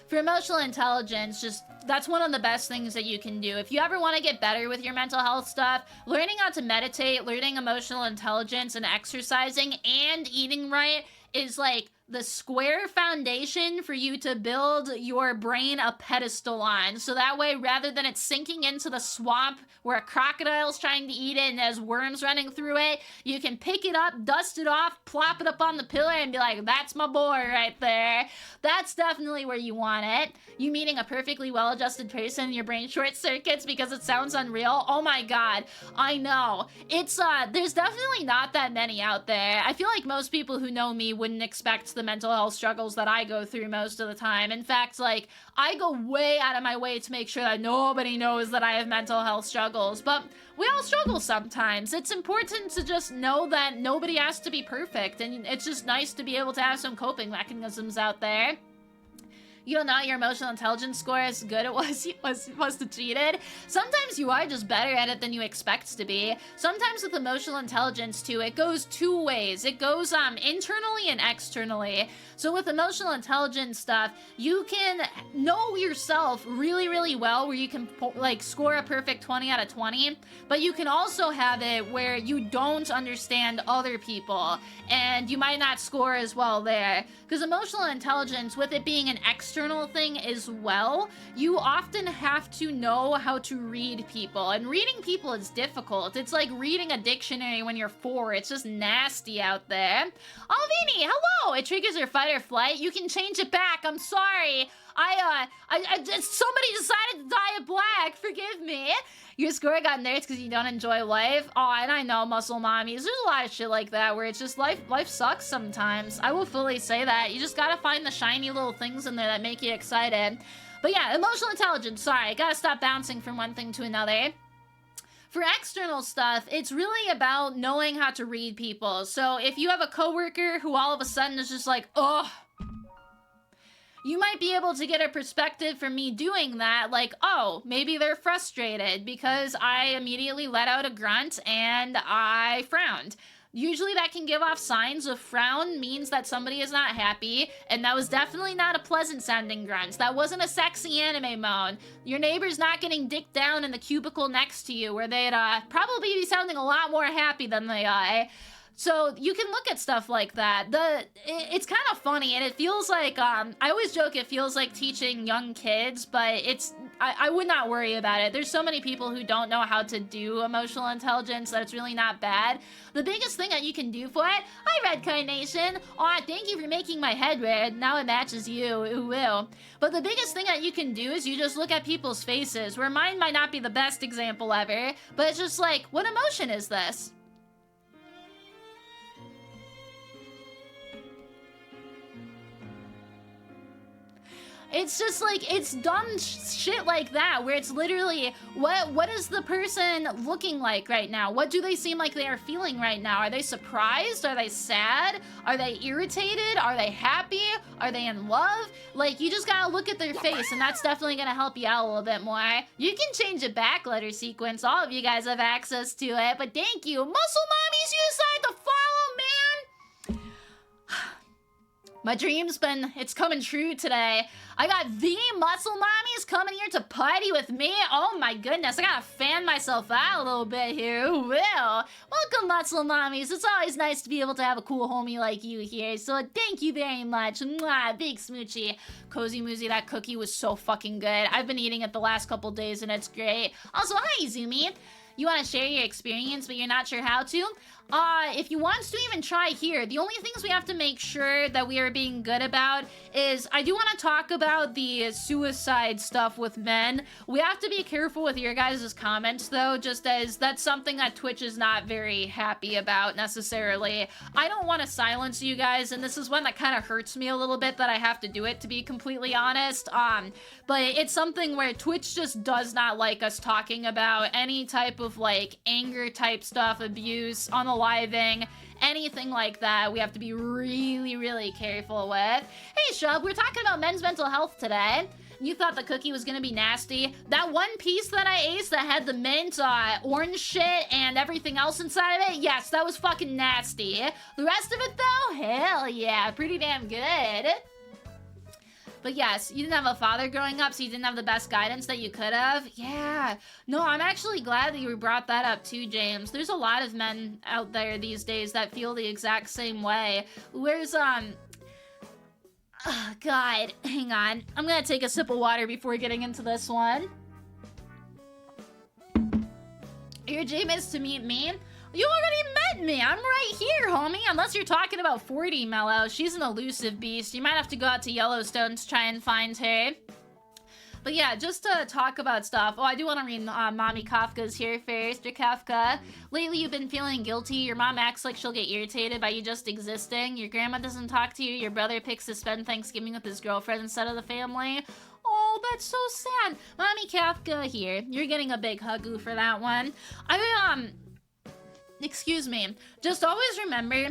for emotional intelligence, just that's one of the best things that you can do. If you ever want to get better with your mental health stuff, learning how to meditate, learning emotional intelligence, and exercising, and eating right is like the square foundation for you to build your brain a pedestal on. So that way, rather than it sinking into the swamp where a crocodile's trying to eat it and there's worms running through it, you can pick it up, dust it off, plop it up on the pillar, and be like, that's my boy right there. That's definitely where you want it. You meeting a perfectly well-adjusted person in your brain short circuits because it sounds unreal. Oh my god, I know. It's, there's definitely not that many out there. I feel like most people who know me wouldn't expect the mental health struggles that I go through most of the time. In fact, like, I go way out of my way to make sure that nobody knows that I have mental health struggles, but we all struggle sometimes. It's important to just know that nobody has to be perfect, and it's just nice to be able to have some coping mechanisms out there. You don't know your emotional intelligence score as good it was to cheated. Sometimes you are just better at it than you expect to be. Sometimes with emotional intelligence too, it goes two ways. It goes internally and externally. So with emotional intelligence stuff, you can know yourself really, really well where you can like score a perfect 20 out of 20, but you can also have it where you don't understand other people and you might not score as well there. Because emotional intelligence, with it being an external thing as well, you often have to know how to read people. And reading people is difficult. It's like reading a dictionary when you're 4. It's just nasty out there. Alvini, hello! It triggers your fight or flight. You can change it back. I'm sorry. Somebody decided to dye it black. Forgive me. Your score got nerds because you don't enjoy life. Oh, and I know, muscle mommies. There's a lot of shit like that where it's just life sucks sometimes. I will fully say that. You just gotta find the shiny little things in there that make you excited. But yeah, emotional intelligence. Sorry, I gotta stop bouncing from one thing to another. For external stuff, it's really about knowing how to read people. So if you have a coworker who all of a sudden is just like, ugh, you might be able to get a perspective from me doing that, like, oh, maybe they're frustrated because I immediately let out a grunt and I frowned. Usually that can give off signs of frown means that somebody is not happy, and that was definitely not a pleasant sounding grunt. That wasn't a sexy anime moan. Your neighbor's not getting dicked down in the cubicle next to you where they'd probably be sounding a lot more happy than they are. So you can look at stuff like that. It's kind of funny, and it feels like, I always joke it feels like teaching young kids, but I would not worry about it. There's so many people who don't know how to do emotional intelligence that it's really not bad. The biggest thing that you can do for it, hi Red Carnation, aw, thank you for making my head red, now it matches you, ooh will. But the biggest thing that you can do is you just look at people's faces, where mine might not be the best example ever, but it's just like, what emotion is this? It's just like, it's dumb shit like that, where it's literally, what is the person looking like right now? What do they seem like they are feeling right now? Are they surprised? Are they sad? Are they irritated? Are they happy? Are they in love? Like, you just gotta look at their face, and that's definitely gonna help you out a little bit more. You can change a back letter sequence. All of you guys have access to it, but thank you. Muscle mommies, you decided to follow, man! My dream's it's coming true today. I got the muscle mommies coming here to party with me. Oh my goodness, I gotta fan myself out a little bit here. Ooh, well, welcome muscle mommies. It's always nice to be able to have a cool homie like you here, so thank you very much. Mwah, big smoochie. Cozy Moozy, that cookie was so fucking good. I've been eating it the last couple days and it's great. Also, hi Zumi. You want to share your experience, but you're not sure how to? If you want to even try here, the only things we have to make sure that we are being good about is, I do want to talk about the suicide stuff with men. We have to be careful with your guys' comments, though, just as that's something that Twitch is not very happy about, necessarily. I don't want to silence you guys, and this is one that kind of hurts me a little bit that I have to do it, to be completely honest. But it's something where Twitch just does not like us talking about any type of, like, anger-type stuff, abuse, on the living, anything like that. We have to be really, really careful with. Hey, Shub, we're talking about men's mental health today. You thought the cookie was gonna be nasty? That one piece that I ate that had the mint, orange shit, and everything else inside of it, yes, that was fucking nasty. The rest of it, though, hell yeah, pretty damn good. But yes, you didn't have a father growing up, so you didn't have the best guidance that you could have. Yeah. No, I'm actually glad that you brought that up too, James. There's a lot of men out there these days that feel the exact same way. Where's, Oh, God, hang on. I'm gonna take a sip of water before getting into this one. Your dream is to meet me? You already met me. I'm right here, homie. Unless you're talking about 40, Mello. She's an elusive beast. You might have to go out to Yellowstone to try and find her. But yeah, just to talk about stuff. Oh, I do want to read Mommy Kafka's here first. Dear Kafka, lately you've been feeling guilty. Your mom acts like she'll get irritated by you just existing. Your grandma doesn't talk to you. Your brother picks to spend Thanksgiving with his girlfriend instead of the family. Oh, that's so sad. Mommy Kafka here. You're getting a big hugoo for that one. Excuse me. Just always remember,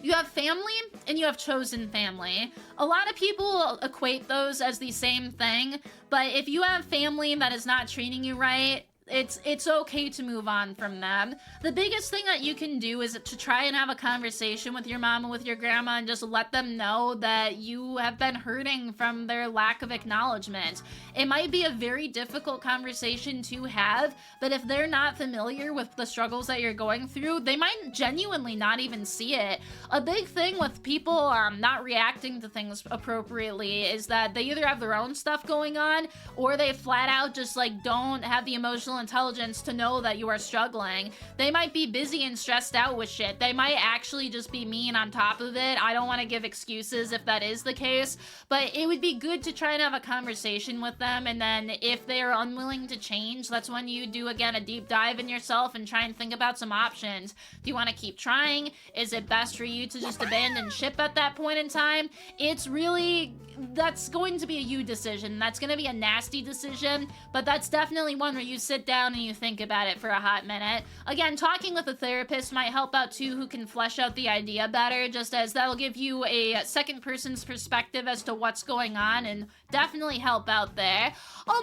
you have family and you have chosen family. A lot of people equate those as the same thing, but if you have family that is not treating you right, it's okay to move on from them. The biggest thing that you can do is to try and have a conversation with your mom and with your grandma and just let them know that you have been hurting from their lack of acknowledgement. It might be a very difficult conversation to have, but if they're not familiar with the struggles that you're going through, they might genuinely not even see it. A big thing with people not reacting to things appropriately is that they either have their own stuff going on or they flat out just like don't have the emotional intelligence to know that you are struggling. They might be busy and stressed out with shit. They might actually just be mean on top of it. I don't want to give excuses if that is the case, but it would be good to try and have a conversation with them, and then if they are unwilling to change, that's when you do, again, a deep dive in yourself and try and think about some options. Do you want to keep trying? Is it best for you to just abandon ship at that point in time? It's really, that's going to be a you decision. That's going to be a nasty decision, but that's definitely one where you sit down and you think about it for a hot minute. Again, talking with a therapist might help out too, who can flesh out the idea better, just as that'll give you a second person's perspective as to what's going on and definitely help out there. Amu!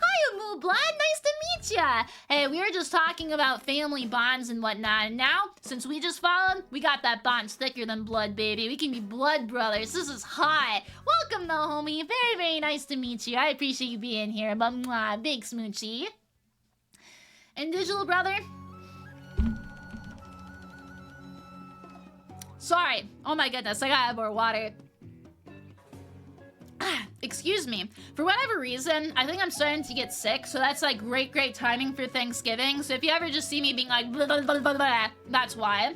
Hi, Amu Blood! Nice to meet ya! Hey, we were just talking about family bonds and whatnot, and now, since we just followed, we got that bond thicker than blood, baby. We can be blood brothers. This is hot. Welcome, though, homie. Very, very nice to meet you. I appreciate you being here. Mwah, big smoochie. And digital brother? Sorry. Oh my goodness, I gotta have more water. Excuse me. For whatever reason, I think I'm starting to get sick, so that's like great timing for Thanksgiving. So if you ever just see me being like blah, blah, blah, blah, blah, that's why.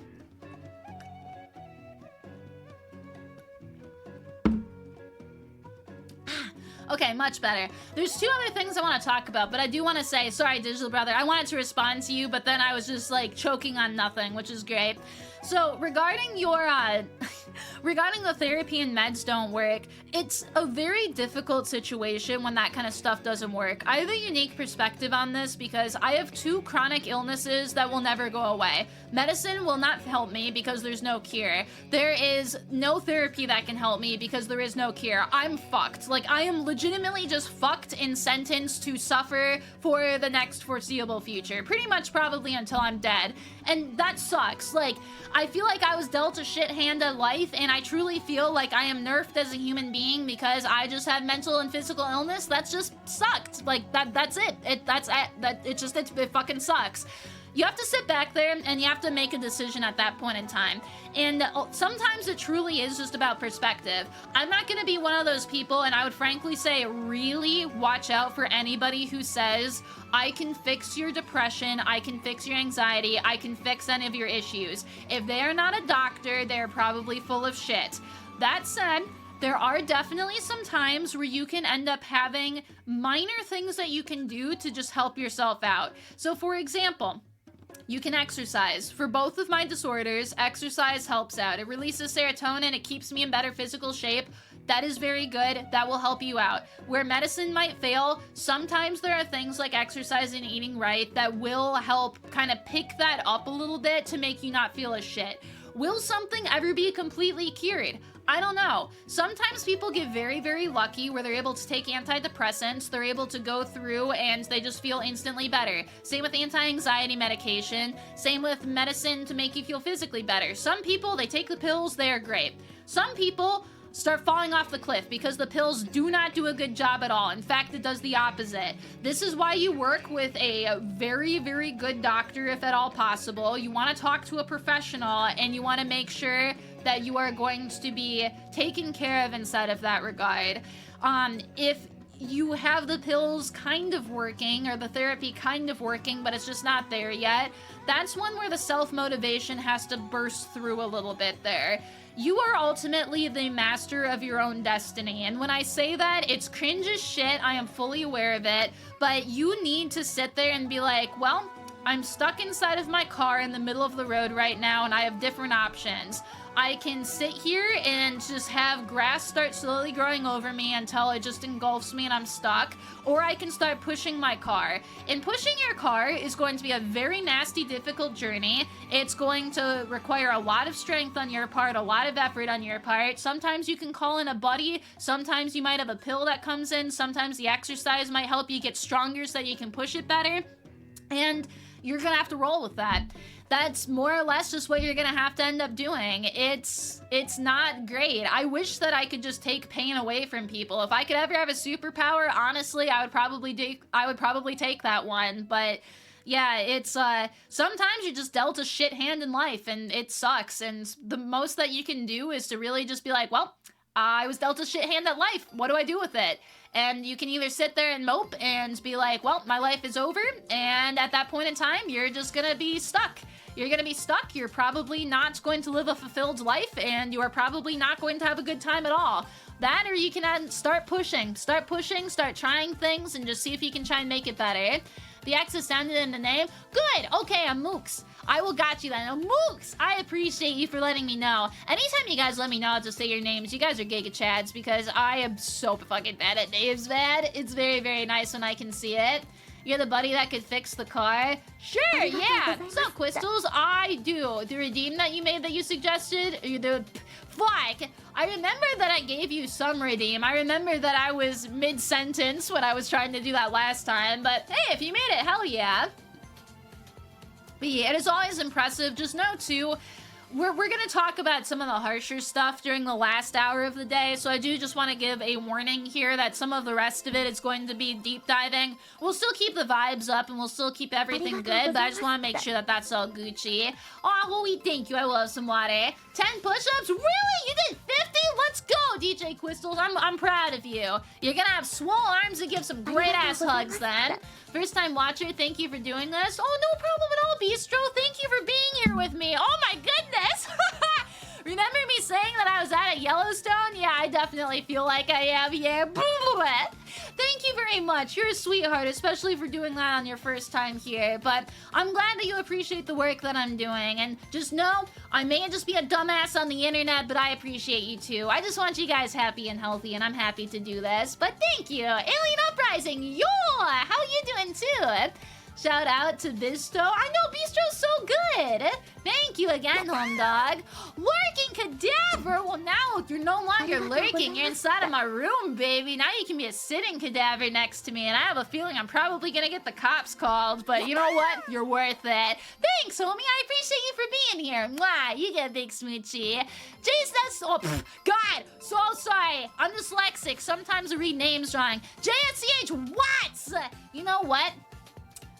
Okay, much better. There's two other things I want to talk about, but I do want to say, sorry, digital brother, I wanted to respond to you, but then I was just like choking on nothing, which is great. So regarding your, regarding the therapy and meds don't work, it's a very difficult situation when that kind of stuff doesn't work. I have a unique perspective on this because I have 2 chronic illnesses that will never go away. Medicine will not help me because there's no cure. There is no therapy that can help me because there is no cure. I'm fucked. Like, I am legitimately just fucked and sentenced to suffer for the next foreseeable future. Pretty much probably until I'm dead. And that sucks. Like, I feel like I was dealt a shit hand at life, and I truly feel like I am nerfed as a human being because I just have mental and physical illness. That's just sucked. Like, that's it. It fucking sucks. You have to sit back there and you have to make a decision at that point in time. And sometimes it truly is just about perspective. I'm not gonna be one of those people, and I would frankly say really watch out for anybody who says, I can fix your depression, I can fix your anxiety, I can fix any of your issues. If they are not a doctor, they're probably full of shit. That said, there are definitely some times where you can end up having minor things that you can do to just help yourself out. So for example, you can exercise. For both of my disorders, exercise helps out. It releases serotonin, it keeps me in better physical shape. That is very good. That will help you out. Where medicine might fail, sometimes there are things like exercise and eating right that will help kind of pick that up a little bit to make you not feel as shit. Will something ever be completely cured? I don't know. Sometimes people get very lucky where they're able to take antidepressants, they're able to go through and they just feel instantly better. Same with anti-anxiety medication, same with medicine to make you feel physically better. Some people, they take the pills, they are great. Some people start falling off the cliff because the pills do not do a good job at all. In fact, it does the opposite. This is why you work with a very good doctor if at all possible. You want to talk to a professional and you want to make sure that you are going to be taken care of inside of that regard. If you have the pills kind of working or the therapy kind of working, but it's just not there yet, that's one where the self-motivation has to burst through a little bit there. You are ultimately the master of your own destiny, and when I say that, it's cringe as shit, I am fully aware of it, but you need to sit there and be like, well, I'm stuck inside of my car in the middle of the road right now, and I have different options. I can sit here and just have grass start slowly growing over me until it just engulfs me and I'm stuck, or I can start pushing my car. And pushing your car is going to be a very nasty, difficult journey. It's going to require a lot of strength on your part, a lot of effort on your part. Sometimes you can call in a buddy, sometimes you might have a pill that comes in, sometimes the exercise might help you get stronger so that you can push it better. And you're gonna have to roll with that. That's more or less just what you're gonna have to end up doing. It's not great. I wish that I could just take pain away from people. If I could ever have a superpower, honestly, I would probably take that one. But yeah, it's sometimes you're just dealt a shit hand in life and it sucks. And the most that you can do is to really just be like, well, I was dealt a shit hand at life. What do I do with it? And you can either sit there and mope and be like, well, my life is over. And at that point in time, you're just gonna be stuck. You're gonna be stuck. You're probably not going to live a fulfilled life, and you are probably not going to have a good time at all. That, or you can start pushing, start trying things, and just see if you can try and make it better. The X is sounded in the name. Good. Okay, I'm Mooks. I will got you then. Mooks, I appreciate you for letting me know. Anytime you guys let me know how to say your names, you guys are Giga Chads, because I am so fucking bad at names, man. It's very, very nice when I can see it. You're the buddy that could fix the car? Sure, yeah. What's up, Quistles? I do. The redeem that you made that you suggested? Fuck. I remember that I gave you some redeem. I remember that I was mid-sentence when I was trying to do that last time. But hey, if you made it, hell yeah. But yeah, it is always impressive. Just know, too, we're gonna talk about some of the harsher stuff during the last hour of the day, so I do just want to give a warning here that some of the rest of it is going to be deep diving. We'll still keep the vibes up and we'll still keep everything good, but I just want to make sure that that's all Gucci. Oh, well, we thank you. I love some water. 10 push-ups? Really? You did 50? Let's go, DJ Quistles. I'm proud of you. You're gonna have swole arms and give some great-ass hugs then. First-time watcher, thank you for doing this. Oh, no problem at all, Bistro. Thank you for being here with me. Oh, my goodness. Remember me saying that I was at a Yellowstone? Yeah, I definitely feel like I am. Yeah. Thank you very much. You're a sweetheart, especially for doing that on your first time here. But I'm glad that you appreciate the work that I'm doing. And just know, I may just be a dumbass on the internet, but I appreciate you too. I just want you guys happy and healthy, and I'm happy to do this. But thank you. Alien Uprising, yo! How you doing too? Shout out to Bisto. I know Bistro's so good. Thank you again, home dog. Lurking cadaver. Well, now you're no longer lurking. You're inside of my room, baby. Now you can be a sitting cadaver next to me, and I have a feeling I'm probably gonna get the cops called. But you know what? You're worth it. Thanks, homie. I appreciate you for being here. Mwah. You get a big smoochie. Jay says, oh, God, so sorry. I'm dyslexic. Sometimes I read names wrong. JSCH Watts. You know what?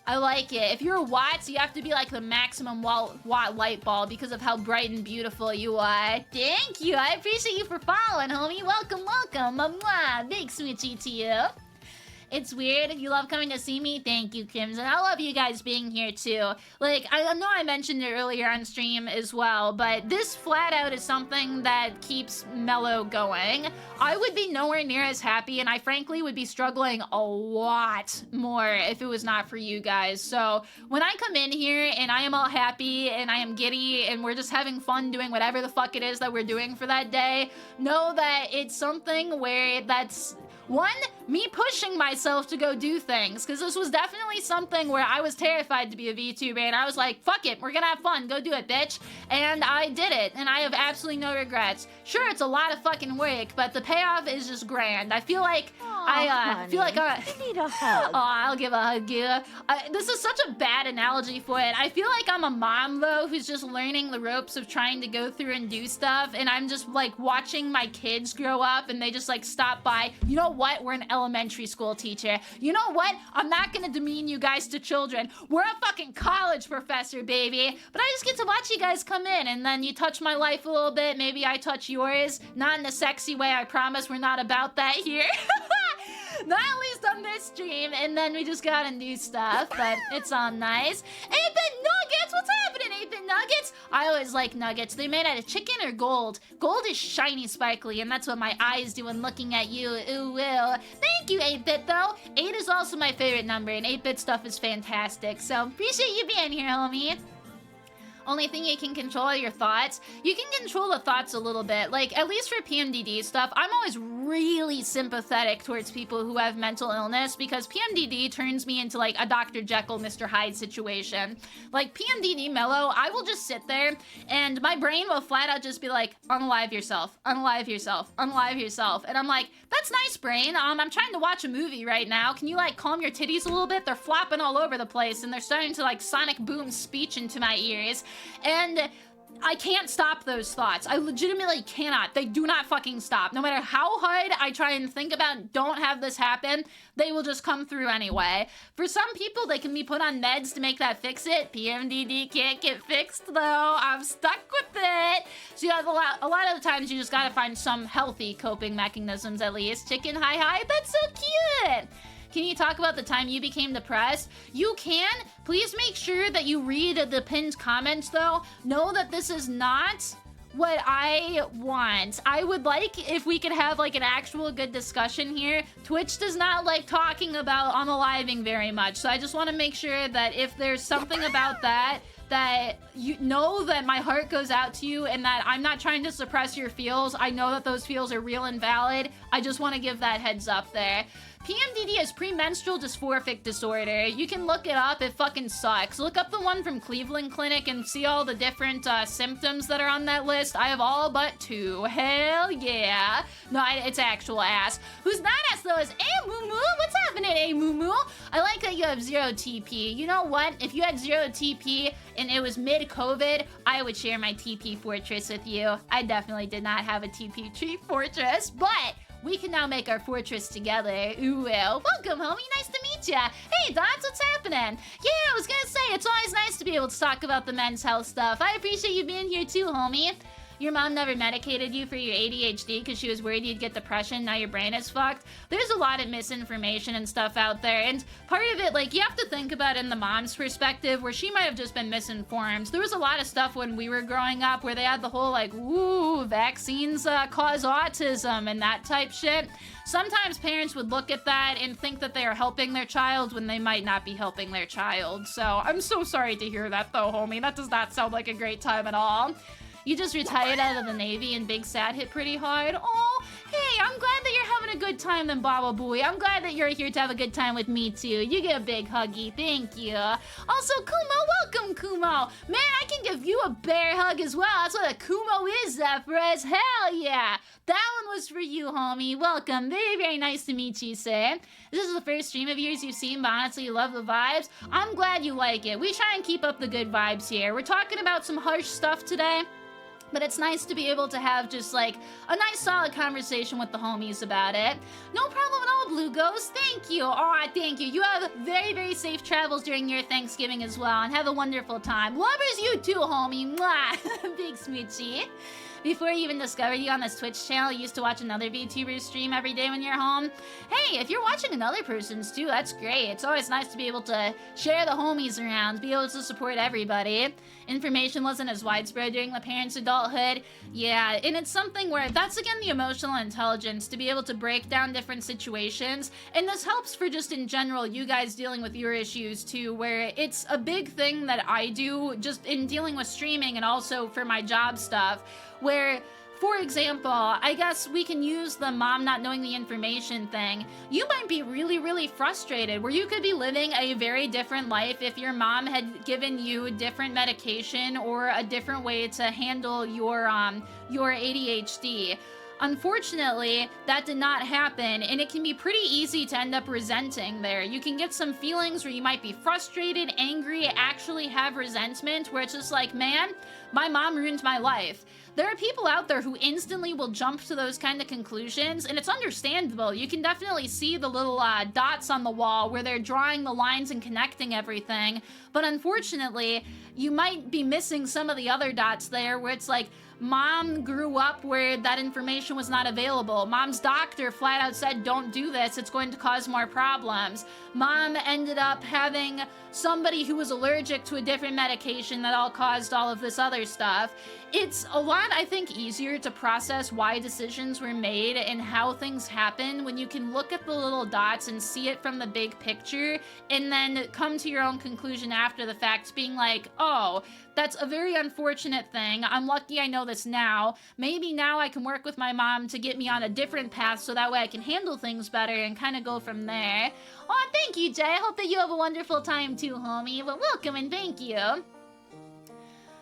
I like it. If you're a Watts, you have to be like the maximum watt light bulb because of how bright and beautiful you are. Thank you. I appreciate you for following, homie. Welcome, welcome. Mwah. Big smoochie to you. It's weird. You love coming to see me? Thank you, Crimson. I love you guys being here, too. Like, I know I mentioned it earlier on stream as well, but this flat out is something that keeps Mello going. I would be nowhere near as happy, and I frankly would be struggling a lot more if it was not for you guys. So, when I come in here and I am all happy and I am giddy and we're just having fun doing whatever the fuck it is that we're doing for that day, know that it's something where that's... One, me pushing myself to go do things, because this was definitely something where I was terrified to be a VTuber, and I was like, fuck it, we're gonna have fun, go do it, bitch. And I did it, and I have absolutely no regrets. Sure, it's a lot of fucking work, but the payoff is just grand. I feel like I need a hug. Oh, I'll give a hug, yeah. This is such a bad analogy for it. I feel like I'm a mom, though, who's just learning the ropes of trying to go through and do stuff, and I'm just, like, watching my kids grow up, and they just, like, stop by. You know what? We're an elementary school teacher. You know what? I'm not gonna demean you guys to children. We're a fucking college professor, baby. But I just get to watch you guys come in, and then you touch my life a little bit. Maybe I touch yours. Not in a sexy way, I promise. We're not about that here. Not at least on this stream, and then we just gotta do stuff, but it's all nice. 8-bit nuggets, what's happening, 8-bit nuggets? I always like nuggets. They're made out of chicken or gold? Gold is shiny sparkly, and that's what my eyes do when looking at you. Ooh, will. Thank you, 8-bit, though. 8 is also my favorite number, and 8-bit stuff is fantastic, so appreciate you being here, homie. Only thing you can control are your thoughts. You can control the thoughts a little bit. Like, at least for PMDD stuff, I'm always really sympathetic towards people who have mental illness because PMDD turns me into, like, a Dr. Jekyll, Mr. Hyde situation. Like, PMDD Mello, I will just sit there, and my brain will flat out just be like, unalive yourself, unalive yourself, unalive yourself. And I'm like, that's nice, brain. I'm trying to watch a movie right now. Can you, like, calm your titties a little bit? They're flopping all over the place, and they're starting to, like, sonic boom speech into my ears. And I can't stop those thoughts. I legitimately cannot. They do not fucking stop. No matter how hard I try and think about don't have this happen, they will just come through anyway. For some people, they can be put on meds to make that fix it. PMDD can't get fixed though. I'm stuck with it. So you have a lot of the times you just gotta find some healthy coping mechanisms at least. Chicken hi, that's so cute. Can you talk about the time you became depressed? You can. Please make sure that you read the pinned comments, though. Know that this is not what I want. I would like if we could have, like, an actual good discussion here. Twitch does not like talking about unaliving very much, so I just want to make sure that if there's something about that you know that my heart goes out to you and that I'm not trying to suppress your feels. I know that those feels are real and valid. I just want to give that heads up there. PMDD is premenstrual dysphoric disorder. You can look it up. It fucking sucks. Look up the one from Cleveland Clinic and see all the different symptoms that are on that list. I have all but 2. Hell yeah. No, it's actual ass. Who's not ass though is Moo Moo. What's happening, Moo Moo? I like that you have 0 TP. You know what? If you had 0 TP and it was mid-COVID, I would share my TP fortress with you. I definitely did not have a TP tree fortress, but we can now make our fortress together. Ooh, well. Welcome, homie. Nice to meet ya. Hey, Dots, what's happening? Yeah, I was gonna say, it's always nice to be able to talk about the men's health stuff. I appreciate you being here too, homie. Your mom never medicated you for your ADHD because she was worried you'd get depression. Now your brain is fucked. There's a lot of misinformation and stuff out there. And part of it, like, you have to think about in the mom's perspective where she might have just been misinformed. There was a lot of stuff when we were growing up where they had the whole, like, ooh, vaccines cause autism and that type shit. Sometimes parents would look at that and think that they are helping their child when they might not be helping their child. So I'm so sorry to hear that though, homie. That does not sound like a great time at all. You just retired out of the Navy and Big Sad hit pretty hard. Oh, hey, I'm glad that you're having a good time then, Baba Booey. I'm glad that you're here to have a good time with me too. You get a big huggy, thank you. Also, Kumo, welcome, Kumo. Man, I can give you a bear hug as well. That's what a Kumo is, Zephyrus. Hell yeah. That one was for you, homie. Welcome. Very, very nice to meet you, sir. This is the first stream of yours you've seen, but honestly, you love the vibes. I'm glad you like it. We try and keep up the good vibes here. We're talking about some harsh stuff today. But it's nice to be able to have just, like, a nice solid conversation with the homies about it. No problem at all, Blue Ghost. Thank you. Aw, thank you. You have very, very safe travels during your Thanksgiving as well, and have a wonderful time. Lovers you too, homie. Mwah. Big smoochie. Before you even discovered you on this Twitch channel, you used to watch another VTuber stream every day when you're home. Hey, if you're watching another person's too, that's great. It's always nice to be able to share the homies around, be able to support everybody. Information wasn't as widespread during the parents' adulthood. Yeah, and it's something where that's, again, the emotional intelligence to be able to break down different situations. And this helps for just in general, you guys dealing with your issues too, where it's a big thing that I do just in dealing with streaming and also for my job stuff, where, for example, I guess we can use the mom not knowing the information thing. You might be really, really frustrated where you could be living a very different life if your mom had given you different medication or a different way to handle your ADHD. Unfortunately, that did not happen, and it can be pretty easy to end up resenting there. You can get some feelings where you might be frustrated, angry, actually have resentment, where it's just like, man, my mom ruined my life. There are people out there who instantly will jump to those kind of conclusions, and it's understandable. You can definitely see the little dots on the wall where they're drawing the lines and connecting everything, but unfortunately, you might be missing some of the other dots there where it's like, mom grew up where that information was not available. Mom's doctor flat out said, don't do this, it's going to cause more problems. Mom ended up having somebody who was allergic to a different medication that all caused all of this other stuff. It's a lot, I think, easier to process why decisions were made and how things happen when you can look at the little dots and see it from the big picture and then come to your own conclusion after the fact, being like, oh, that's a very unfortunate thing. I'm lucky I know this now. Maybe now I can work with my mom to get me on a different path so that way I can handle things better and kind of go from there. Oh, thank you, Jay. I hope that you have a wonderful time too, homie. But welcome and thank you.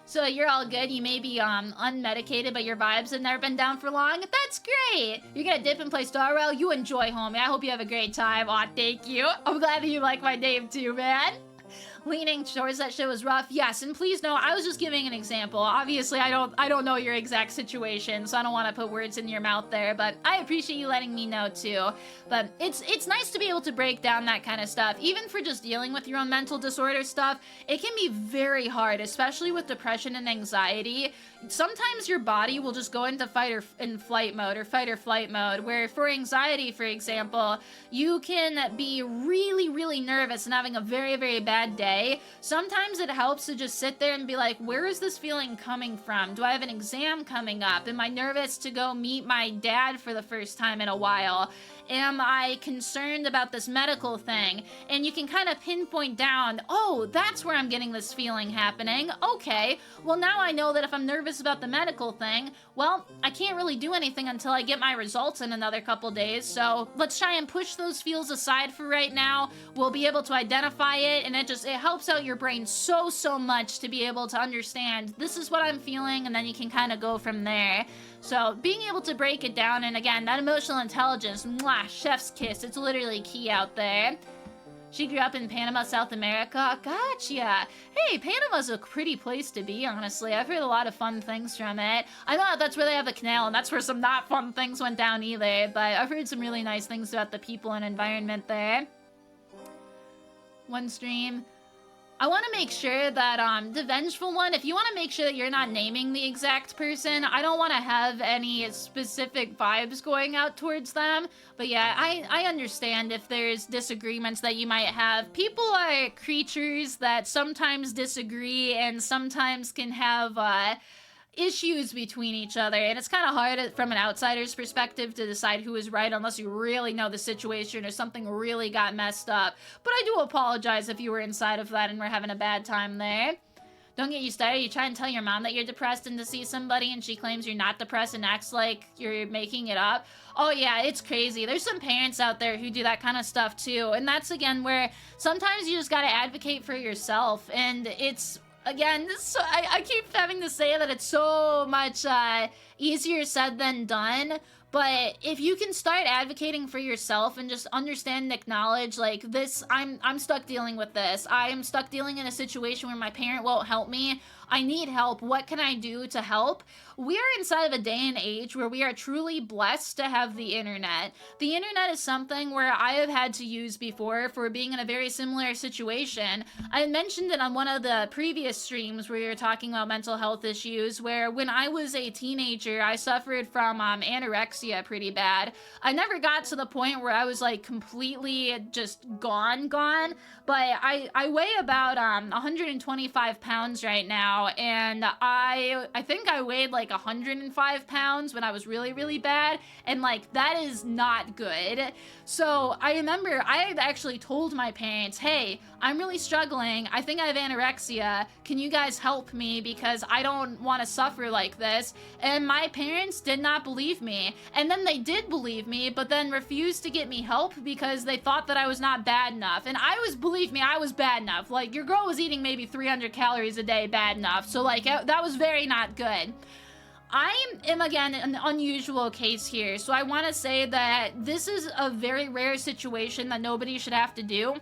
So you're all good. You may be unmedicated, but your vibes have never been down for long. That's great. You're gonna dip and play Star Rail. You enjoy, homie. I hope you have a great time. Aw, thank you. I'm glad that you like my name too, man. Leaning towards that shit was rough. Yes, and please know, I was just giving an example. Obviously, I don't know your exact situation, so I don't want to put words in your mouth there, but I appreciate you letting me know too. But it's nice to be able to break down that kind of stuff. Even for just dealing with your own mental disorder stuff, it can be very hard, especially with depression and anxiety. Sometimes your body will just go into fight or flight mode, where for anxiety, for example, you can be really, really nervous and having a very, very bad day. Sometimes it helps to just sit there and be like, where is this feeling coming from? Do I have an exam coming up? Am I nervous to go meet my dad for the first time in a while? Am I concerned about this medical thing? And you can kind of pinpoint down, oh, that's where I'm getting this feeling happening. Okay, well now I know that if I'm nervous about the medical thing, well, I can't really do anything until I get my results in another couple days, so let's try and push those feels aside for right now. We'll be able to identify it, and it helps out your brain so much to be able to understand, this is what I'm feeling, and then you can kind of go from there. So being able to break it down, and again, that emotional intelligence, mwah, chef's kiss, it's literally key out there. She grew up in Panama, South America. Gotcha. Hey, Panama's a pretty place to be, honestly. I've heard a lot of fun things from it. I know that's where they have the canal, and that's where some not fun things went down either, but I've heard some really nice things about the people and environment there. One stream. I want to make sure that, the vengeful one, if you want to make sure that you're not naming the exact person, I don't want to have any specific vibes going out towards them. But yeah, I understand if there's disagreements that you might have. People are creatures that sometimes disagree and sometimes can have, issues between each other, and it's kind of hard from an outsider's perspective to decide who is right unless you really know the situation or something really got messed up. But I do apologize if you were inside of that and were having a bad time there. Don't get you started. You try and tell your mom that you're depressed and to see somebody and she claims you're not depressed and acts like you're making it up. Oh yeah, it's crazy. There's some parents out there who do that kind of stuff too, and that's again where sometimes you just gotta advocate for yourself, and it's again, I keep having to say that it's so much easier said than done, but if you can start advocating for yourself and just understand and acknowledge, like, this, I'm stuck dealing with this. I am stuck dealing in a situation where my parent won't help me. I need help. What can I do to help? We are inside of a day and age where we are truly blessed to have the internet. The internet is something where I have had to use before for being in a very similar situation. I mentioned it on one of the previous streams where we were talking about mental health issues, where when I was a teenager, I suffered from anorexia pretty bad. I never got to the point where I was like completely just gone, but I weigh about 125 pounds right now, and I think I weighed like 105 pounds when I was really, really bad, and like that is not good. So I remember I had actually told my parents, hey, I'm really struggling. I think I have anorexia. Can you guys help me because I don't want to suffer like this? And my parents did not believe me. And then they did believe me, but then refused to get me help because they thought that I was not bad enough. And believe me, I was bad enough. Like, your girl was eating maybe 300 calories a day bad enough. So like, that was very not good. I am, again, an unusual case here, so I want to say that this is a very rare situation that nobody should have to do.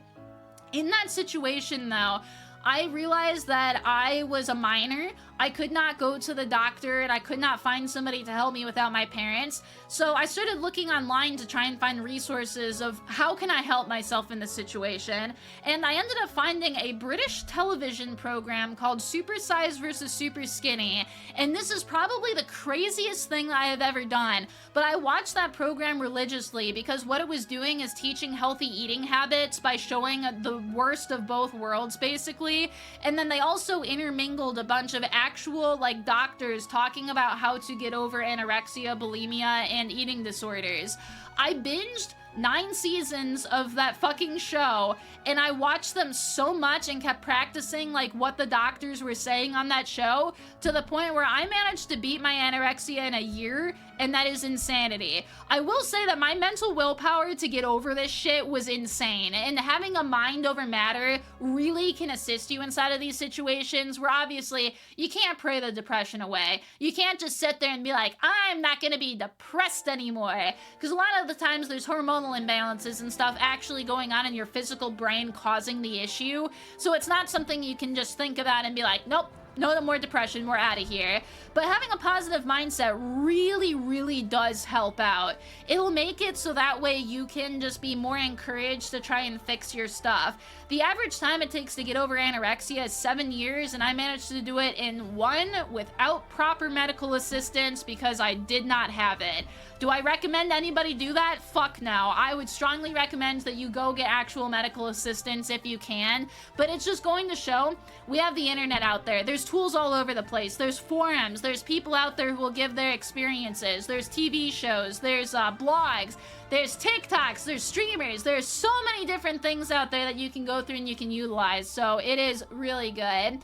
In that situation, though, I realized that I was a minor. I could not go to the doctor and I could not find somebody to help me without my parents. So I started looking online to try and find resources of how can I help myself in this situation. And I ended up finding a British television program called Super Size vs. Super Skinny. And this is probably the craziest thing I have ever done. But I watched that program religiously because what it was doing is teaching healthy eating habits by showing the worst of both worlds, basically. And then they also intermingled a bunch of actual like doctors talking about how to get over anorexia, bulimia, and eating disorders. I binged 9 seasons of that fucking show, and I watched them so much and kept practicing like what the doctors were saying on that show to the point where I managed to beat my anorexia in a year, and that is insanity. I will say that my mental willpower to get over this shit was insane, and having a mind over matter really can assist you inside of these situations where obviously you can't pray the depression away. You can't just sit there and be like, I'm not gonna be depressed anymore, because a lot of the times there's hormonal imbalances and stuff actually going on in your physical brain causing the issue. So it's not something you can just think about and be like, nope, no more depression, we're out of here. But having a positive mindset really, really does help out. It'll make it so that way you can just be more encouraged to try and fix your stuff. The average time it takes to get over anorexia is 7 years, and I managed to do it in 1 without proper medical assistance because I did not have it. Do I recommend anybody do that? Fuck no. I would strongly recommend that you go get actual medical assistance if you can, but it's just going to show we have the internet out there. There's tools all over the place. There's forums. There's people out there who will give their experiences. There's TV shows. There's blogs. There's TikToks. There's streamers. There's so many different things out there that you can go through and you can utilize, so it is really good.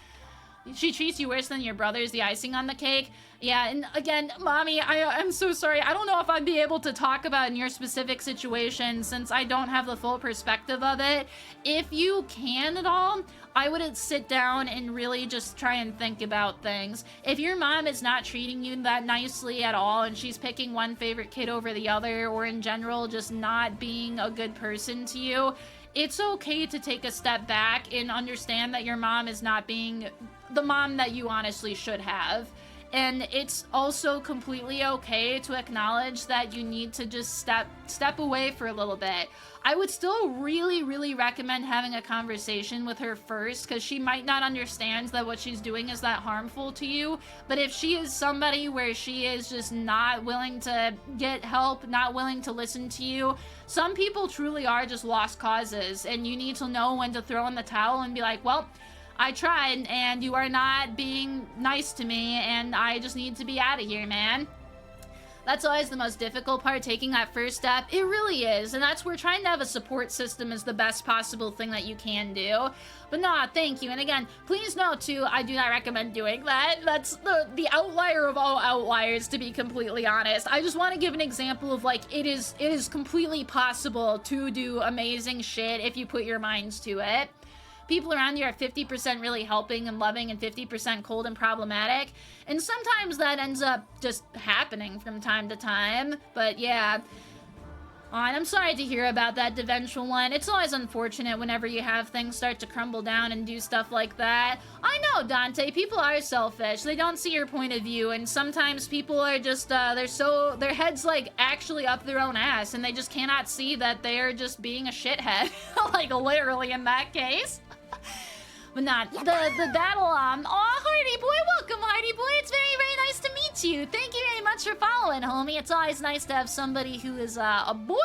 She treats you worse than your brother is the icing on the cake. Yeah, and again, Mommy, I'm so sorry. I don't know if I'd be able to talk about in your specific situation since I don't have the full perspective of it. If you can at all, I would sit down and really just try and think about things. If your mom is not treating you that nicely at all and she's picking one favorite kid over the other, or in general just not being a good person to you, it's okay to take a step back and understand that your mom is not being the mom that you honestly should have. And it's also completely okay to acknowledge that you need to just step away for a little bit. I would still really, really recommend having a conversation with her first, because she might not understand that what she's doing is that harmful to you. But if she is somebody where she is just not willing to get help, not willing to listen to you, some people truly are just lost causes, and you need to know when to throw in the towel and be like, well, I tried, and you are not being nice to me, and I just need to be out of here, man. That's always the most difficult part, taking that first step. It really is, and that's where trying to have a support system is the best possible thing that you can do. But nah, thank you. And again, please note too, I do not recommend doing that. That's the outlier of all outliers, to be completely honest. I just want to give an example of like, it is completely possible to do amazing shit if you put your minds to it. People around you are 50% really helping and loving and 50% cold and problematic. And sometimes that ends up just happening from time to time. But yeah. And I'm sorry to hear about that eventual one. It's always unfortunate whenever you have things start to crumble down and do stuff like that. I know, Dante, people are selfish. They don't see your point of view, and sometimes people are just, their head's like actually up their own ass, and they just cannot see that they're just being a shithead. Like literally in that case. But not the battle oh, Hardy boy, welcome Hardy boy, it's very, very nice to meet you. Thank you very much for following, homie. It's always nice to have somebody who is a boy.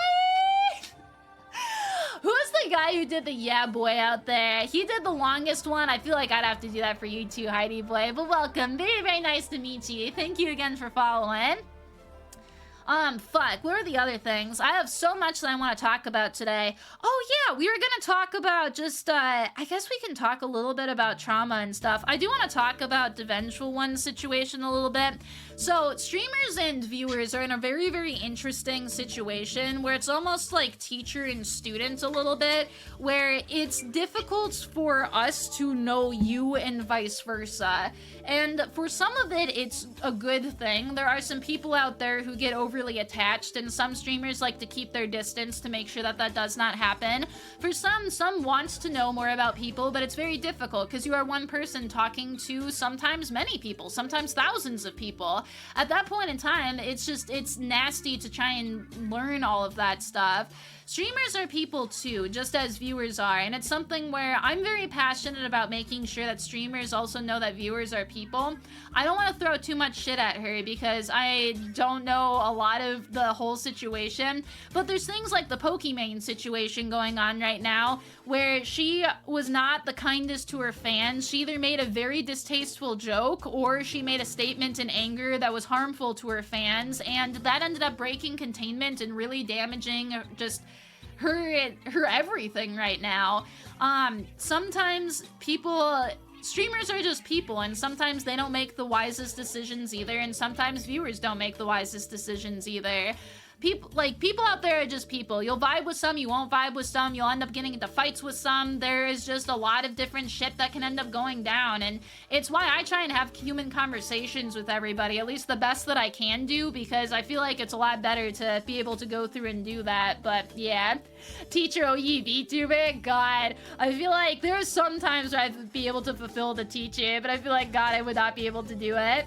Who's the guy who did the yeah boy out there? He did the longest one. I feel like I'd have to do that for you too, Heidi boy. But welcome, very, very nice to meet you. Thank you again for following. Fuck, what are the other things? I have so much that I want to talk about today. Oh yeah, we were gonna talk about just, I guess we can talk a little bit about trauma and stuff. I do want to talk about the Vengeful One situation a little bit. So, streamers and viewers are in a very, very interesting situation where it's almost like teacher and student a little bit, where it's difficult for us to know you and vice versa. And for some of it, it's a good thing. There are some people out there who get overly attached, and some streamers like to keep their distance to make sure that that does not happen. For some wants to know more about people, but it's very difficult because you are one person talking to sometimes many people, sometimes thousands of people. At that point in time, it's nasty to try and learn all of that stuff. Streamers are people too, just as viewers are, and it's something where I'm very passionate about making sure that streamers also know that viewers are people. I don't want to throw too much shit at her because I don't know a lot of the whole situation, but there's things like the Pokimane situation going on right now where she was not the kindest to her fans. She either made a very distasteful joke or she made a statement in anger that was harmful to her fans, and that ended up breaking containment and really damaging just her everything right now. Sometimes streamers are just people, and sometimes they don't make the wisest decisions either, and sometimes viewers don't make the wisest decisions either. People out there are just people. You'll vibe with some, you won't vibe with some, you'll end up getting into fights with some. There is just a lot of different shit that can end up going down, and it's why I try and have human conversations with everybody, at least the best that I can do, because I feel like it's a lot better to be able to go through and do that. But yeah, teacher OE VTuber, God, I feel like there's some times where I'd be able to fulfill the teacher, but I feel like, God, I would not be able to do it.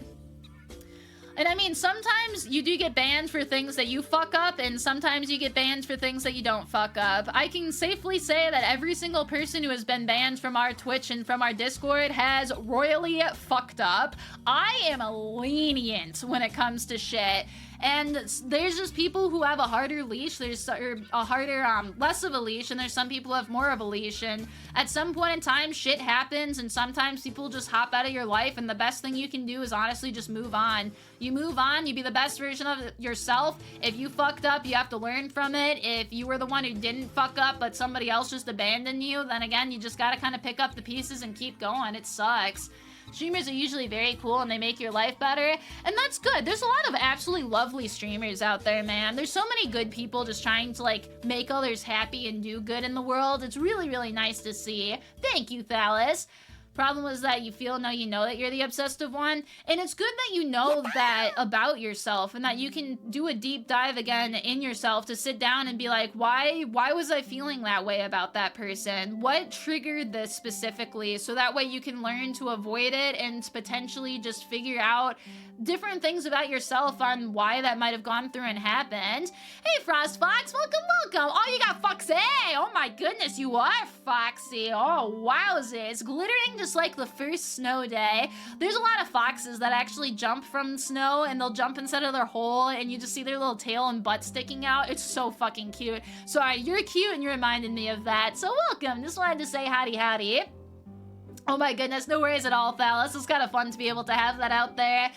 And I mean, sometimes you do get banned for things that you fuck up, and sometimes you get banned for things that you don't fuck up. I can safely say that every single person who has been banned from our Twitch and from our Discord has royally fucked up. I am lenient when it comes to shit. And there's just people who have a harder leash, there's a harder, less of a leash, and there's some people who have more of a leash, and at some point in time, shit happens, and sometimes people just hop out of your life, and the best thing you can do is honestly just move on. You move on, you be the best version of yourself. If you fucked up, you have to learn from it. If you were the one who didn't fuck up, but somebody else just abandoned you, then again, you just gotta kind of pick up the pieces and keep going. It sucks. Streamers are usually very cool and they make your life better, and that's good. There's a lot of absolutely lovely streamers out there, man. There's so many good people just trying to, like, make others happy and do good in the world. It's really, really nice to see. Thank you, Thalis. Problem is that you know that you're the obsessed one, and it's good that you know that about yourself, and that you can do a deep dive again in yourself to sit down and be like, why was I feeling that way about that person? What triggered this specifically? So that way you can learn to avoid it and potentially just figure out different things about yourself on why that might have gone through and happened. Hey, Frost Fox, welcome. Oh, you got Foxy. Oh my goodness, you are Foxy. Oh, wowza. It's glittering just like the first snow day. There's a lot of foxes that actually jump from snow, and they'll jump inside of their hole, and you just see their little tail and butt sticking out. It's so fucking cute. Sorry, you're cute, and you reminded me of that. So welcome. Just wanted to say howdy. Oh my goodness, no worries at all, Phallus. It's kind of fun to be able to have that out there.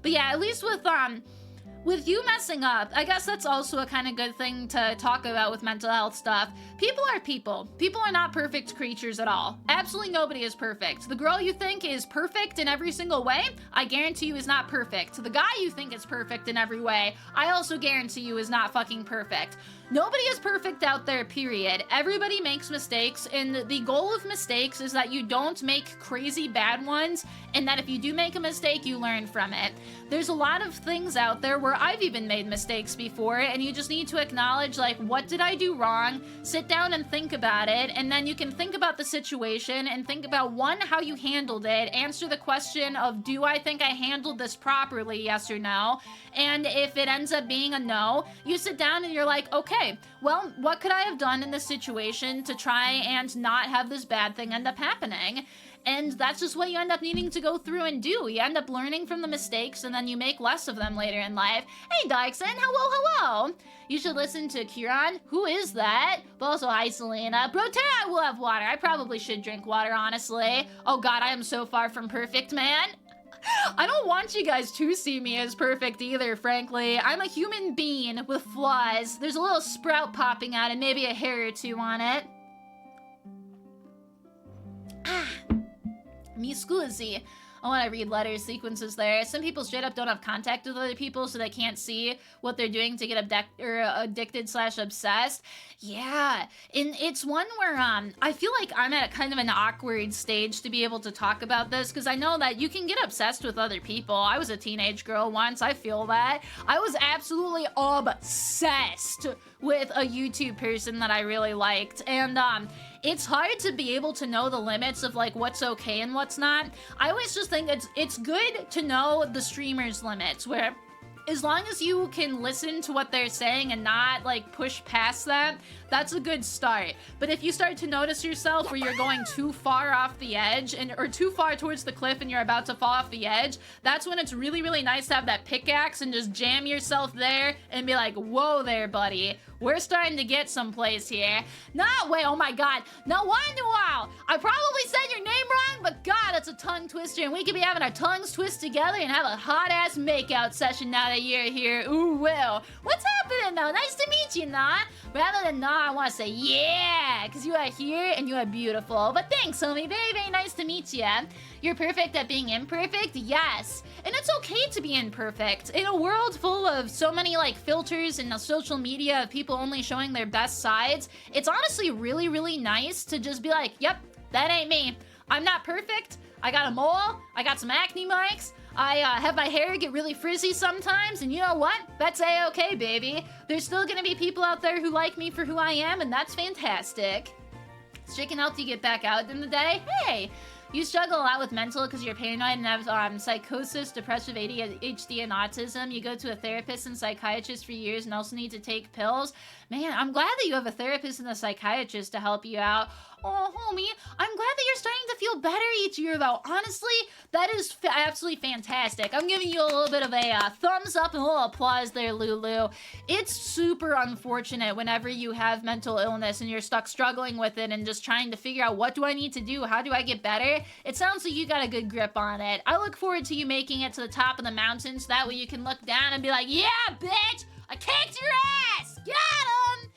But yeah, at least with you messing up, I guess that's also a kind of good thing to talk about with mental health stuff. People are people. People are not perfect creatures at all. Absolutely nobody is perfect. The girl you think is perfect in every single way, I guarantee you is not perfect. The guy you think is perfect in every way, I also guarantee you is not fucking perfect. Nobody is perfect out there, period. Everybody makes mistakes, and the goal of mistakes is that you don't make crazy bad ones, and that if you do make a mistake, you learn from it. There's a lot of things out there where I've even made mistakes before, and you just need to acknowledge, like, what did I do wrong? Sit down and think about it, and then you can think about the situation and think about, one, how you handled it, answer the question of, do I think I handled this properly, yes or no? And if it ends up being a no, you sit down and you're like, okay, well, what could I have done in this situation to try and not have this bad thing end up happening? And that's just what you end up needing to go through and do. You end up learning from the mistakes, and then you make less of them later in life. Hey, Dyson, hello. You should listen to Kieran. Who is that? But also, hi, Selena. Brotera, I will have water. I probably should drink water, honestly. Oh god, I am so far from perfect, man. I don't want you guys to see me as perfect either, frankly. I'm a human being with flaws. There's a little sprout popping out and maybe a hair or two on it. Mi scusi. I want to read letter sequences there. Some people straight up don't have contact with other people, so they can't see what they're doing to get addicted / obsessed. Yeah, and it's one where I feel like I'm at kind of an awkward stage to be able to talk about this, because I know that you can get obsessed with other people. I was a teenage girl once, I feel that. I was absolutely obsessed with a YouTube person that I really liked, and it's hard to be able to know the limits of like what's okay and what's not. I always just think it's good to know the streamer's limits, where as long as you can listen to what they're saying and not like push past that, that's a good start. But if you start to notice yourself where you're going too far off the edge or too far towards the cliff and you're about to fall off the edge, that's when it's really, really nice to have that pickaxe and just jam yourself there and be like, whoa there, buddy. We're starting to get someplace here. Wait, oh my god. Now, wow. I probably said your name wrong, but god, that's a tongue twister, and we could be having our tongues twist together and have a hot-ass makeout session now that you're here. Ooh, Will. What's happening, though? Nice to meet you, Nah. Rather than Nah, I want to say yeah, because you are here and you are beautiful. But thanks, homie. Very, very nice to meet you. You're perfect at being imperfect? Yes. And it's okay to be imperfect. In a world full of so many like filters and social media of people only showing their best sides, it's honestly really, really nice to just be like, yep, that ain't me. I'm not perfect. I got a mole. I got some acne marks. I have my hair get really frizzy sometimes, and you know what? That's a-okay, baby. There's still gonna be people out there who like me for who I am, and that's fantastic. Chicken helped you get back out in the day? Hey! You struggle a lot with mental because you're paranoid and have psychosis, depressive ADHD, and autism. You go to a therapist and psychiatrist for years and also need to take pills. Man, I'm glad that you have a therapist and a psychiatrist to help you out. Oh, homie, I'm glad that you're starting to feel better each year, though. Honestly, that is absolutely fantastic. I'm giving you a little bit of a thumbs up and a little applause there, Lulu. It's super unfortunate whenever you have mental illness and you're stuck struggling with it and just trying to figure out what do I need to do? How do I get better? It sounds like you got a good grip on it. I look forward to you making it to the top of the mountain so that way you can look down and be like, yeah, bitch! I kicked your ass! Got him!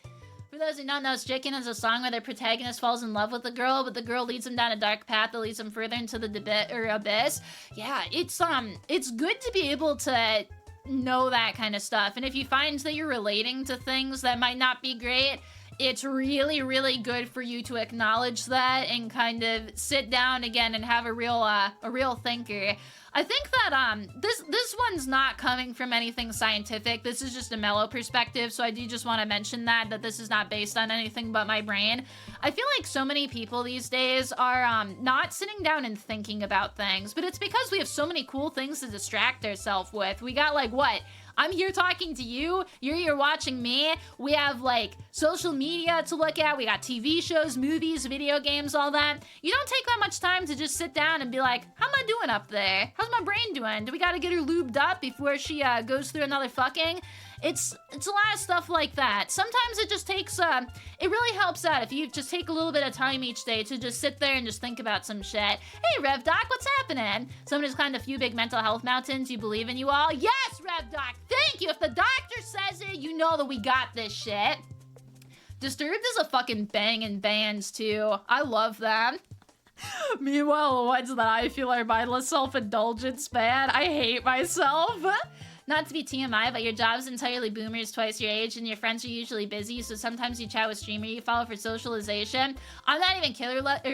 For those who don't know, Stricken is a song where the protagonist falls in love with the girl, but the girl leads him down a dark path that leads him further into the abyss. Yeah, it's good to be able to know that kind of stuff. And if you find that you're relating to things that might not be great, it's really, really good for you to acknowledge that and kind of sit down again and have a real thinker. I think that this one's not coming from anything scientific. This is just a Mello perspective, so I do just want to mention that this is not based on anything but my brain. I feel like so many people these days are not sitting down and thinking about things, but it's because we have so many cool things to distract ourselves with. We got like what? I'm here talking to you, you're here watching me, we have like social media to look at, we got TV shows, movies, video games, all that. You don't take that much time to just sit down and be like, how am I doing up there? How's my brain doing? Do we gotta get her lubed up before she goes through another fucking? It's a lot of stuff like that. Sometimes it just takes, it really helps out if you just take a little bit of time each day to just sit there and just think about some shit. Hey, Rev Doc, what's happening? Someone has climbed a few big mental health mountains. You believe in you all? Yes, Rev Doc, thank you. If the doctor says it, you know that we got this shit. Disturbed is a fucking banging bands, too. I love them. Meanwhile, the ones that I feel are mindless self-indulgence, man. I hate myself. Not to be TMI, but your job's entirely boomers twice your age, and your friends are usually busy, so sometimes you chat with streamer you follow for socialization. I'm not even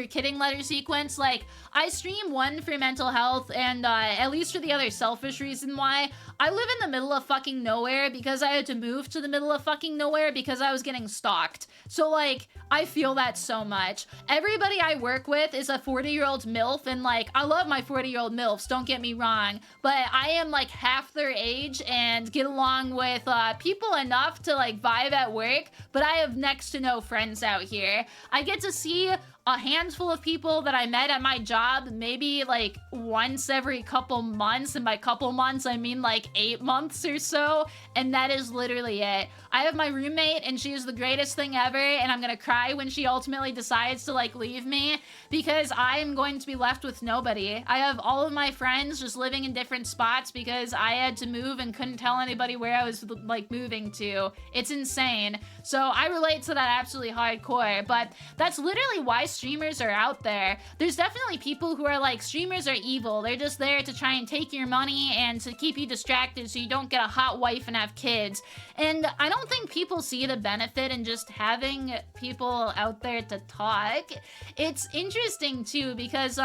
kidding, letter sequence. Like, I stream one for mental health, and at least for the other selfish reason why, I live in the middle of fucking nowhere because I had to move to the middle of fucking nowhere because I was getting stalked. So, like, I feel that so much. Everybody I work with is a 40-year-old MILF, and, like, I love my 40-year-old MILFs, don't get me wrong, but I am, like, half their age and get along with people enough to, like, vibe at work, but I have next to no friends out here. I get to see a handful of people that I met at my job maybe like once every couple months, and by couple months I mean like 8 months or so, and that is literally it. I have my roommate, and she is the greatest thing ever, and I'm gonna cry when she ultimately decides to, like, leave me, because I am going to be left with nobody. I have all of my friends just living in different spots because I had to move and couldn't tell anybody where I was, like, moving to. It's insane. So I relate to that absolutely hardcore, but that's literally why streamers are out there. There's definitely people who are like, streamers are evil. They're just there to try and take your money and to keep you distracted so you don't get a hot wife and have kids. And I don't think people see the benefit in just having people out there to talk. It's interesting too because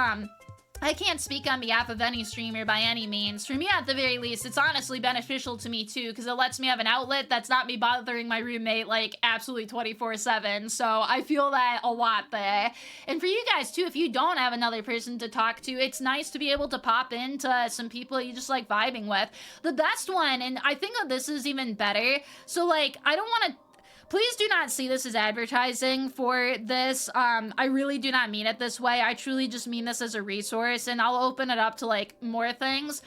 I can't speak on behalf of any streamer by any means. For me, at the very least, it's honestly beneficial to me too, because it lets me have an outlet that's not me bothering my roommate like absolutely 24/7. So I feel that a lot there. And for you guys too, if you don't have another person to talk to, it's nice to be able to pop into some people you just like vibing with. The best one, and I think that this is even better. So like, I don't want to. Please do not see this as advertising for this. I really do not mean it this way. I truly just mean this as a resource, and I'll open it up to, like, more things.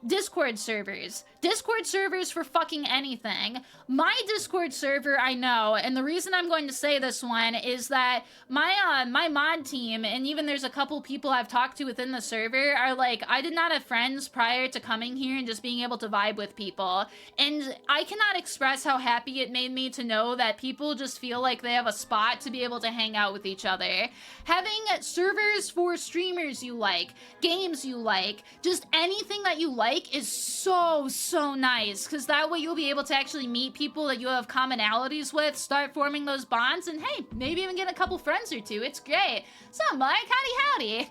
Discord servers. Discord servers for fucking anything. My Discord server, I know, and the reason I'm going to say this one is that my mod team, and even there's a couple people I've talked to within the server, are like, I did not have friends prior to coming here and just being able to vibe with people. And I cannot express how happy it made me to know that people just feel like they have a spot to be able to hang out with each other. Having servers for streamers you like, games you like, just anything that you like is so nice, because that way you'll be able to actually meet people that you have commonalities with, start forming those bonds, and hey, maybe even get a couple friends or two. It's great. So Mike, howdy.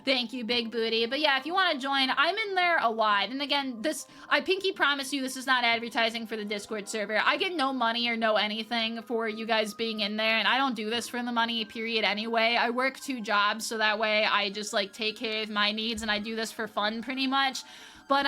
Thank you, Big Booty. But yeah, if you want to join, I'm in there a lot. And again, I pinky promise you, this is not advertising for the Discord server. I get no money or no anything for you guys being in there, and I don't do this for the money, period, anyway. I work 2 jobs, so that way I just, like, take care of my needs, and I do this for fun, pretty much. But,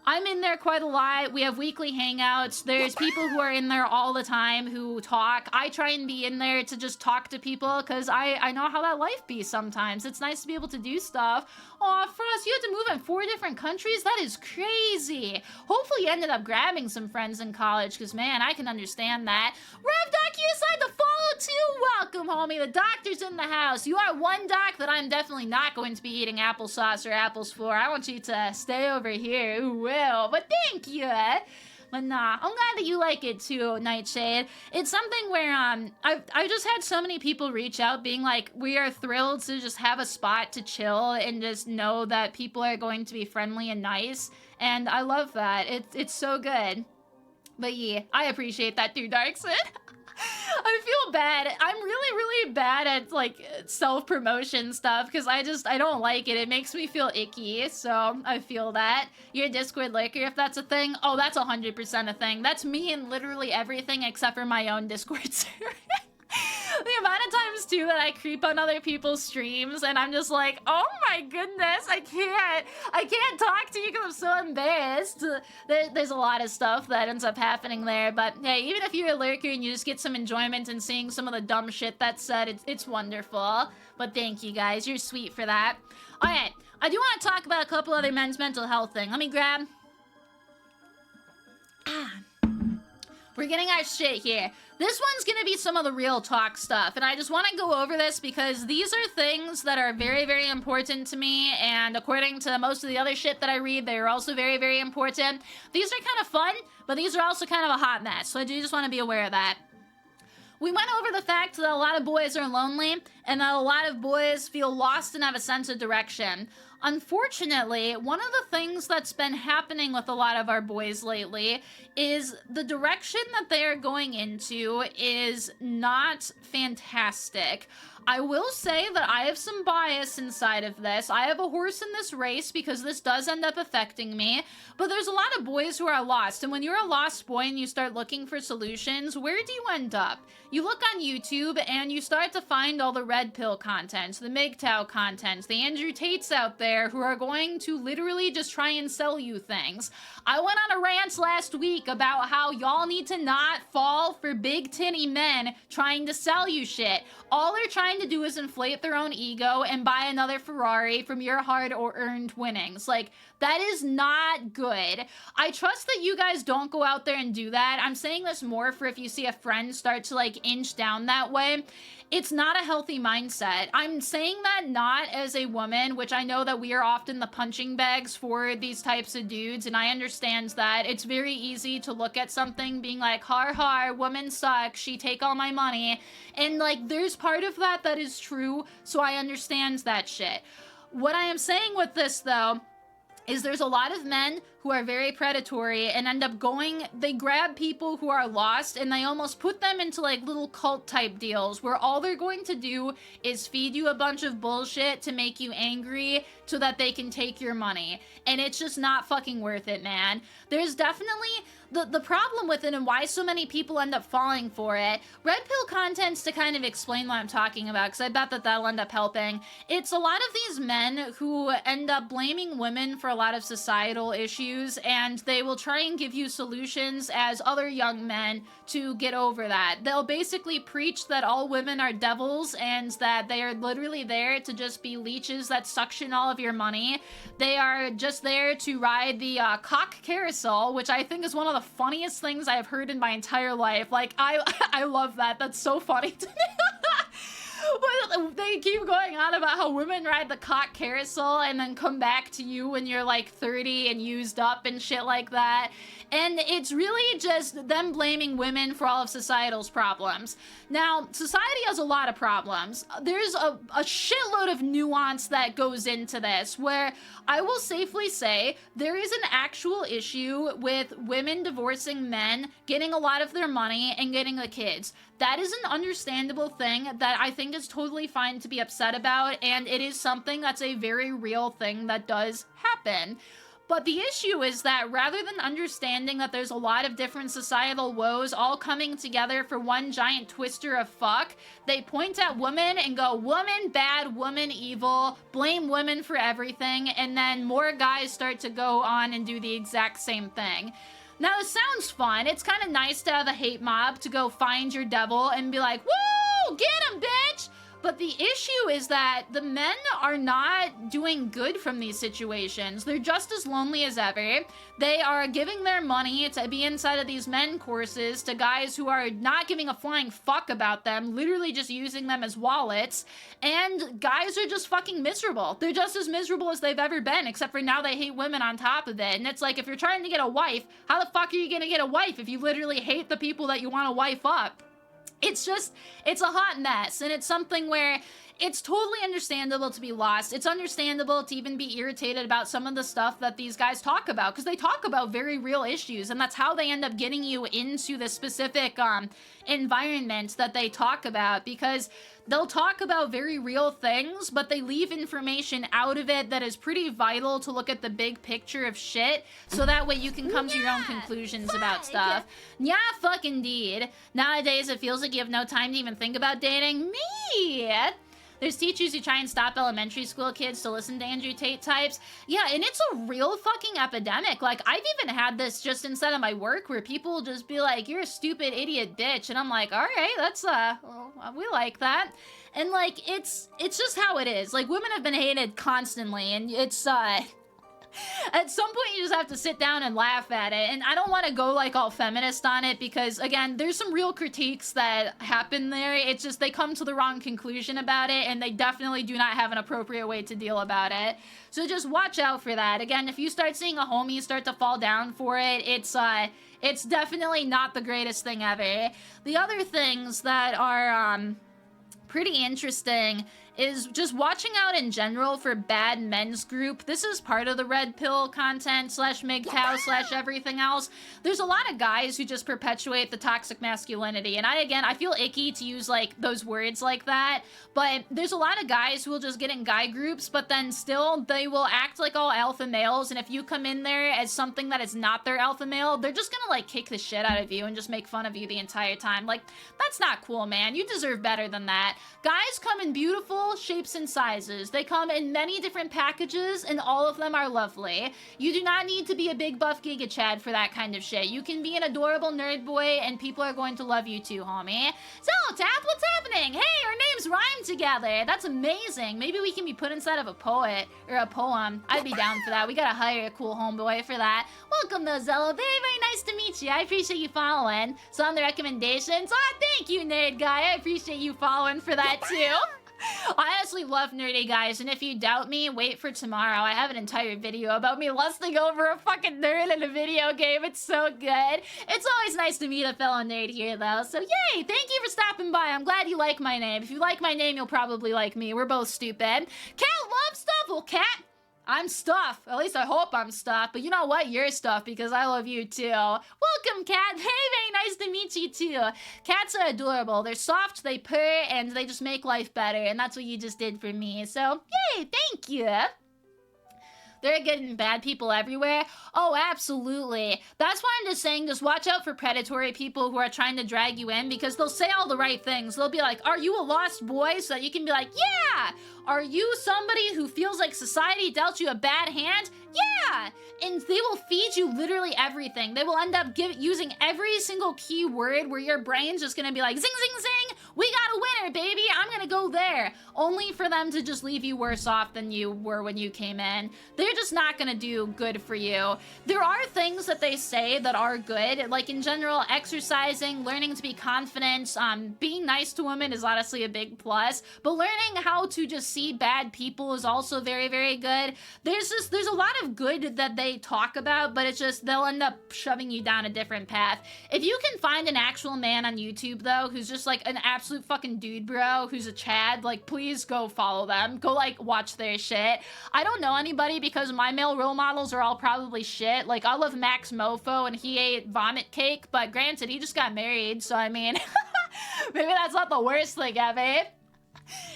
I'm in there quite a lot. We have weekly hangouts. There's people who are in there all the time who talk. I try and be in there to just talk to people because I know how that life be sometimes. It's nice to be able to do stuff. Aw, Frost, you had to move in 4 different countries? That is crazy. Hopefully you ended up grabbing some friends in college because, man, I can understand that. Rev Doc, you decided to follow too? Welcome, homie. The doctor's in the house. You are one doc that I'm definitely not going to be eating applesauce or apples for. I want you to stay over here. Ooh, will, but thank you. But nah, I'm glad that you like it too, Nightshade. It's something where I've just had so many people reach out being like, we are thrilled to just have a spot to chill and just know that people are going to be friendly and nice, and I love that. It's so good. But yeah, I appreciate that too, Darkson. I feel bad. I'm really bad at, like, self-promotion stuff because I don't like it. It makes me feel icky, so I feel that. You're a Discord liker if that's a thing? Oh, that's 100% a thing. That's me in literally everything except for my own Discord server. The amount of times, too, that I creep on other people's streams and I'm just like, oh my goodness, I can't talk to you because I'm so embarrassed. There's a lot of stuff that ends up happening there, but hey, even if you're a lurker and you just get some enjoyment in seeing some of the dumb shit that's said, it's wonderful. But thank you guys, you're sweet for that. Alright, I do want to talk about a couple other men's mental health things. Let me grab... We're getting our shit here. This one's gonna be some of the real talk stuff, and I just want to go over this because these are things that are very important to me, and according to most of the other shit that I read, they're also very important. These are kind of fun, but these are also kind of a hot mess, so I do just want to be aware of that. We went over the fact that a lot of boys are lonely, and that a lot of boys feel lost and have a sense of direction. Unfortunately, one of the things that's been happening with a lot of our boys lately is the direction that they are going into is not fantastic. I will say that I have some bias inside of this. I have a horse in this race because this does end up affecting me, but there's a lot of boys who are lost, and when you're a lost boy and you start looking for solutions, where do you end up? You look on YouTube and you start to find all the red pill content, the MGTOW content, the Andrew Tates out there who are going to literally just try and sell you things. I went on a rant last week about how y'all need to not fall for big tinny men trying to sell you shit. All they're trying trying to do is inflate their own ego and buy another Ferrari from your hard or earned winnings. Like, that is not good. I trust that you guys don't go out there and do that. I'm saying this more for if you see a friend start to like inch down that way. It's not a healthy mindset. I'm saying that not as a woman, which I know that we are often the punching bags for these types of dudes, and I understand that. It's very easy to look at something being like, har har, woman sucks, she take all my money, and like, there's part of that that is true, so I understand that shit. What I am saying with this, though, is there's a lot of men who are very predatory and end up they grab people who are lost and they almost put them into like little cult type deals where all they're going to do is feed you a bunch of bullshit to make you angry so that they can take your money. And it's just not fucking worth it, man. There's definitely the problem with it and why so many people end up falling for it. Red pill content's to kind of explain what I'm talking about, because I bet that that'll end up helping. It's a lot of these men who end up blaming women for a lot of societal issues, and they will try and give you solutions as other young men to get over that. They'll basically preach that all women are devils and that they are literally there to just be leeches that suction all of your money. They are just there to ride the cock carousel, which I think is one of the funniest things I have heard in my entire life. Like, I love that. That's so funny to me. They keep going on about how women ride the cock carousel and then come back to you when you're like 30 and used up and shit like that. And it's really just them blaming women for all of societal's problems. Now, society has a lot of problems. There's a shitload of nuance that goes into this, where I will safely say there is an actual issue with women divorcing men, getting a lot of their money, and getting the kids. That is an understandable thing that I think is totally fine to be upset about, and it is something that's a very real thing that does happen. But the issue is that rather than understanding that there's a lot of different societal woes all coming together for one giant twister of fuck, they point at women and go, woman bad, woman evil, blame women for everything, and then more guys start to go on and do the exact same thing. Now, it sounds fun. It's kind of nice to have a hate mob to go find your devil and be like, woo, get him, bitch! But the issue is that the men are not doing good from these situations. They're just as lonely as ever. They are giving their money to be inside of these men courses to guys who are not giving a flying fuck about them, literally just using them as wallets. And guys are just fucking miserable. They're just as miserable as they've ever been, except for now they hate women on top of it. And it's like, if you're trying to get a wife, how the fuck are you gonna get a wife if you literally hate the people that you want to wife up? It's a hot mess, and it's something where it's totally understandable to be lost. It's understandable to even be irritated about some of the stuff that these guys talk about, because they talk about very real issues, and that's how they end up getting you into the specific environment that they talk about, because they'll talk about very real things, but they leave information out of it that is pretty vital to look at the big picture of shit, so that way you can come to your own conclusions about stuff. Yeah, fuck indeed. Nowadays, it feels like you have no time to even think about dating. Me! There's teachers who try and stop elementary school kids to listen to Andrew Tate types. Yeah, and it's a real fucking epidemic. Like, I've even had this just inside of my work where people will just be like, you're a stupid idiot bitch. And I'm like, all right, that's, well, we like that. And, like, it's just how it is. Like, women have been hated constantly, and it's, at some point you just have to sit down and laugh at it. And I don't want to go like all feminist on it because, again, there's some real critiques that happen there. It's just they come to the wrong conclusion about it, and they definitely do not have an appropriate way to deal about it. So just watch out for that. Again, if you start seeing a homie start to fall down for it, it's definitely not the greatest thing ever. The other things that are pretty interesting is just watching out in general for bad men's group. This is part of the red pill content slash MGTOW slash everything else. There's a lot of guys who just perpetuate the toxic masculinity, and I feel icky to use like those words like that, but there's a lot of guys who will just get in guy groups, but then still they will act like all alpha males, and if you come in there as something that is not their alpha male, they're just gonna like kick the shit out of you and just make fun of you the entire time. Like, that's not cool, man. You deserve better than that. Guys come in beautiful shapes and sizes. They come in many different packages, and all of them are lovely. You do not need to be a big buff Giga Chad for that kind of shit. You can be an adorable nerd boy, and people are going to love you too, homie. So, Tap, what's happening? Hey, our names rhyme together. That's amazing. Maybe we can be put inside of a poet or a poem. I'd be down for that. We gotta hire a cool homeboy for that. Welcome, though, Zello. Very, very nice to meet you. I appreciate you following. So on the recommendations, thank you, nerd guy. I appreciate you following for that too. I honestly love nerdy guys, and if you doubt me, wait for tomorrow. I have an entire video about me lusting over a fucking nerd in a video game. It's so good. It's always nice to meet a fellow nerd here, though. So yay! Thank you for stopping by. I'm glad you like my name. If you like my name, you'll probably like me. We're both stupid. Cat loves stuff. Well, Cat, I'm stuff. At least I hope I'm stuff. But you know what? You're stuff because I love you too. Welcome, Cat. Hey, very nice to meet you too. Cats are adorable. They're soft, they purr, and they just make life better. And that's what you just did for me. So, yay, thank you. There are good and bad people everywhere. Oh, absolutely. That's why I'm just saying, just watch out for predatory people who are trying to drag you in because they'll say all the right things. They'll be like, are you a lost boy? So that you can be like, yeah! Are you somebody who feels like society dealt you a bad hand? Yeah! And they will feed you literally everything. They will end up using every single keyword where your brain's just gonna be like, zing, zing, zing! We got a winner, baby! I'm gonna go there. Only for them to just leave you worse off than you were when you came in. They're just not gonna do good for you. There are things that they say that are good. Like, in general, exercising, learning to be confident, being nice to women is honestly a big plus. But learning how to just see bad people is also very, very good. There's a lot of good that they talk about, but it's just they'll end up shoving you down a different path. If you can find an actual man on YouTube, though, who's just like an absolute fucking dude bro, who's a Chad, like, please go follow them. Go, like, watch their shit. I don't know anybody because my male role models are all probably shit. Like, I love Max Mofo and he ate vomit cake, but granted, he just got married, so I mean, maybe that's not the worst thing ever.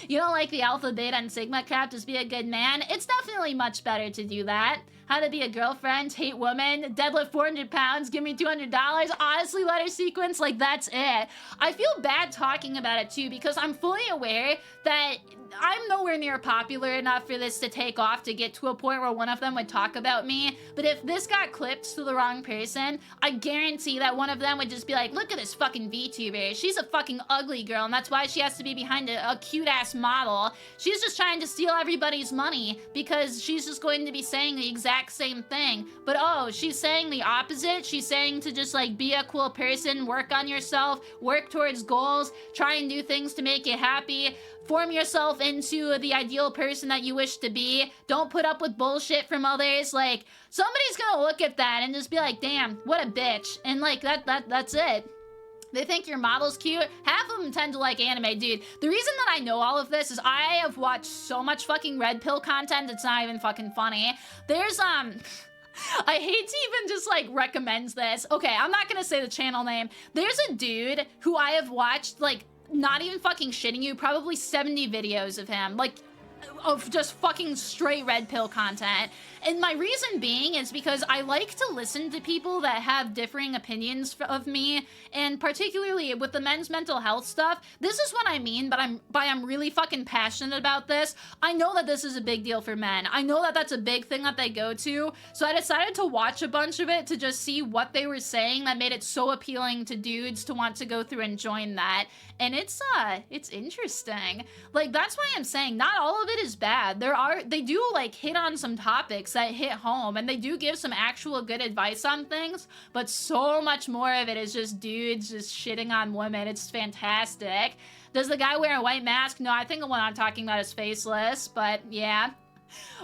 You don't like the Alpha, Beta, and Sigma crap, just be a good man? It's definitely much better to do that. How to be a girlfriend, hate women, deadlift 400 pounds, give me $200. Honestly, letter sequence, like, that's it. I feel bad talking about it, too, because I'm fully aware that I'm nowhere near popular enough for this to take off to get to a point where one of them would talk about me. But if this got clipped to the wrong person, I guarantee that one of them would just be like, look at this fucking VTuber. She's a fucking ugly girl, and that's why she has to be behind a cute-ass model. She's just trying to steal everybody's money because she's just going to be saying the exact same thing. But oh, she's saying the opposite. She's saying to just, like, be a cool person, work on yourself, work towards goals, try and do things to make you happy, form yourself into the ideal person that you wish to be. Don't put up with bullshit from others. Like, somebody's gonna look at that and just be like, damn, what a bitch. And like, that's it. They think your model's cute. Half of them tend to like anime, dude. The reason that I know all of this is I have watched so much fucking red pill content, it's not even fucking funny. There's, I hate to even just, like, recommend this. Okay, I'm not gonna say the channel name. There's a dude who I have watched, like, not even fucking shitting you, probably 70 videos of him. Like, of just fucking straight red pill content. And my reason being is because I like to listen to people that have differing opinions of me, and particularly with the men's mental health stuff, this is what I mean, but I'm really fucking passionate about this. I know that this is a big deal for men. I know that that's a big thing that they go to, so I decided to watch a bunch of it to just see what they were saying that made it so appealing to dudes to want to go through and join that. And it's interesting. Like, that's why I'm saying not all of it is bad. They do, like, hit on some topics that hit home, and they do give some actual good advice on things, but so much more of it is just dudes just shitting on women. It's fantastic. Does the guy wear a white mask? No, I think the one I'm talking about is faceless, but yeah.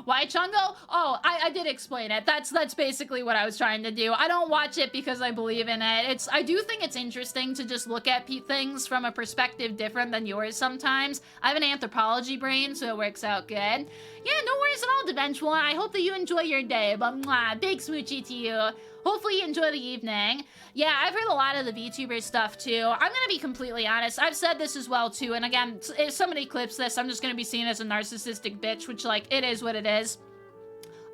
Why Chungo? Oh, I did explain it. That's basically what I was trying to do. I don't watch it because I believe in it. I do think it's interesting to just look at things from a perspective different than yours sometimes. I have an anthropology brain, so it works out good. Yeah, no worries at all, Eventual. I hope that you enjoy your day, but mwah, big smoochie to you. Hopefully you enjoy the evening. Yeah, I've heard a lot of the VTuber stuff too. I'm gonna be completely honest. I've said this as well too, and again, if somebody clips this, I'm just gonna be seen as a narcissistic bitch, which, like, it is what it is.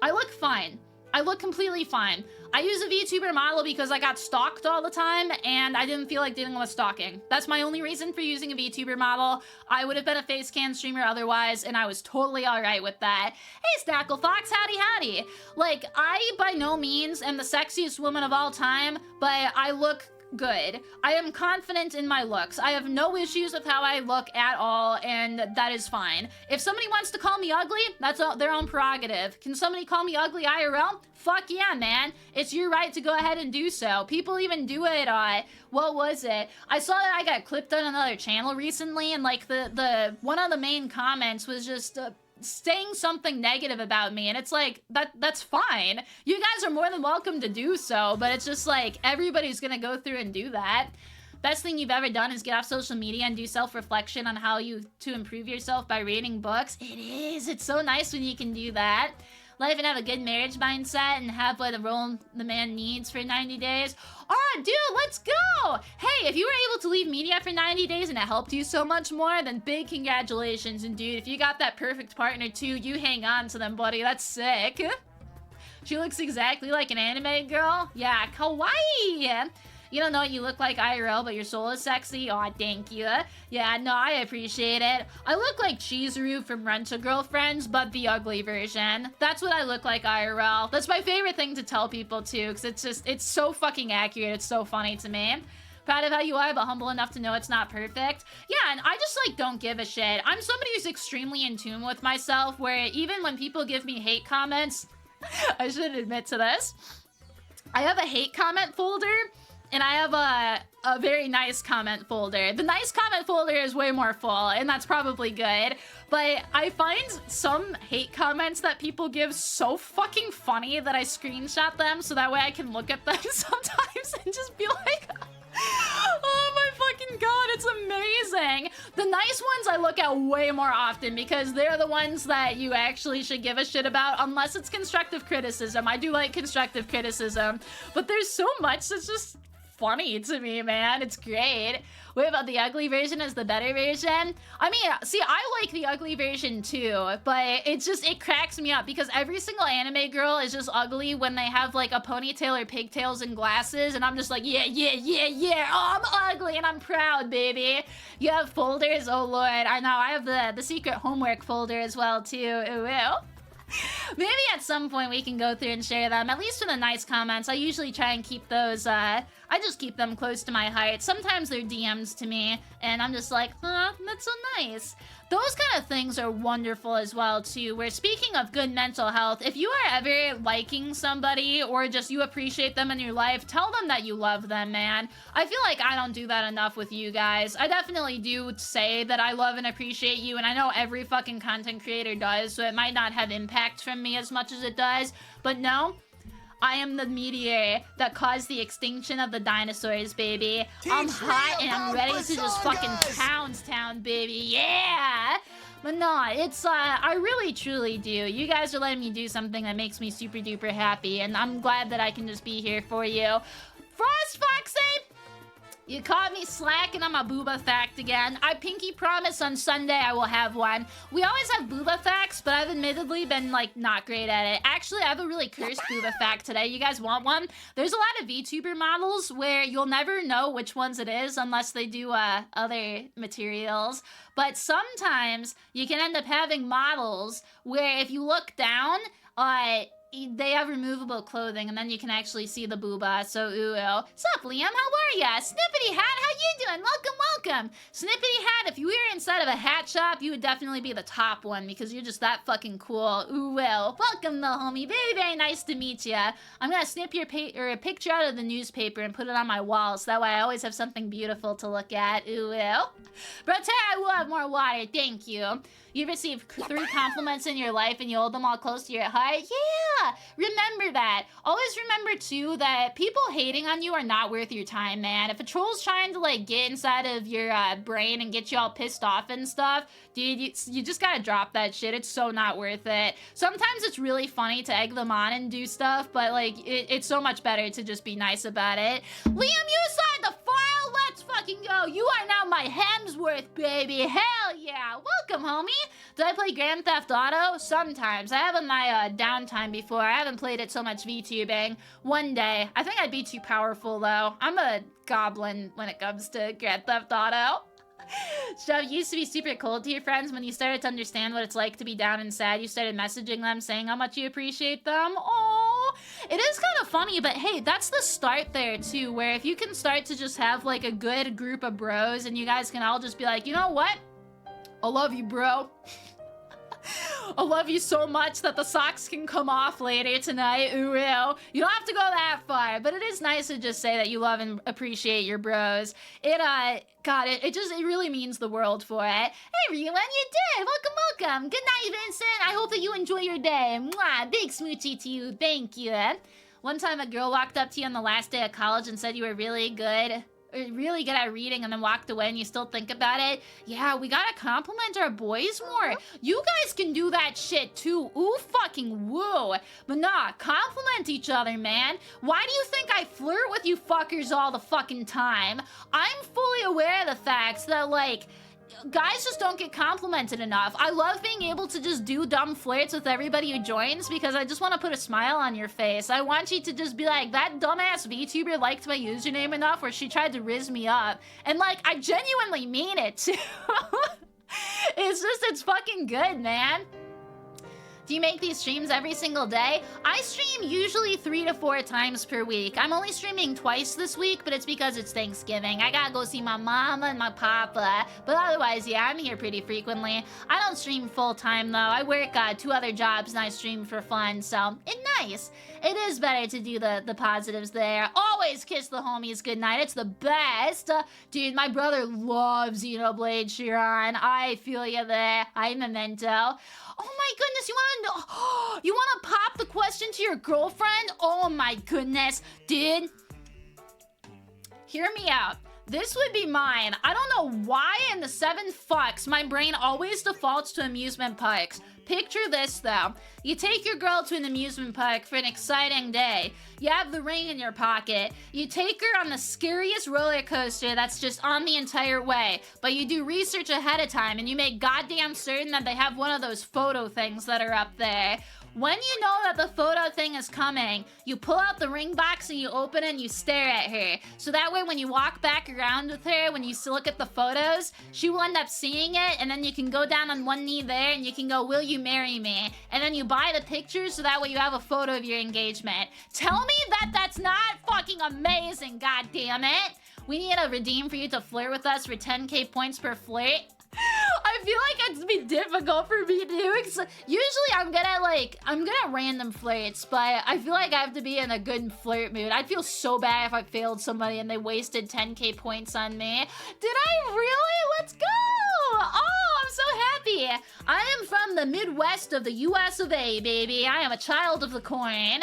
I look fine. I look completely fine. I use a VTuber model because I got stalked all the time and I didn't feel like dealing with stalking. That's my only reason for using a VTuber model. I would have been a face cam streamer otherwise, and I was totally alright with that. Hey, Stackle Fox, howdy howdy. Like, I by no means am the sexiest woman of all time, but I look good. I am confident in my looks. I have no issues with how I look at all, and that is fine. If somebody wants to call me ugly, that's their own prerogative. Can somebody call me ugly IRL? Fuck yeah, man. It's your right to go ahead and do so. People even do it, what was it? I saw that I got clipped on another channel recently, and like the one of the main comments was just, saying something negative about me, and it's like, that's fine. You guys are more than welcome to do so, but it's just like, everybody's gonna go through and do that. Best thing you've ever done is get off social media and do self-reflection on how to improve yourself by reading books. It is. It's so nice when you can do that. Life and have a good marriage mindset and have what the role the man needs for 90 days. Oh, dude, let's go! Hey, if you were able to leave media for 90 days and it helped you so much more, then big congratulations. And dude, if you got that perfect partner too, you hang on to them, buddy. That's sick. She looks exactly like an anime girl. Yeah, kawaii! You don't know what you look like IRL, but your soul is sexy. Aw, thank you. Yeah, no, I appreciate it. I look like Chizuru from Rent-A-Girlfriends, but the ugly version. That's what I look like IRL. That's my favorite thing to tell people, too, because it's so fucking accurate. It's so funny to me. Proud of how you are, but humble enough to know it's not perfect. Yeah, and I just, like, don't give a shit. I'm somebody who's extremely in tune with myself, where even when people give me hate comments, I should admit to this, I have a hate comment folder, and I have a very nice comment folder. The nice comment folder is way more full, and that's probably good. But I find some hate comments that people give so fucking funny that I screenshot them so that way I can look at them sometimes and just be like, oh my fucking god, it's amazing. The nice ones I look at way more often because they're the ones that you actually should give a shit about, unless it's constructive criticism. I do like constructive criticism, but there's so much that's just funny to me, man. It's great. What about the ugly version is the better version? I mean, see, I like the ugly version too, but it cracks me up because every single anime girl is just ugly when they have like a ponytail or pigtails and glasses, and I'm just like, yeah, yeah, yeah, yeah. Oh, I'm ugly and I'm proud, baby. You have folders? Oh lord, I know. I have the secret homework folder as well too. Ooh, ew. Maybe at some point we can go through and share them, at least for the nice comments. I usually try and keep those, I just keep them close to my heart. Sometimes they're DMs to me, and I'm just like, huh, that's so nice. Those kind of things are wonderful as well, too, where speaking of good mental health, if you are ever liking somebody or just you appreciate them in your life, tell them that you love them, man. I feel like I don't do that enough with you guys. I definitely do say that I love and appreciate you, and I know every fucking content creator does, so it might not have impact from me as much as it does, but no. I am the meteor that caused the extinction of the dinosaurs, baby. I'm hot and I'm ready to just fucking pound town, baby. Yeah! But no, it's, I really truly do. You guys are letting me do something that makes me super duper happy, and I'm glad that I can just be here for you. Frost Foxy! You caught me slacking on my booba fact again. I pinky promise on Sunday I will have one. We always have booba facts, but I've admittedly been, like, not great at it. Actually, I have a really cursed booba fact today. You guys want one? There's a lot of VTuber models where you'll never know which ones it is unless they do, other materials. But sometimes you can end up having models where if you look down, they have removable clothing, and then you can actually see the booba, so ooh. What's up, Liam? How are ya? Snippety Hat, how you doing? Welcome, welcome. Snippety Hat, if you were inside of a hat shop, you would definitely be the top one, because you're just that fucking cool. Ooh, well. Welcome, little homie. Very, very nice to meet ya. I'm gonna snip your a picture out of the newspaper and put it on my wall, so that way I always have something beautiful to look at. Ooh, well. But I will have more water, thank you. You receive 3 compliments in your life and you hold them all close to your heart? Yeah! Remember that. Always remember, too, that people hating on you are not worth your time, man. If a troll's trying to, like, get inside of your brain and get you all pissed off and stuff, dude, you just gotta drop that shit. It's so not worth it. Sometimes it's really funny to egg them on and do stuff, but, like, it's so much better to just be nice about it. Liam, you signed the file? Let's fucking fucking go. You are now my Hemsworth, baby. Hell yeah. Welcome, homie. Do I play Grand Theft Auto? Sometimes. I have in my downtime before. I haven't played it so much VTubing. One day. I think I'd be too powerful, though. I'm a goblin when it comes to Grand Theft Auto. Stuff used to be super cold to your friends. When you started to understand what it's like to be down and sad, you started messaging them saying how much you appreciate them. Oh, it is kind of funny, but hey, that's the start there too, where if you can start to just have like a good group of bros and you guys can all just be like, you know what? I love you, bro. I love you so much that the socks can come off later tonight. Ooh, ew. You don't have to go that far, but it is nice to just say that you love and appreciate your bros. It really means the world for it. Hey, everyone, you did. Welcome. Good night, Vincent. I hope that you enjoy your day. Mwah, big smoochie to you. Thank you. One time a girl walked up to you on the last day of college and said you were really good at reading and then walked away and you still think about it. Yeah, we gotta compliment our boys more. You guys can do that shit too. Ooh, fucking woo. But nah, compliment each other, man. Why do you think I flirt with you fuckers all the fucking time? I'm fully aware of the fact that, like, guys just don't get complimented enough. I love being able to just do dumb flirts with everybody who joins because I just want to put a smile on your face. I want you to just be like, that dumbass VTuber liked my username enough where she tried to rizz me up. And like, I genuinely mean it too. It's fucking good, man. Do you make these streams every single day? I stream usually 3 to 4 times per week. I'm only streaming twice this week, but it's because it's Thanksgiving. I gotta go see my mama and my papa. But otherwise, yeah, I'm here pretty frequently. I don't stream full time though. I work 2 other jobs and I stream for fun, so it's nice. It is better to do the positives there. Always kiss the homies goodnight. It's the best. Dude, my brother loves Xenoblade, Shiran. I feel you there. I'm Memento. Oh my goodness, you wanna pop the question to your girlfriend? Oh my goodness, dude. Hear me out. This would be mine. I don't know why in the 7 fucks my brain always defaults to amusement parks. Picture this though. You take your girl to an amusement park for an exciting day. You have the ring in your pocket. You take her on the scariest roller coaster that's just on the entire way. But you do research ahead of time and you make goddamn certain that they have one of those photo things that are up there. When you know that the photo thing is coming, you pull out the ring box and you open it and you stare at her. So that way when you walk back around with her, when you look at the photos, she will end up seeing it and then you can go down on one knee there and you can go, will you marry me? And then you buy the pictures so that way you have a photo of your engagement. Tell me that that's not fucking amazing, goddammit. We need to redeem for you to flirt with us for 10k points per flirt. I feel like it's be difficult for me to do. Usually I'm good at random flirts, but I feel like I have to be in a good flirt mood. I'd feel so bad if I failed somebody and they wasted 10k points on me. Did I really? Let's go! Oh, I'm so happy. I am from the Midwest of the US of A, baby. I am a child of the corn.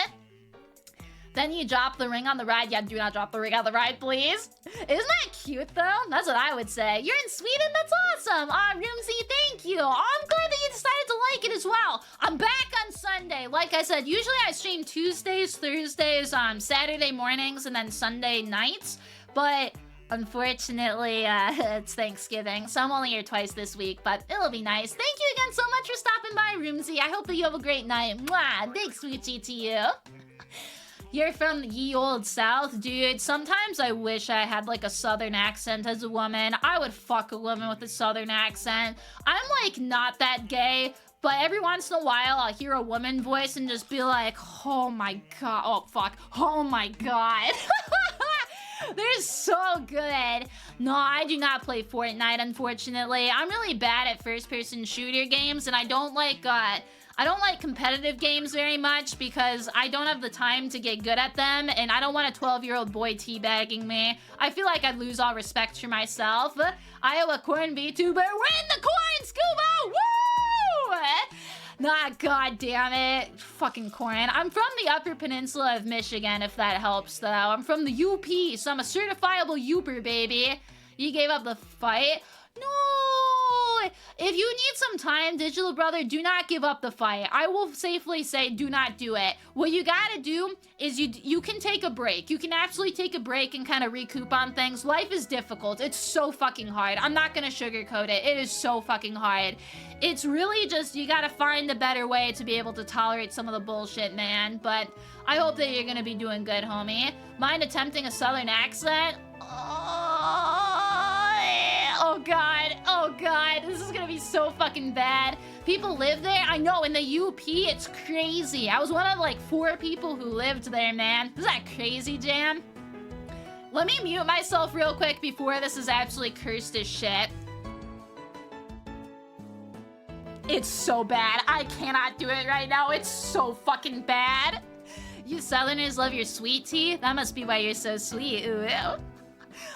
Then you drop the ring on the ride. Yeah, do not drop the ring on the ride, please. Isn't that cute, though? That's what I would say. You're in Sweden? That's awesome. Roomsy, thank you. I'm glad that you decided to like it as well. I'm back on Sunday. Like I said, usually I stream Tuesdays, Thursdays, Saturday mornings, and then Sunday nights. But unfortunately, it's Thanksgiving, so I'm only here twice this week, but it'll be nice. Thank you again so much for stopping by, Roomsy. I hope that you have a great night. Mwah! Big smoochie to you. You're from ye old South, dude. Sometimes I wish I had like a southern accent as a woman. I would fuck a woman with a southern accent. I'm like not that gay, but every once in a while I'll hear a woman voice and just be like, oh my god, oh fuck, oh my god. They're so good. No, I do not play Fortnite, unfortunately. I'm really bad at first-person shooter games, and I don't like competitive games very much because I don't have the time to get good at them, and I don't want a 12-year-old boy teabagging me. I feel like I'd lose all respect for myself. Iowa corn VTuber, we're in the corn, Scuba! Woo! Nah, god damn it. Fucking corn. I'm from the Upper Peninsula of Michigan, if that helps, though. I'm from the UP, so I'm a certifiable Youper, baby. You gave up the fight? No! If you need some time, Digital Brother, do not give up the fight. I will safely say do not do it. What you gotta do is you can take a break. You can actually take a break and kind of recoup on things. Life is difficult. It's so fucking hard. I'm not gonna sugarcoat it. It is so fucking hard. It's really just, you gotta find a better way to be able to tolerate some of the bullshit, man. But I hope that you're gonna be doing good, homie. Mind attempting a southern accent? Oh god, oh god, this is gonna be so fucking bad. People live there? I know, in the UP, it's crazy. I was one of like 4 people who lived there, man. Is that crazy, Jam? Let me mute myself real quick before this is absolutely cursed as shit. It's so bad. I cannot do it right now. It's so fucking bad. You Southerners love your sweet tea? That must be why you're so sweet. Ooh.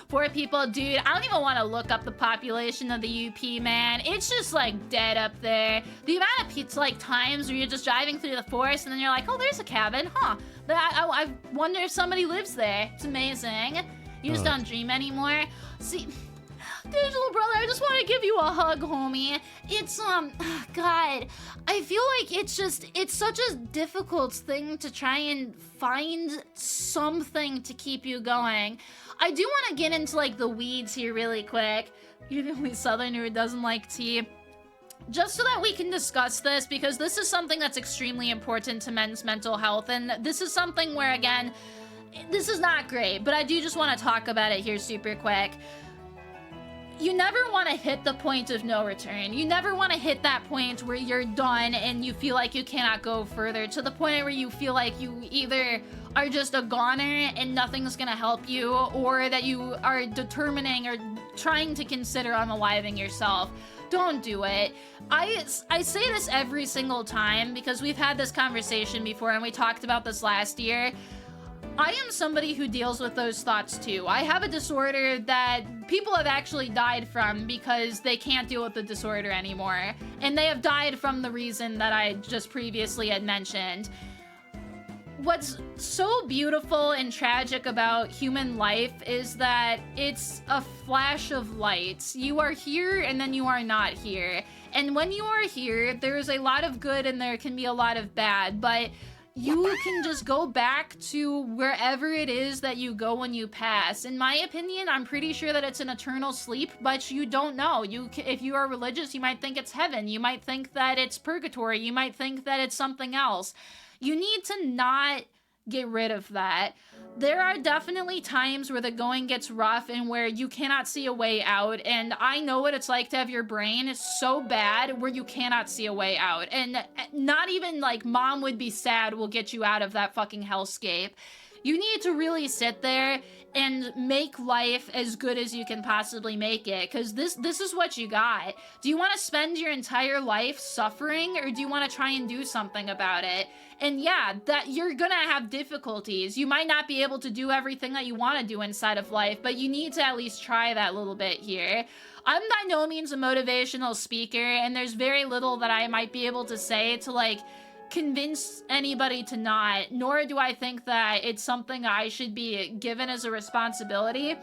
4 people, dude, I don't even want to look up the population of the UP, man. It's just like dead up there. The amount of like times where you're just driving through the forest and then you're like, oh, there's a cabin, huh? I wonder if somebody lives there. It's amazing. You just don't dream anymore. See, Digital Brother, I just want to give you a hug, homie. It's, God, I feel like it's such a difficult thing to try and find something to keep you going. I do want to get into, like, the weeds here really quick. You're the only Southerner who doesn't like tea. Just so that we can discuss this, because this is something that's extremely important to men's mental health, and this is something where, again, this is not great, but I do just want to talk about it here super quick. You never want to hit the point of no return. You never want to hit that point where you're done and you feel like you cannot go further, to the point where you feel like you either are just a goner and nothing's gonna help you, or that you are determining or trying to consider unaliving yourself. Don't do it. I say this every single time because we've had this conversation before and we talked about this last year. I am somebody who deals with those thoughts too. I have a disorder that people have actually died from because they can't deal with the disorder anymore. And they have died from the reason that I just previously had mentioned. What's so beautiful and tragic about human life is that it's a flash of light. You are here and then you are not here. And when you are here, there is a lot of good and there can be a lot of bad, but you can just go back to wherever it is that you go when you pass. In my opinion, I'm pretty sure that it's an eternal sleep, but you don't know. If you are religious, you might think it's heaven. You might think that it's purgatory. You might think that it's something else. You need to not get rid of that. There are definitely times where the going gets rough and where you cannot see a way out, and I know what it's like to have your brain so bad where you cannot see a way out, and not even like mom would be sad will get you out of that fucking hellscape. You need to really sit there and make life as good as you can possibly make it, because this is what you got. Do you want to spend your entire life suffering, or do you want to try and do something about it? And yeah, that you're gonna have difficulties. You might not be able to do everything that you want to do inside of life, but you need to at least try that little bit here. I'm by no means a motivational speaker, and there's very little that I might be able to say to like convince anybody to not, nor do I think that it's something I should be given as a responsibility.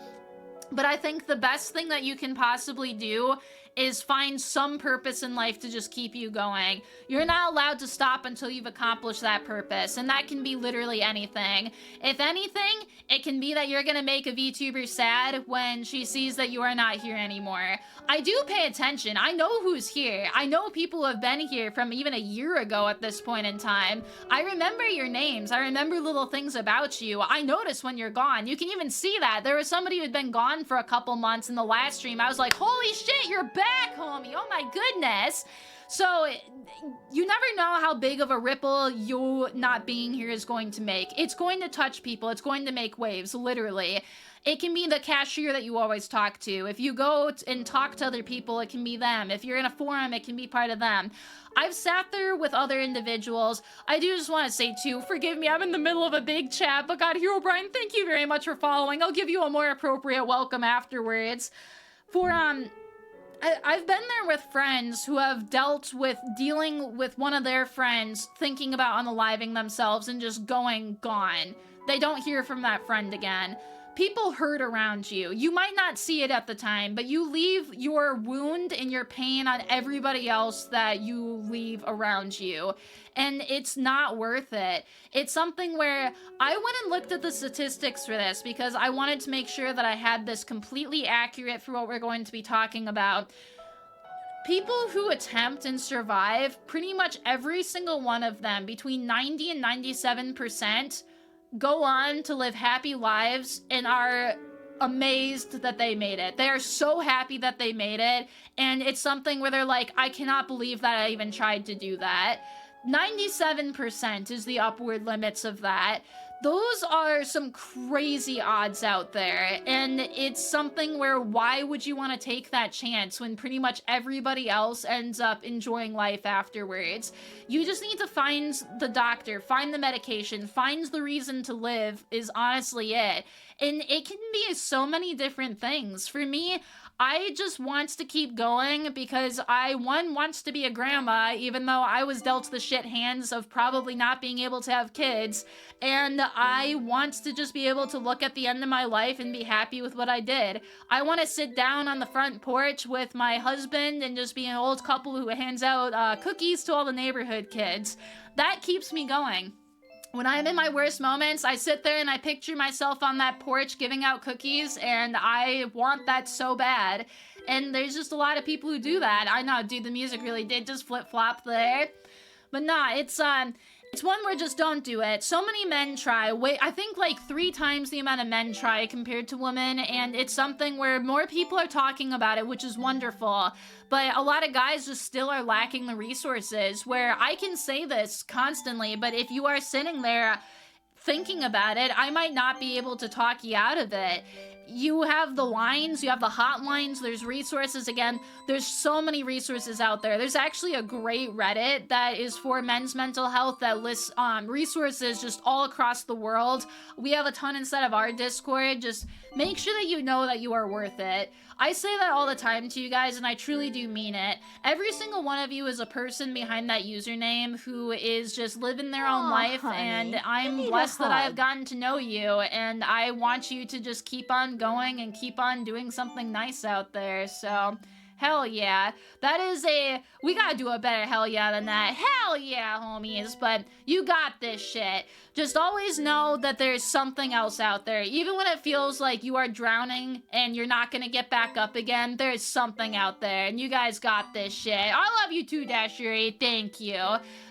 But I think the best thing that you can possibly do is find some purpose in life to just keep you going. You're not allowed to stop until you've accomplished that purpose, and that can be literally anything. If anything, it can be that you're gonna make a VTuber sad when she sees that you are not here anymore. I do pay attention. I know who's here. I know people who have been here from even a year ago at this point in time. I remember your names. I remember little things about you. I notice when you're gone. You can even see that. There was somebody who had been gone for a couple months in the last stream. I was like, holy shit, you're back, homie. Oh my goodness. So you never know how big of a ripple you not being here is going to make. It's going to touch people. It's going to make waves, literally. It can be the cashier that you always talk to. If you go and talk to other people, it can be them. If you're in a forum, it can be part of them. I've sat there with other individuals. I do just want to say too, forgive me, I'm in the middle of a big chat, but God, Hero Brian, thank you very much for following. I'll give you a more appropriate welcome afterwards. I've been there with friends who have dealt with dealing with one of their friends thinking about unaliving themselves and just going gone. They don't hear from that friend again. people hurt around you. You might not see it at the time, but you leave your wound and your pain on everybody else that you leave around you. And it's not worth it. It's something where I went and looked at the statistics for this because I wanted to make sure that I had this completely accurate for what we're going to be talking about. People who attempt and survive, pretty much every single one of them, between 90 and 97%, go on to live happy lives and are amazed that they made it. They are so happy that they made it, and it's something where they're like, I cannot believe that I even tried to do that. 97% is the upward limits of that. Those are some crazy odds out there, and it's something where why would you want to take that chance when pretty much everybody else ends up enjoying life afterwards? You just need to find the doctor, find the medication, find the reason to live is honestly it. And it can be so many different things. For me, I just want to keep going because I, one, wants to be a grandma, even though I was dealt the shit hands of probably not being able to have kids, and I want to just be able to look at the end of my life and be happy with what I did. I want to sit down on the front porch with my husband and just be an old couple who hands out cookies to all the neighborhood kids. That keeps me going. When I'm in my worst moments, I sit there and I picture myself on that porch giving out cookies, and I want that so bad. And there's just a lot of people who do that. I know, dude, the music really did just flip-flop there. But nah, it's one where just don't do it. So many men try. I think like 3 times the amount of men try compared to women, and it's something where more people are talking about it, which is wonderful. But a lot of guys just still are lacking the resources, where I can say this constantly, but if you are sitting there thinking about it, I might not be able to talk you out of it. You have the lines, you have the hotlines, there's resources. Again, there's so many resources out there. There's actually a great Reddit that is for men's mental health that lists resources just all across the world. We have a ton inside of our Discord. Just make sure that you know that you are worth it. I say that all the time to you guys, and I truly do mean it. Every single one of you is a person behind that username who is just living their own life, honey, and I'm blessed that I have gotten to know you, and I want you to just keep on going and keep on doing something nice out there. So hell yeah. That is we gotta do a better hell yeah than that. Hell yeah, homies. But you got this shit. Just always know that there's something else out there. Even when it feels like you are drowning and you're not gonna get back up again, there's something out there. And you guys got this shit. I love you too, Dashuri. Thank you.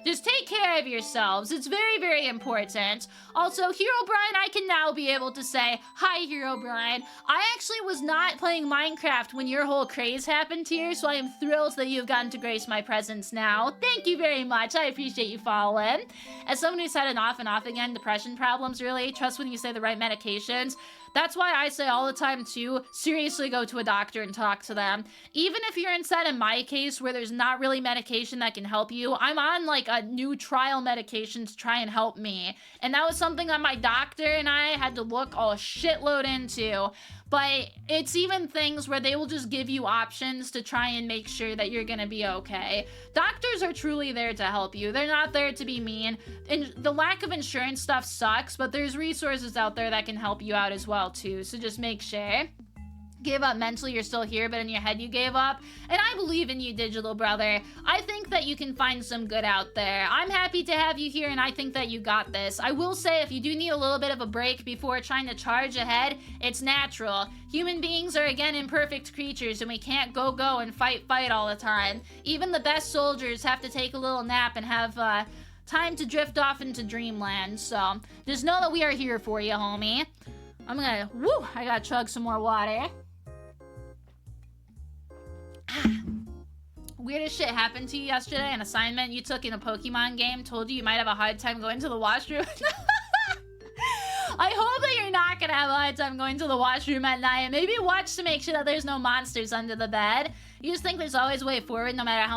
Just take care of yourselves. It's very, very important. Also, Herobrine, I can now be able to say, hi, Herobrine. I actually was not playing Minecraft when your whole craze happened here, so I am thrilled that you've gotten to grace my presence now. Thank you very much. I appreciate you following. As someone who's had an off and off again depression problems, really, trust when you say the right medications. That's why I say all the time, too, seriously go to a doctor and talk to them. Even if you're inside of my case where there's not really medication that can help you, I'm on, like, a new trial medication to try and help me. And that was something that my doctor and I had to look a shitload into. But it's even things where they will just give you options to try and make sure that you're gonna be okay. Doctors are truly there to help you. They're not there to be mean. And the lack of insurance stuff sucks, but there's resources out there that can help you out as well, too. So just make sure. Give up mentally, you're still here, but in your head you gave up. And I believe in you, digital brother. I think that you can find some good out there. I'm happy to have you here, and I think that you got this. I will say, if you do need a little bit of a break before trying to charge ahead, it's natural. Human beings are, again, imperfect creatures, and we can't go and fight all the time. Even the best soldiers have to take a little nap and have time to drift off into dreamland. So just know that we are here for you, homie. I gotta chug some more water. Weirdest shit happened to you yesterday? An assignment you took in a Pokemon game told you might have a hard time going to the washroom? I hope that you're not gonna have a hard time going to the washroom at night. Maybe watch to make sure that there's no monsters under the bed. You just think there's always a way forward, no matter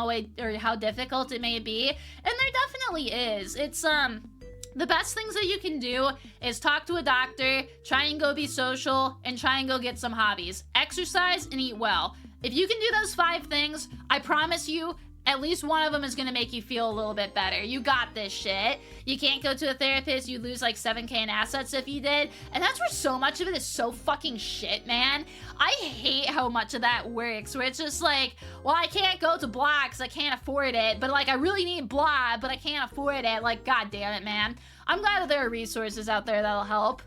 how difficult it may be. And there definitely is. It's, the best things that you can do is talk to a doctor, try and go be social, and try and go get some hobbies. Exercise and eat well. If you can do those 5 things, I promise you, at least one of them is gonna make you feel a little bit better. You got this shit. You can't go to a therapist, you lose like 7K in assets if you did. And that's where so much of it is so fucking shit, man. I hate how much of that works, where it's just like, well, I can't go to blah because I can't afford it, but like I really need blah, but I can't afford it. Like, god damn it, man. I'm glad that there are resources out there that'll help.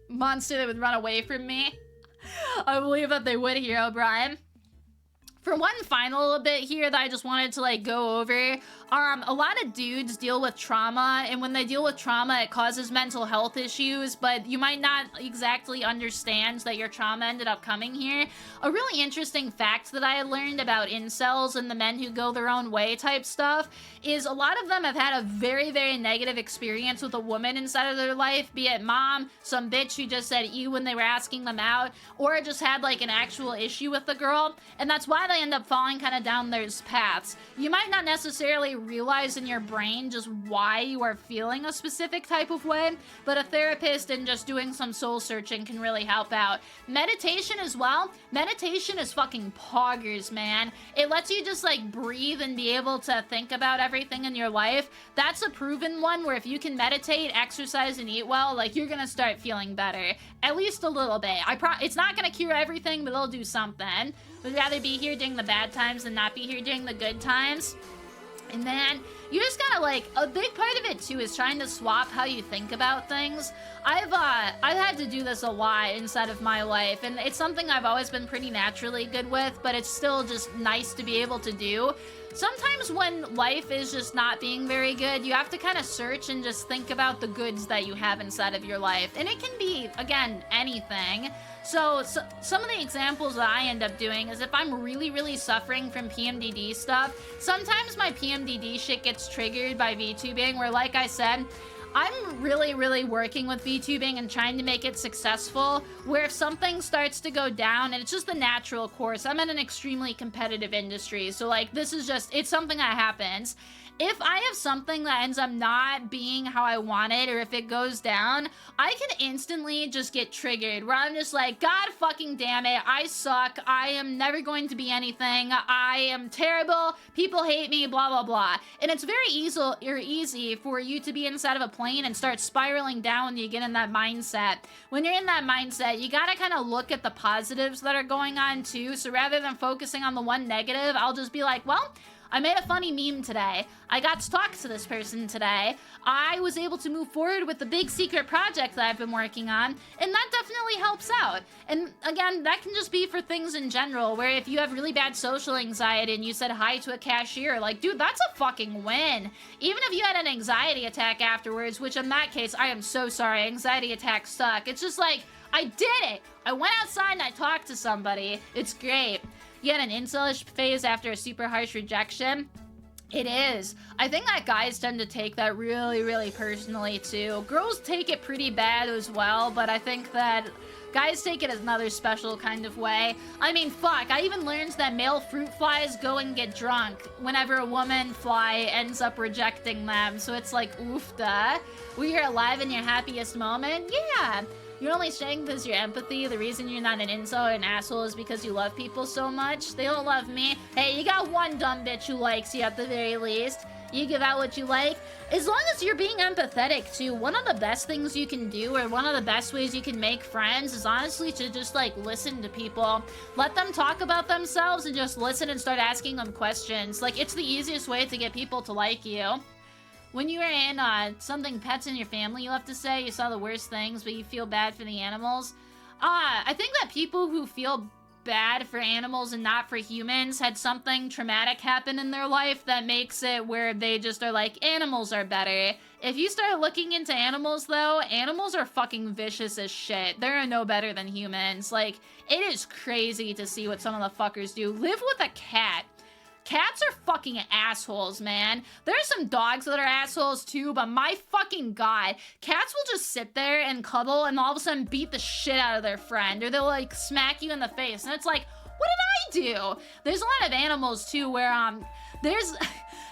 Monster that would run away from me. I believe that they would, Hero Brian. For one final little bit here that I just wanted to like go over, a lot of dudes deal with trauma, and when they deal with trauma, it causes mental health issues, but you might not exactly understand that your trauma ended up coming here. A really interesting fact that I had learned about incels and the men who go their own way type stuff is a lot of them have had a very, very negative experience with a woman inside of their life, be it mom, some bitch who just said ew when they were asking them out, or just had like an actual issue with the girl, and that's why they end up falling kind of down those paths. You might not necessarily realize in your brain just why you are feeling a specific type of way, but a therapist and just doing some soul searching can really help out. Meditation as well. Meditation is fucking poggers, man. It lets you just like breathe and be able to think about everything in your life. That's a proven one where if you can meditate, exercise, and eat well, like you're gonna start feeling better. At least a little bit. It's not gonna cure everything, but it'll do something. Would rather be here during the bad times than not be here during the good times. And then you just gotta like, a big part of it too is trying to swap how you think about things. I've had to do this a lot inside of my life, and it's something I've always been pretty naturally good with, but it's still just nice to be able to do. Sometimes when life is just not being very good, you have to kind of search and just think about the goods that you have inside of your life. And it can be, again, anything. So some of the examples that I end up doing is if I'm really, really suffering from PMDD stuff, sometimes my PMDD shit gets triggered by VTubing, where like I said, I'm really, really working with VTubing and trying to make it successful, where if something starts to go down, and it's just the natural course, I'm in an extremely competitive industry, so like this is just, it's something that happens. If I have something that ends up not being how I want it, or if it goes down, I can instantly just get triggered, where I'm just like, God fucking damn it, I suck, I am never going to be anything, I am terrible, people hate me, blah, blah, blah. And it's very easy for you to be inside of a plane and start spiraling down when you get in that mindset. When you're in that mindset, you gotta kind of look at the positives that are going on too, so rather than focusing on the one negative, I'll just be like, well, I made a funny meme today. I got to talk to this person today. I was able to move forward with the big secret project that I've been working on, and that definitely helps out. And again, that can just be for things in general, where if you have really bad social anxiety and you said hi to a cashier, like, dude, that's a fucking win. Even if you had an anxiety attack afterwards, which in that case, I am so sorry, anxiety attacks suck. It's just like, I did it. I went outside and I talked to somebody. It's great. You had an incelish phase after a super harsh rejection? It is. I think that guys tend to take that really, really personally too. Girls take it pretty bad as well, but I think that guys take it as another special kind of way. I mean, fuck, I even learned that male fruit flies go and get drunk whenever a woman fly ends up rejecting them. So it's like, oof, duh. When you're alive in your happiest moment? Yeah. Your only strength is your empathy. The reason you're not an incel or an asshole is because you love people so much. They don't love me. Hey, you got one dumb bitch who likes you at the very least. You give out what you like. As long as you're being empathetic too, one of the best things you can do, or one of the best ways you can make friends, is honestly to just like listen to people. Let them talk about themselves and just listen and start asking them questions. Like, it's the easiest way to get people to like you. When you were in something pets in your family, you have to say you saw the worst things, but you feel bad for the animals. I think that people who feel bad for animals and not for humans had something traumatic happen in their life that makes it where they just are like, animals are better. If you start looking into animals though, animals are fucking vicious as shit. They're no better than humans. Like, it is crazy to see what some of the fuckers do. Live with a cat. Cats are fucking assholes, man. There are some dogs that are assholes too, but my fucking god, cats will just sit there and cuddle and all of a sudden beat the shit out of their friend, or they'll like smack you in the face, and it's like, what did I do? There's a lot of animals too where there's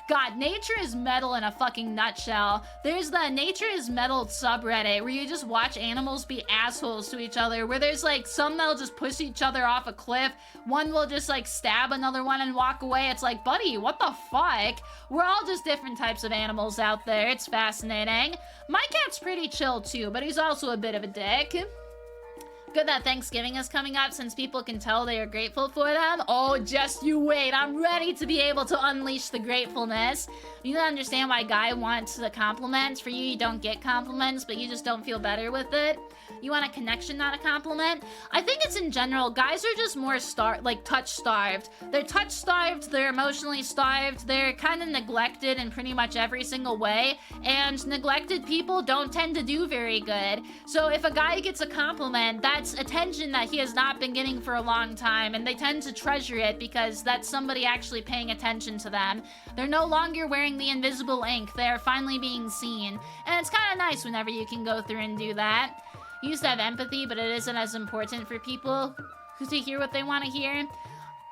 God, nature is metal in a fucking nutshell. There's the nature is metal subreddit where you just watch animals be assholes to each other, where there's like some that'll just push each other off a cliff, one will just like stab another one and walk away. It's like, buddy, what the fuck? We're all just different types of animals out there. It's fascinating. My cat's pretty chill too, but he's also a bit of a dick. Good that Thanksgiving is coming up since people can tell they are grateful for them. Oh, just you wait. I'm ready to be able to unleash the gratefulness. You don't understand why Guy wants the compliments. For you, you don't get compliments, but you just don't feel better with it. You want a connection, not a compliment. I think it's in general, guys are just more touch-starved. They're touch-starved, they're emotionally starved, they're kind of neglected in pretty much every single way, and neglected people don't tend to do very good. So if a guy gets a compliment, that's attention that he has not been getting for a long time, and they tend to treasure it because that's somebody actually paying attention to them. They're no longer wearing the invisible ink, they're finally being seen. And it's kind of nice whenever you can go through and do that. You used to have empathy, but it isn't as important for people to hear what they want to hear.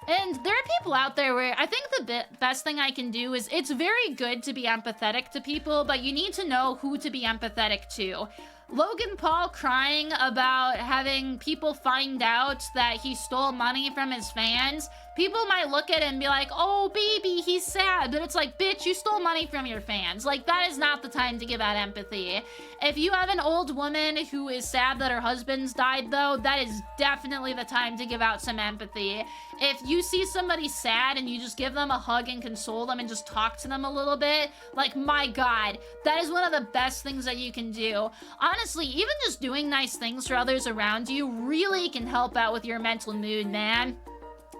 And there are people out there where I think the best thing I can do is it's very good to be empathetic to people, but you need to know who to be empathetic to. Logan Paul crying about having people find out that he stole money from his fans. People might look at it and be like, oh, baby, he's sad. But it's like, bitch, you stole money from your fans. Like, that is not the time to give out empathy. If you have an old woman who is sad that her husband's died, though, that is definitely the time to give out some empathy. If you see somebody sad and you just give them a hug and console them and just talk to them a little bit, like, my God, that is one of the best things that you can do. Honestly, even just doing nice things for others around you really can help out with your mental mood, man.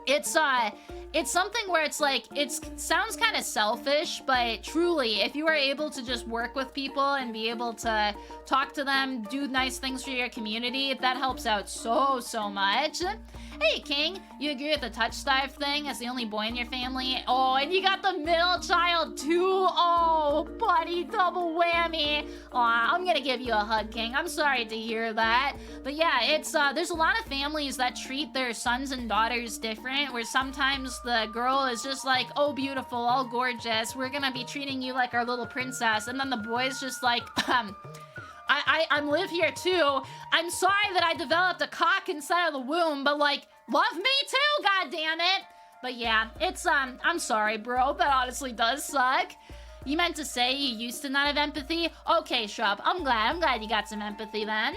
It's something where it's like, it sounds kind of selfish, but truly, if you are able to just work with people and be able to talk to them, do nice things for your community, that helps out so much. Hey, King, you agree with the touch-starved thing as the only boy in your family? Oh, and you got the middle child, too? Oh, buddy, double whammy. Aw, I'm gonna give you a hug, King. I'm sorry to hear that. But yeah, it's, there's a lot of families that treat their sons and daughters different, where sometimes the girl is just like, oh, beautiful, all gorgeous, we're gonna be treating you like our little princess, and then the boy's just like, I live here too. I'm sorry that I developed a cock inside of the womb, but like, love me too, goddammit. But yeah, it's, I'm sorry, bro. That honestly does suck. You meant to say you used to not have empathy? Okay, Shrub, I'm glad you got some empathy then.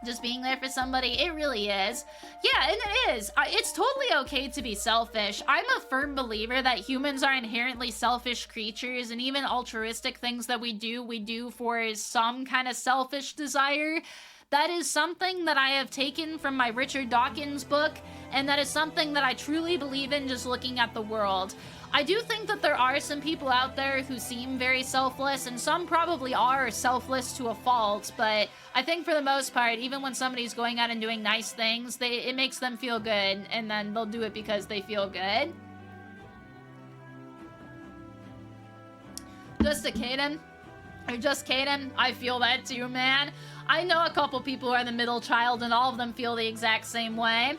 Just being there for somebody, it really is. Yeah, and it is. It's totally okay to be selfish. I'm a firm believer that humans are inherently selfish creatures, and even altruistic things that we do for some kind of selfish desire. That is something that I have taken from my Richard Dawkins book, and that is something that I truly believe in just looking at the world. I do think that there are some people out there who seem very selfless, and some probably are selfless to a fault, but I think for the most part, even when somebody's going out and doing nice things, it makes them feel good, and then they'll do it because they feel good. Just a Caden? Or just Caden? I feel that too, man. I know a couple people who are the middle child, and all of them feel the exact same way.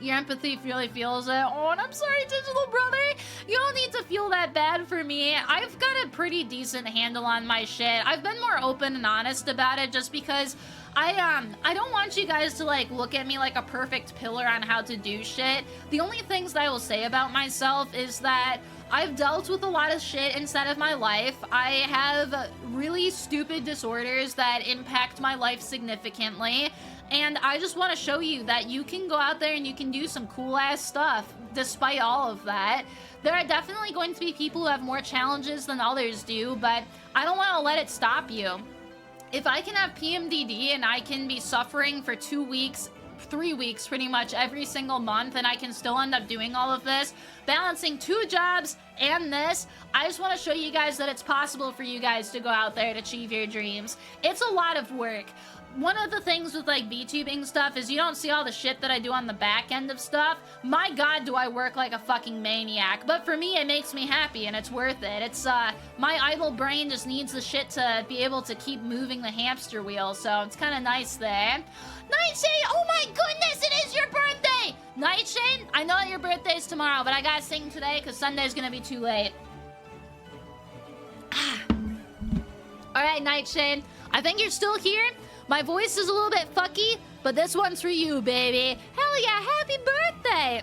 Your empathy really feels it. Oh, and I'm sorry, digital brother. You don't need to feel that bad for me. I've got a pretty decent handle on my shit. I've been more open and honest about it just because I don't want you guys to, like, look at me like a perfect pillar on how to do shit. The only things that I will say about myself is that I've dealt with a lot of shit inside of my life. I have really stupid disorders that impact my life significantly. And I just want to show you that you can go out there and you can do some cool-ass stuff despite all of that. There are definitely going to be people who have more challenges than others do, but I don't want to let it stop you. If I can have PMDD and I can be suffering for 2 weeks, 3 weeks pretty much every single month, and I can still end up doing all of this, balancing 2 jobs and this, I just want to show you guys that it's possible for you guys to go out there and achieve your dreams. It's a lot of work. One of the things with, like, VTubing stuff is you don't see all the shit that I do on the back end of stuff. My God, do I work like a fucking maniac. But for me, it makes me happy, and it's worth it. It's, my idle brain just needs the shit to be able to keep moving the hamster wheel, so it's kind of nice there. Nightshade, oh my goodness, it is your birthday! Nightshade, I know that your birthday's tomorrow, but I gotta sing today because Sunday's gonna be too late. birthday, Nightshade. I think you're still here. My voice is a little bit fucky, but this one's for you, baby. Hell yeah, happy birthday.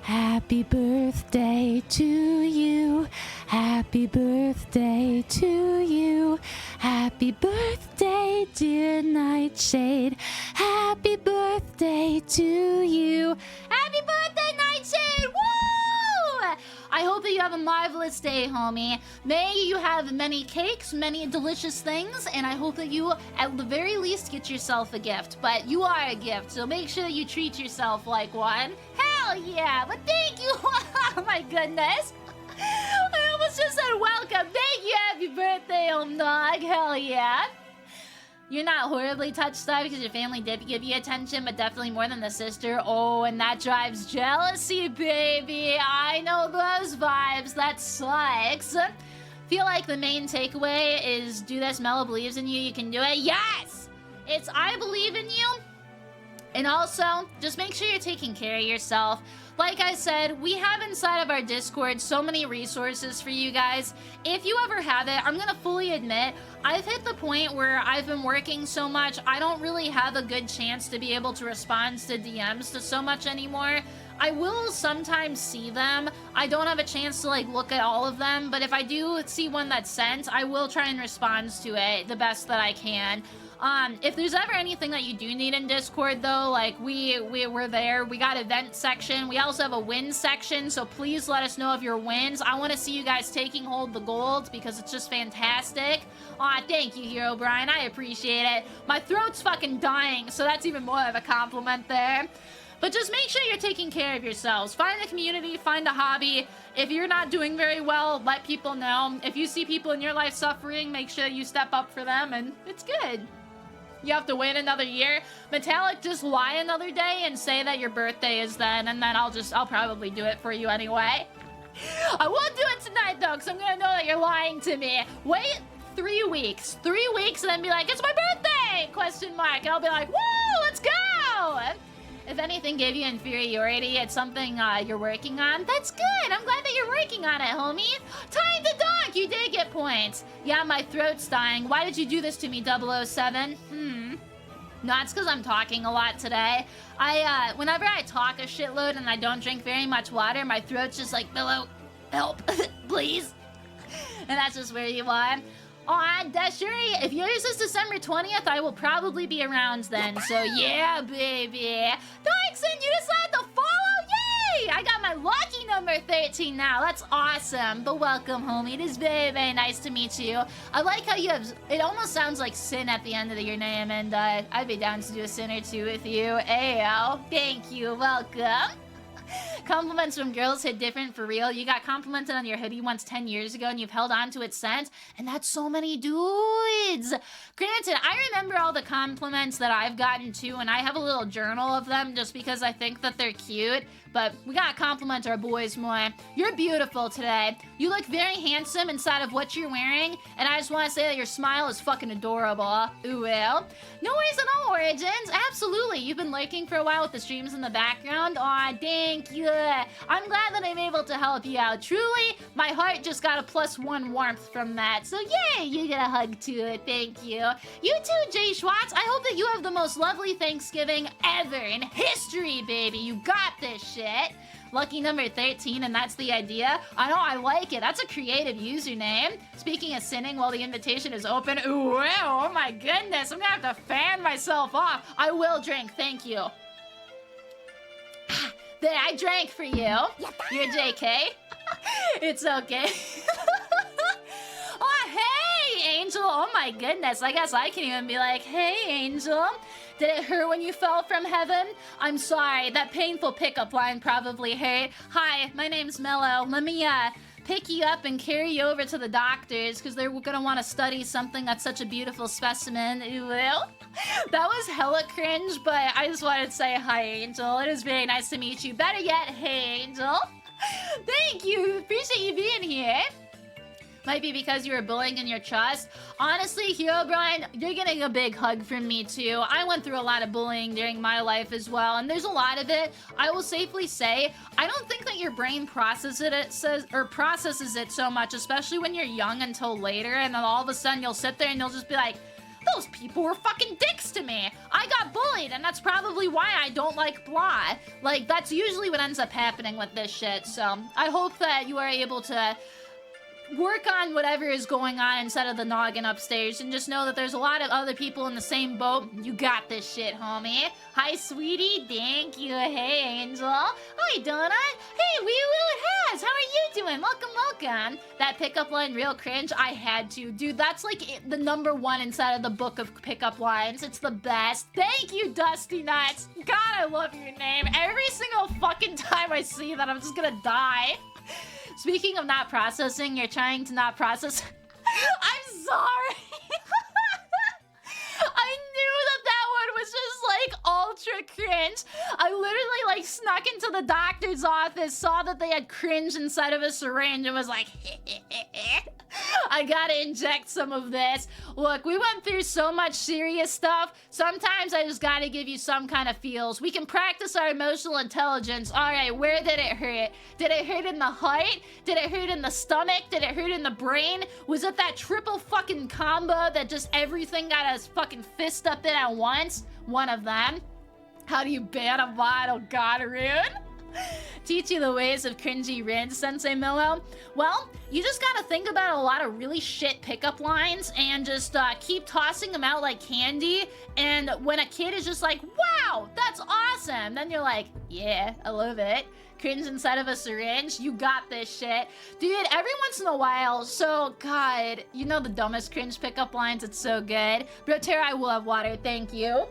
Happy birthday to you. Happy birthday to you. Happy birthday, dear Nightshade. Happy birthday to you. Happy birthday, Nightshade! Woo! I hope that you have a marvelous day, homie. May you have many cakes, many delicious things, and I hope that you, at the very least, get yourself a gift. But you are a gift, so make sure that you treat yourself like one. Hell yeah! But thank you! Oh my goodness! I almost just said welcome. Thank you, happy birthday, home dog. Hell yeah. You're not horribly touched though because your family did give you attention, but definitely more than the sister. Oh, and that drives jealousy, baby. I know those vibes. That sucks. Feel like the main takeaway is do this. Mello believes in you. You can do it. Yes! It's I believe in you. And also, just make sure you're taking care of yourself. Like I said, we have inside of our Discord so many resources for you guys. If you ever have it, I'm gonna fully admit, I've hit the point where I've been working so much, I don't really have a good chance to be able to respond to DMs to so much anymore. I will sometimes see them. I don't have a chance to like look at all of them, but if I do see one that's sent, I will try and respond to it the best that I can. If there's ever anything that you do need in Discord though, like we're there. We got event section. We also have a win section, so please let us know of your wins. I want to see you guys taking hold the gold because it's just fantastic. Aw, thank you, Hero Brian. I appreciate it. My throat's fucking dying, so that's even more of a compliment there. But just make sure you're taking care of yourselves. Find a community, find a hobby. If you're not doing very well, let people know. If you see people in your life suffering, make sure you step up for them, and it's good. You have to wait another year. Metallic, just lie another day and say that your birthday is then, and then I'll probably do it for you anyway. I won't do it tonight though, because I'm gonna know that you're lying to me. Wait 3 weeks. 3 weeks and then be like, it's my birthday! Question mark. And I'll be like, woo, let's go! If anything gave you inferiority, it's something you're working on. That's good. I'm glad that you're working on it, homie. Time to dunk. You did get points. Yeah, my throat's dying. Why did you do this to me, 007? No, it's because I'm talking a lot today. Whenever I talk a shitload and I don't drink very much water, my throat's just like, Mello, help, please. And that's just where you are. Aw, Deshuri, if yours is December 20th, I will probably be around then. So yeah, baby. Dyson, you decided to follow? Yay! I got my lucky number 13 now. That's awesome. But welcome, homie. It is very, very nice to meet you. I like how you have, it almost sounds like Sin at the end of your name, and I'd be down to do a sin or two with you. Ayo. Thank you. Welcome. Compliments from girls hit different for real. You got complimented on your hoodie once 10 years ago and you've held on to it since, and that's so many dudes. Granted, I remember all the compliments that I've gotten too, and I have a little journal of them just because I think that they're cute, but we gotta compliment our boys more. You're beautiful today. You look very handsome inside of what you're wearing, and I just want to say that your smile is fucking adorable. Ooh, well. No worries at all, Origins. Absolutely. You've been lurking for a while with the streams in the background. Aw, thank you. I'm glad that I'm able to help you out. Truly, my heart just got a +1 warmth from that. So yay, you get a hug to it. Thank you. You too, Jay Schwartz. I hope that you have the most lovely Thanksgiving ever in history, baby. You got this shit. Lucky number 13, and that's the idea. I know, I like it. That's a creative username. Speaking of sinning while the invitation is open. Ooh, oh my goodness. I'm gonna have to fan myself off. I will drink, thank you. There, I drank for you. You're JK. It's okay. Oh, hey, Angel. Oh my goodness. I guess I can even be like, hey, Angel. Did it hurt when you fell from heaven? I'm sorry. That painful pickup line probably hurt. Hi, my name's Mello. Let me, pick you up and carry you over to the doctors because they're gonna want to study something that's such a beautiful specimen. Ooh, well. That was hella cringe, but I just wanted to say hi, Angel. It is very nice to meet you. Better yet, hey, Angel. Thank you. Appreciate you being here. Might be because you were bullying in your trust. Honestly, Herobrine, you're getting a big hug from me too. I went through a lot of bullying during my life as well, and there's a lot of it. I will safely say, I don't think that your brain processes it so much, especially when you're young until later, and then all of a sudden you'll sit there and you'll just be like, those people were fucking dicks to me. I got bullied, and that's probably why I don't like blah. Like, that's usually what ends up happening with this shit, so I hope that you are able to work on whatever is going on instead of the noggin upstairs, and just know that there's a lot of other people in the same boat. You got this shit, homie. Hi, sweetie. Thank you. Hey, Angel. Hi, Donut. Hey, Wee Woo Has. How are you doing? Welcome, welcome. That pickup line, real cringe. I had to. Dude, that's like the #1 inside of the book of pickup lines. It's the best. Thank you, Dusty Nuts. God, I love your name. Every single fucking time I see that, I'm just gonna die. Speaking of not processing, you're trying to not process. I'm sorry. I knew that one was just like ultra cringe. I literally like snuck into the doctor's office, saw that they had cringe inside of a syringe, and was like, I gotta inject some of this. Look, we went through so much serious stuff. Sometimes I just gotta give you some kind of feels. We can practice our emotional intelligence. All right, where did it hurt? Did it hurt in the heart? Did it hurt in the stomach? Did it hurt in the brain? Was it that triple fucking combo that just everything got his fucking fist up in at once? One of them. How do you ban a bot? Oh god, Rune. Teach you the ways of cringy rinse, Sensei Mello. Well, you just gotta think about a lot of really shit pickup lines and just keep tossing them out like candy. And when a kid is just like, wow, that's awesome, then you're like, yeah, I love it. Cringe inside of a syringe, you got this shit. Dude, every once in a while, so, god, you know the dumbest cringe pickup lines, it's so good. Brotera, I will have water, thank you.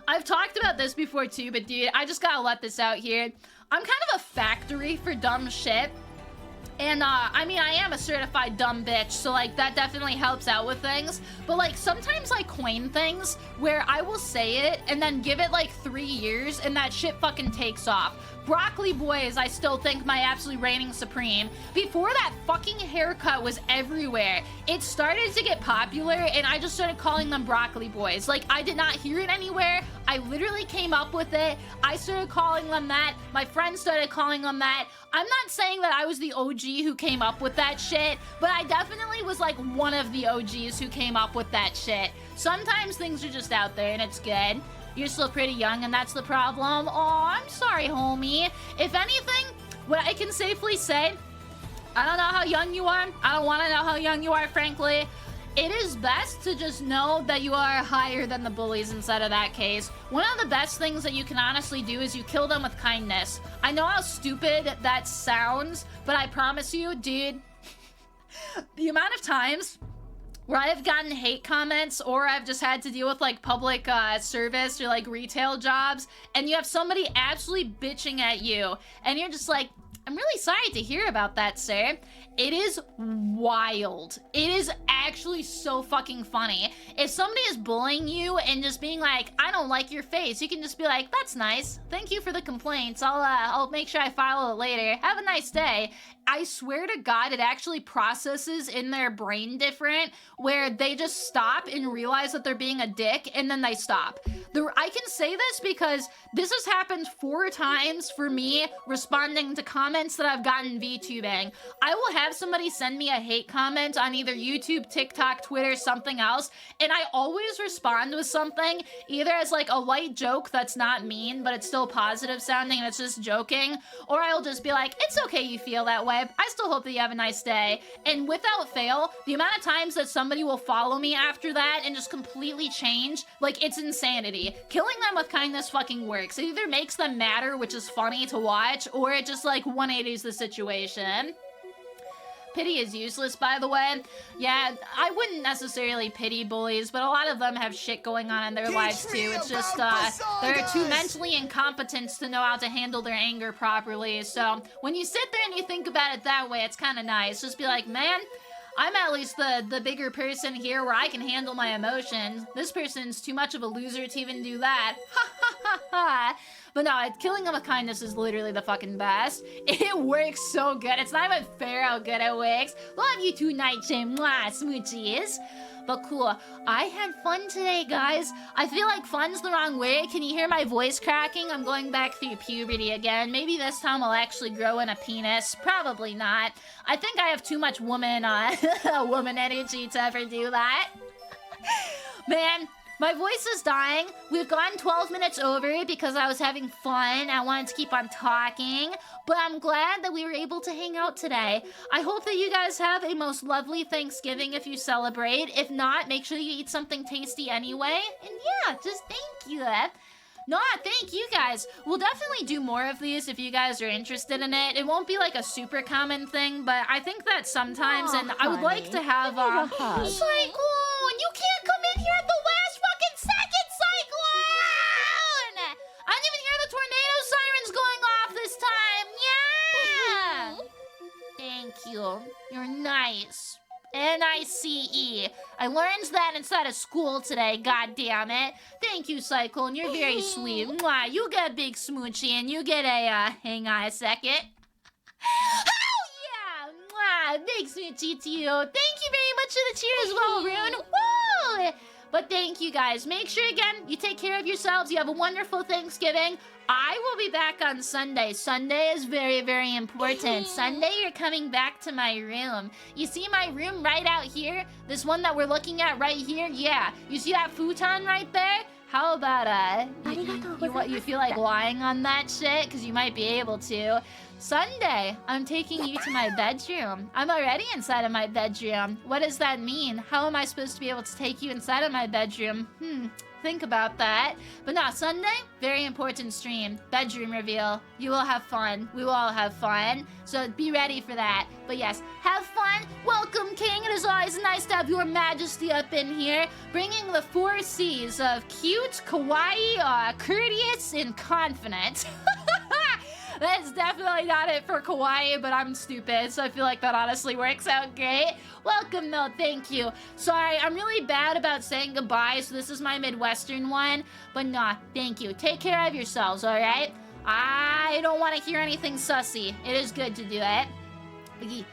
I've talked about this before too, but dude, I just gotta let this out here. I'm kind of a factory for dumb shit. And, I mean, I am a certified dumb bitch, so, like, that definitely helps out with things. But, like, sometimes I coin things where I will say it and then give it, like, 3 years and that shit fucking takes off. Broccoli boys, I still think my absolute reigning supreme. Before that fucking haircut was everywhere, it started to get popular and I just started calling them broccoli boys. Like, I did not hear it anywhere. I literally came up with it. I started calling them that. My friends started calling them that. I'm not saying that I was the OG who came up with that shit, but I definitely was like one of the OGs who came up with that shit. Sometimes things are just out there and it's good. You're still pretty young and that's the problem. Oh, I'm sorry, homie. If anything, what I can safely say, I don't know how young you are. I don't want to know how young you are, frankly. It is best to just know that you are higher than the bullies inside of that case. One of the best things that you can honestly do is you kill them with kindness. I know how stupid that sounds, but I promise you, dude, the amount of times where I've gotten hate comments or I've just had to deal with like public service or like retail jobs, and you have somebody absolutely bitching at you and you're just like, I'm really sorry to hear about that, sir. It is wild. It is actually so fucking funny. If somebody is bullying you and just being like, I don't like your face, you can just be like, that's nice. Thank you for the complaints. I'll make sure I file it later. Have a nice day. I swear to God, it actually processes in their brain different, where they just stop and realize that they're being a dick, and then they stop. I can say this because this has happened 4 times for me responding to comments that I've gotten VTubing. I will have somebody send me a hate comment on either YouTube, TikTok, Twitter, something else, and I always respond with something, either as like a light joke that's not mean, but it's still positive sounding and it's just joking, or I'll just be like, it's okay you feel that way. I still hope that you have a nice day. And without fail, the amount of times that somebody will follow me after that and just completely change, like, it's insanity. Killing them with kindness fucking works. It either makes them madder, which is funny to watch, or it just like 180s the situation. Pity is useless, by the way. Yeah, I wouldn't necessarily pity bullies, but a lot of them have shit going on in their lives too. It's just, they're too mentally incompetent to know how to handle their anger properly. So when you sit there and you think about it that way, it's kind of nice. Just be like, man, I'm at least the bigger person here where I can handle my emotions. This person's too much of a loser to even do that. Ha ha ha ha. But no, killing him with kindness is literally the fucking best. It works so good. It's not even fair how good it works. Love you too, Nightshade. Mwah, smoochies. But cool. I had fun today, guys. I feel like fun's the wrong way. Can you hear my voice cracking? I'm going back through puberty again. Maybe this time I'll actually grow in a penis. Probably not. I think I have too much woman energy to ever do that. Man, my voice is dying. We've gone 12 minutes over because I was having fun. I wanted to keep on talking. But I'm glad that we were able to hang out today. I hope that you guys have a most lovely Thanksgiving if you celebrate. If not, make sure you eat something tasty anyway. And yeah, just thank you. No, thank you guys. We'll definitely do more of these if you guys are interested in it. It won't be like a super common thing, but I think that sometimes, and I would like to have Cyclone, you can't come in here at the last fucking second, Cyclone! I didn't even hear the tornado sirens going off this time. Yeah! Thank you. You're nice. N-I-C-E. I learned that inside of school today, god damn it. Thank you, Cyclone. You're very sweet. Mwah. You get a big smoochie and you get a, hang on a second. Oh, yeah! Mwah. Big smoochie to you. Thank you very much for the cheer as well, Rune. Woo! But thank you, guys. Make sure, again, you take care of yourselves. You have a wonderful Thanksgiving. I will be back on Sunday. Sunday is very, very important. Sunday, you're coming back to my room. You see my room right out here? This one that we're looking at right here? Yeah. You see that futon right there? How about, you feel like lying on that shit? Because you might be able to. Sunday, I'm taking you to my bedroom. I'm already inside of my bedroom. What does that mean? How am I supposed to be able to take you inside of my bedroom? Think about that. But no, Sunday, very important stream. Bedroom reveal. You will have fun. We will all have fun. So be ready for that. But yes, have fun. Welcome, King. It is always nice to have your majesty up in here. Bringing the 4 C's of cute, kawaii, courteous, and confident. That's definitely not it for kawaii, but I'm stupid, so I feel like that honestly works out great. Welcome, though. Thank you. Sorry, I'm really bad about saying goodbye, so this is my Midwestern one. But nah, thank you. Take care of yourselves, all right? I don't want to hear anything sussy. It is good to do it.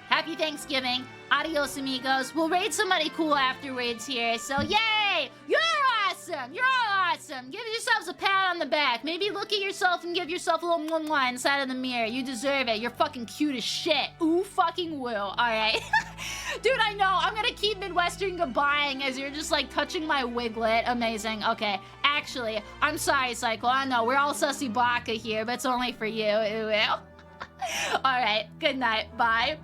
Happy Thanksgiving. Adios, amigos. We'll raid somebody cool afterwards here, so yay! You're awesome! You're all awesome! Give yourselves a pat on the back. Maybe look at yourself and give yourself a little mwah inside of the mirror. You deserve it. You're fucking cute as shit. Ooh, fucking woo. Alright. Dude, I know. I'm gonna keep Midwestern goodbying as you're just, like, touching my wiglet. Amazing. Okay. Actually, I'm sorry, Cycle. I know. We're all sussy baka here, but it's only for you. Ooh, ew. Alright. Good night. Bye.